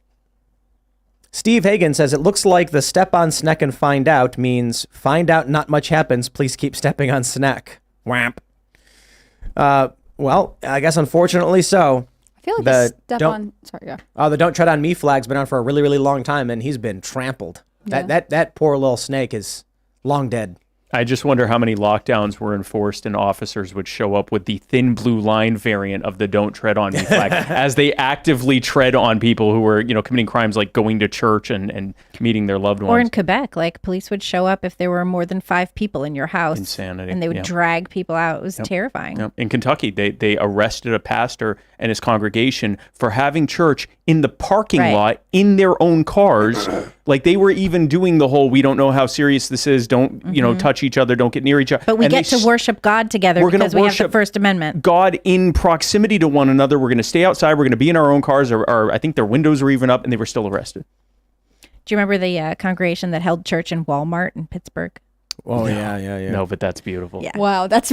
Steve Hagen says, it looks like the step on Sneck and find out means find out not much happens. Please keep stepping on Sneck. Whamp. Well, I guess unfortunately so. I feel like The the step don't- on. Sorry, yeah. The Don't Tread on Me flag's been on for a really, really long time, and he's been trampled. That poor little snake is long dead. I just wonder how many lockdowns were enforced and officers would show up with the thin blue line variant of the "Don't Tread on Me" flag as they actively tread on people who were, committing crimes like going to church and meeting their loved ones. Or in Quebec, like police would show up if there were more than 5 people in your house. Insanity. And they would Yeah. drag people out. It was terrifying. Yep. In Kentucky, they arrested a pastor and his congregation for having church in the parking Right. lot in their own cars. Like they were even doing the whole, we don't know how serious this is. Don't, touch each other. Don't get near each other. But we And get they to worship God together we're gonna because we have the worship First Amendment. God in proximity to one another. We're going to stay outside. We're going to be in our own cars. Or I think their windows were even up, and they were still arrested. Do you remember the congregation that held church in Walmart in Pittsburgh? Oh, yeah. No, but that's beautiful. Yeah. Wow, that's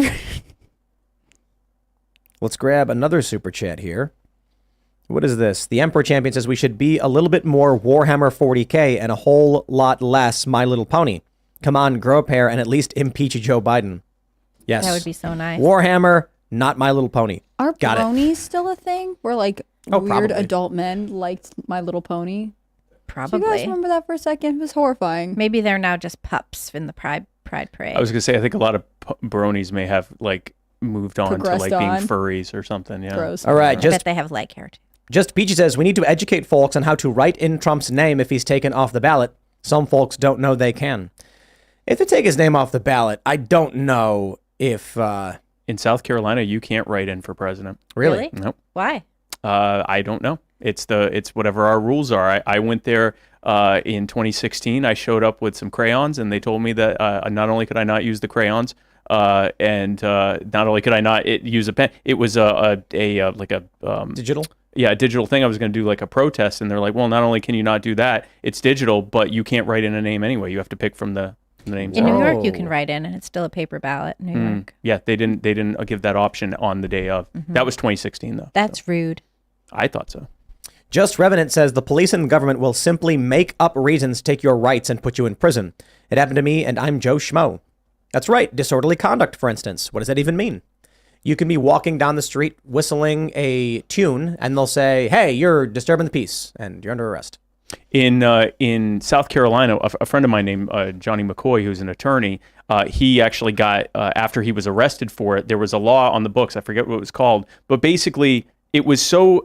Let's grab another super chat here. What is this? The Emperor Champion says we should be a little bit more Warhammer 40K and a whole lot less My Little Pony. Come on, grow a pair and at least impeach Joe Biden. Yes. That would be so nice. Warhammer, not My Little Pony. Are Got it. bronies still a thing? Where like Oh, weird probably. adult men liked My Little Pony? Do you guys Probably. remember that for a second? It was horrifying. Maybe they're now just pups in the Pride Parade. I was going to say, I think a lot of bronies may have like moved on to Progressed like being on. furries or something. Yeah. Gross. All right, I just bet they have leg hair too. Just Peachy says we need to educate folks on how to write in Trump's name if he's taken off the ballot. Some folks don't know they can. If they take his name off the ballot, I don't know if In South Carolina, you can't write in for president. really. Nope. Why? I don't know. It's whatever our rules are. I went there in 2016. I showed up with some crayons, and they told me that not only could I not use the crayons, and not only could I not use a pen, it was a Digital. a digital thing. I was going to do like a protest, and they're like, well, not only can you not do that, it's digital, but you can't write in a name anyway. You have to pick from the names. In New York, you Oh. can write in, and it's still a paper ballot in New York. Yeah, they didn't give that option on the day of. That was 2016 though. That's rude. I thought so. Just Revenant says the police and government will simply make up reasons to take your rights and put you in prison. It happened to me, and I'm Joe Schmo. That's right. Disorderly conduct, for instance. What does that even mean? You can be walking down the street whistling a tune, and they'll say, "Hey, you're disturbing the peace," and you're under arrest. In South Carolina, a friend of mine named Johnny McCoy, who's an attorney, he actually got after he was arrested for it. There was a law on the books. I forget what it was called, but basically it was so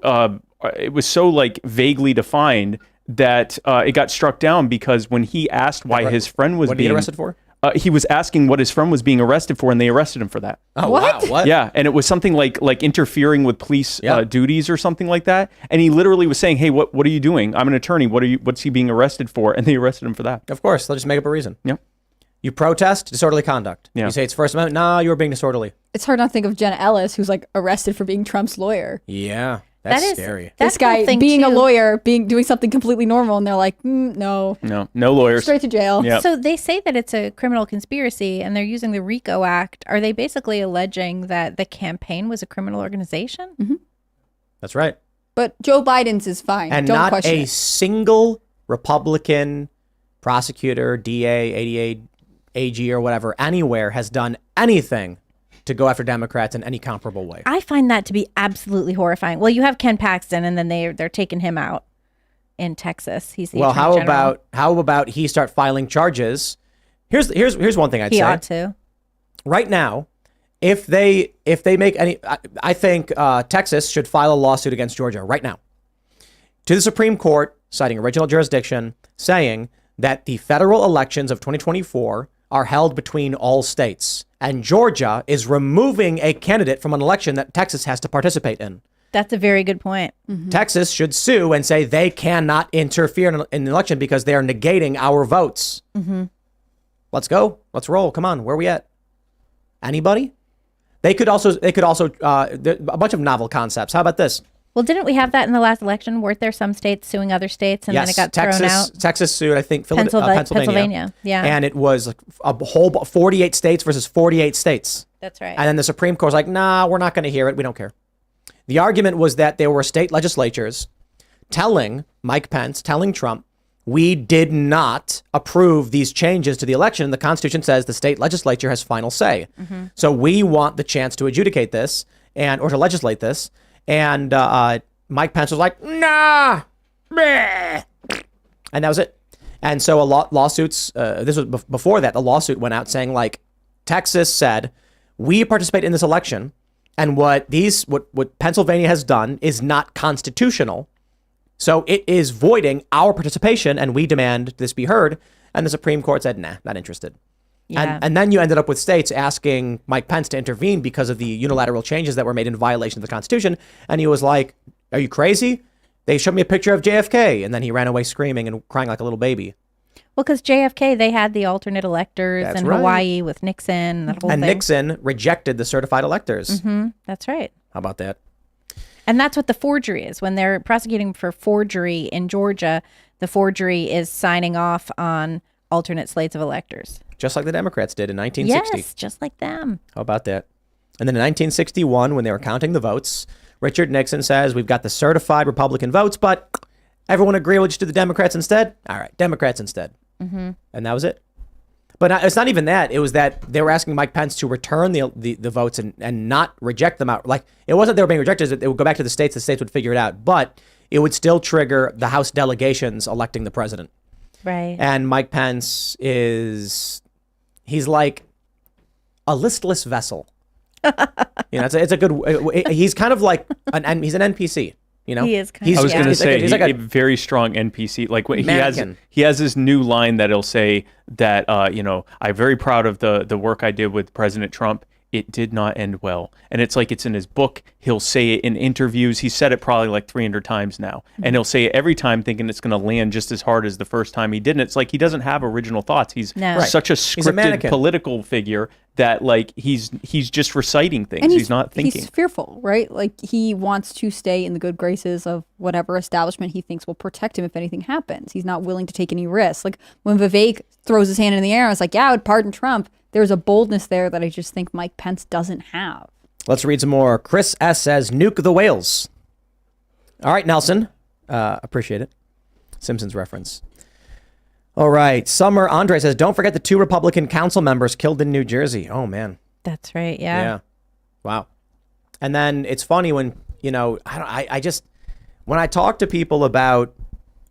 like vaguely defined that it got struck down because when he asked why his friend was What did he being get arrested for? he was asking what his friend was being arrested for, and they arrested him for that. Oh, What? wow. What? Yeah, and it was something like interfering with police Yeah. duties or something like that. And he literally was saying, "Hey, what are you doing? I'm an attorney. What's he being arrested for?" And they arrested him for that. Of course. They'll just make up a reason. Yep. You protest, disorderly conduct. Yeah. You say it's First Amendment. No, you were being disorderly. It's hard not to think of Jenna Ellis, who's like arrested for being Trump's lawyer. Yeah. That's That is scary. that This whole guy thing, being a too. lawyer, doing something completely normal, and they're like, no, No lawyers. straight to jail. Yeah. So they say that it's a criminal conspiracy, and they're using the RICO Act. Are they basically alleging that the campaign was a criminal organization? That's right. But Joe Biden's is fine. And Don't not question a it. single Republican prosecutor, DA, ADA, AG, or whatever, anywhere has done anything to go after Democrats in any comparable way. I find that to be absolutely horrifying. Well, you have Ken Paxton, and then they're taking him out in Texas. He's the Well, Attorney General. how about he start filing charges? Here's one thing I'd He say. ought to. Right now, if they make any, I think Texas should file a lawsuit against Georgia right now to the Supreme Court, citing original jurisdiction, saying that the federal elections of 2024 are held between all states, and Georgia is removing a candidate from an election that Texas has to participate in. That's a very good point. Texas should sue and say they cannot interfere in the election because they are negating our votes. Let's go. Let's roll. Come on. Where are we at? Anybody? They could also a bunch of novel concepts. How about this? Well, didn't we have that in the last election? Weren't there some states suing other states and then it got thrown out? Texas sued, I think, Pennsylvania. Yeah. And it was like a whole 48 states versus 48 states. That's right. And then the Supreme Court was like, nah, we're not going to hear it. We don't care. The argument was that there were state legislatures telling Mike Pence, telling Trump, we did not approve these changes to the election. The Constitution says the state legislature has final say. So we want the chance to adjudicate this or to legislate this. And Mike Pence was like, nah, bleh. And that was it. And so lawsuits, this was before that, the lawsuit went out saying like, Texas said, we participate in this election. And what Pennsylvania has done is not constitutional. So it is voiding our participation, and we demand this be heard. And the Supreme Court said, nah, not interested. Yeah. And then you ended up with states asking Mike Pence to intervene because of the unilateral changes that were made in violation of the Constitution. And he was like, are you crazy? They showed me a picture of JFK. And then he ran away screaming and crying like a little baby. Well, because JFK, they had the alternate electors That's in right. Hawaii with Nixon and that whole And thing. Nixon rejected the certified electors. That's right. How about that? And that's what the forgery is. When they're prosecuting for forgery in Georgia, the forgery is signing off on alternate slates of electors. Just like the Democrats did in 1960. Yes, just like them. How about that? And then in 1961, when they were counting the votes, Richard Nixon says, we've got the certified Republican votes, but everyone agree we'll just do the Democrats instead? All right, Democrats instead. And that was it. But it's not even that. It was that they were asking Mike Pence to return the votes and not reject them out. Like, it wasn't they were being rejected. It would go back to the states would figure it out. But it would still trigger the House delegations electing the president. Right. And Mike Pence he's like a listless vessel. It's a good, he's kind of like, he's an NPC. You know, He is kind I was going to say he's like a very strong NPC. Like mannequin. he has this new line that he'll say that I'm very proud of the work I did with President Trump. It did not end well. And it's like it's in his book. He'll say it in interviews. He said it probably like 300 times now. And he'll say it every time thinking it's going to land just as hard as the first time he did. And it's like he doesn't have original thoughts. He's such a scripted political figure that like he's just reciting things. And he's not thinking. He's fearful, right? Like he wants to stay in the good graces of whatever establishment he thinks will protect him if anything happens. He's not willing to take any risks. Like when Vivek throws his hand in the air, I was like, yeah, I would pardon Trump. There's a boldness there that I just think Mike Pence doesn't have. Let's read some more. Chris S. says, nuke the whales. All right, Nelson. Appreciate it. Simpsons reference. All right. Summer Andre says, don't forget the 2 Republican council members killed in New Jersey. Oh, man. That's right. Yeah. Wow. And then it's funny when, I just, when I talk to people about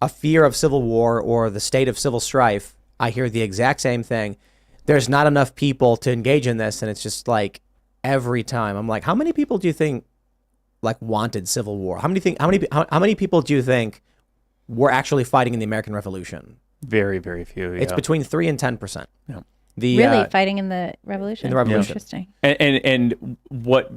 a fear of civil war or the state of civil strife, I hear the exact same thing. There's not enough people to engage in this. And it's just like every time I'm like, how many people do you think like wanted civil war? How many people do you think were actually fighting in the American Revolution? Very, very few. Yeah. It's between 3 and 10%. Yeah. Really fighting in the revolution. In the revolution. Interesting. And what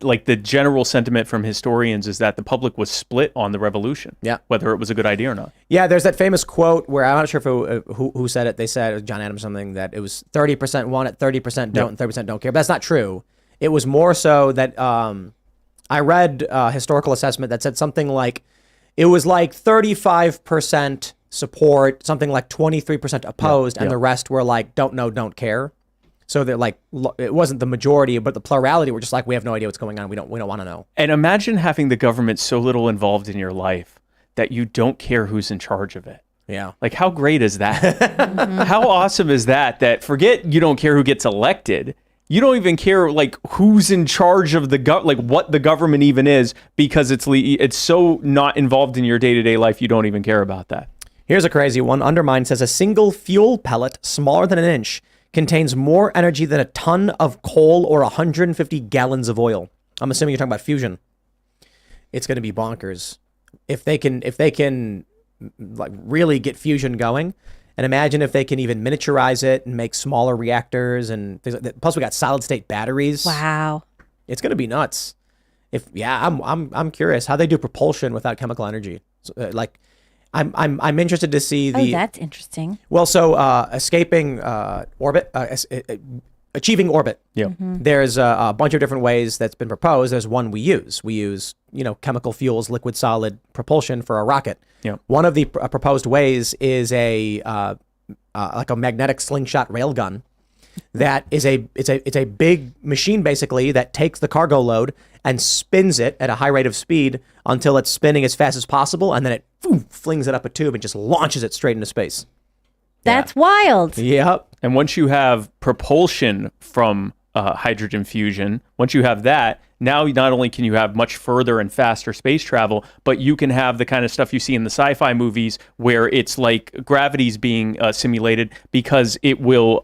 like the general sentiment from historians is that the public was split on the revolution. Yeah. Whether it was a good idea or not. Yeah, there's that famous quote where I'm not sure if who said it. They said it was John Adams something that it was 30% want it, 30% don't, and 30% don't care. But that's not true. It was more so that I read a historical assessment that said something like it was like 35% support, something like 23% opposed, and the rest were like don't know, don't care. So they're like, it wasn't the majority, but the plurality were just like, we have no idea what's going on. We don't want to know. And imagine having the government so little involved in your life that you don't care who's in charge of it. Yeah. Like, how great is that? How awesome is that? That forget you don't care who gets elected. You don't even care like who's in charge of like what the government even is, because it's so not involved in your day-to-day life. You don't even care about that. Here's a crazy one. Undermine says a single fuel pellet smaller than an inch contains more energy than a ton of coal or 150 gallons of oil. I'm assuming you're talking about fusion. It's going to be bonkers if they can like really get fusion going. And imagine if they can even miniaturize it and make smaller reactors and things like that. Plus, we got solid state batteries. Wow. It's going to be nuts. I'm curious how they do propulsion without chemical energy. So, I'm interested to see the. Oh, that's interesting. Well, so escaping orbit, achieving orbit. Yeah. There's a bunch of different ways that's been proposed. There's one we use. We use, chemical fuels, liquid solid propulsion for a rocket. Yeah. One of the proposed ways is like a magnetic slingshot railgun. That is it's a big machine basically that takes the cargo load and spins it at a high rate of speed until it's spinning as fast as possible, and then it flings it up a tube and just launches it straight into space. That's wild. Yep. And once you have propulsion from hydrogen fusion, once you have that, now not only can you have much further and faster space travel, but you can have the kind of stuff you see in the sci-fi movies where it's like gravity's being simulated because it will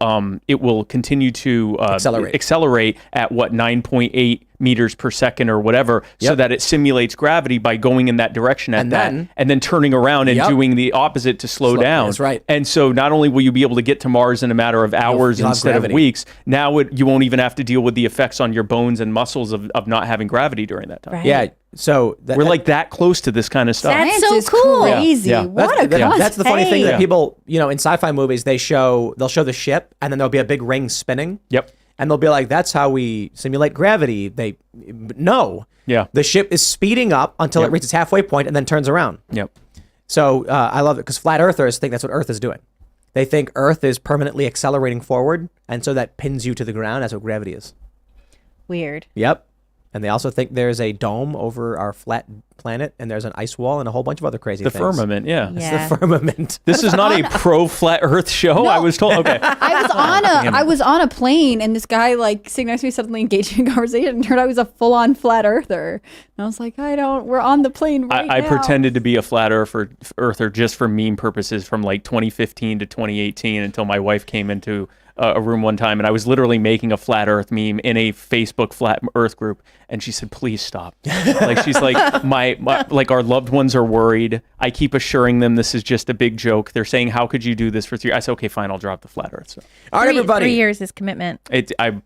continue to accelerate at 9.8 meters per second or whatever, so that it simulates gravity by going in that direction and then turning around and doing the opposite to slow down. That's right. And so not only will you be able to get to Mars in a matter of hours instead of weeks, now you won't even have to deal with the effects on your bones and muscles of not having gravity during that time. Right. Yeah. So we're like that close to this kind of stuff. That's Science so is cool. crazy. Yeah. What that's the funny thing that Yeah. people, in sci-fi movies, they'll show the ship and then there'll be a big ring spinning. Yep. And they'll be like, that's how we simulate gravity. No. Yeah. The ship is speeding up until it reaches halfway point and then turns around. Yep. So I love it because flat earthers think that's what Earth is doing. They think Earth is permanently accelerating forward, and so that pins you to the ground. That's what gravity is. Weird. Yep. And they also think there's a dome over our flat planet, and there's an ice wall, and a whole bunch of other crazy things. The firmament, yeah. It's the firmament. This is not a pro-flat Earth show, I was told. Okay. I was on a plane, and this guy sitting next to me suddenly engaged in conversation, and turned out he was a full-on flat earther. And I was like, we're on the plane right now. I pretended to be a flat earther just for meme purposes from 2015 to 2018 until my wife came into a room one time, and I was literally making a flat earth meme in a Facebook flat earth group, and she said, please stop. She's like, my our loved ones are worried. I keep assuring them this is just a big joke. They're saying, how could you do this for 3 years? I said, okay, fine, I'll drop the flat earth stuff. All right, everybody. 3 years is commitment. Yes.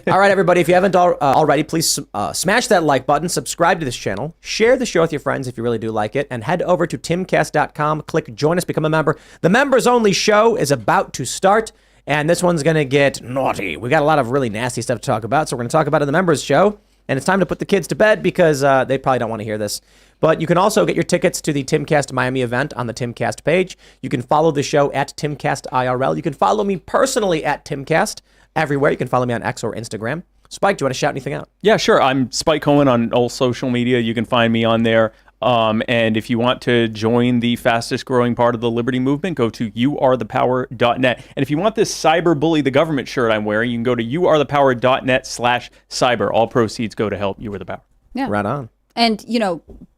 All right, everybody. If you haven't already, please smash that like button, subscribe to this channel, share the show with your friends if you really do like it, and head over to timcast.com, click join us, become a member. The members only show is about to start, and this one's going to get naughty. We got a lot of really nasty stuff to talk about, so we're going to talk about it in the members show, and it's time to put the kids to bed because they probably don't want to hear this. But you can also get your tickets to the Timcast Miami event on the Timcast page. You can follow the show at Timcast IRL. You can follow me personally at Timcast everywhere. You can follow me on X or Instagram. Spike, do you want to shout anything out? Yeah, sure. I'm Spike Cohen on all social media. You can find me on there. And if you want to join the fastest growing part of the liberty movement, go to youarethepower.net. And if you want this cyber bully the government shirt I'm wearing, you can go to youarethepower.net/cyber. All proceeds go to help You Are the Power. Yeah. Right on. And,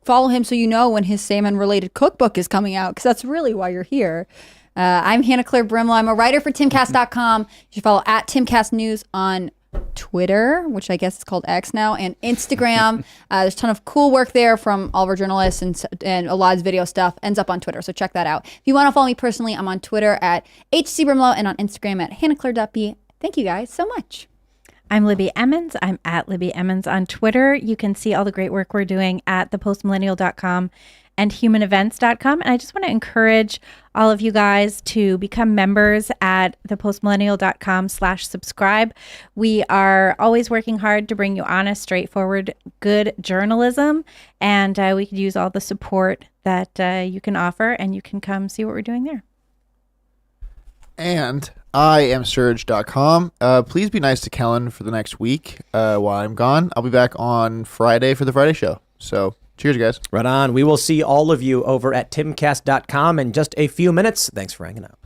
follow him so you know when his salmon-related cookbook is coming out, because that's really why you're here. I'm Hannah Claire Brimlow. I'm a writer for Timcast.com. You should follow at Timcast News on Twitter, which I guess is called X now, and Instagram. There's a ton of cool work there from all of our journalists, and a lot of video stuff ends up on Twitter, so check that out. If you want to follow me personally, I'm on Twitter at HCBrimlow and on Instagram at hannahclaire.b. Thank you guys so much. I'm Libby Emmons. I'm at Libby Emmons on Twitter. You can see all the great work we're doing at thepostmillennial.com and humanevents.com. And I just want to encourage all of you guys to become members at thepostmillennial.com/subscribe. We are always working hard to bring you honest, straightforward, good journalism. And we could use all the support that you can offer, and you can come see what we're doing there. And I am Serge.com. Please be nice to Kellen for the next week while I'm gone. I'll be back on Friday for the Friday show. So cheers, guys. Right on. We will see all of you over at timcast.com in just a few minutes. Thanks for hanging out.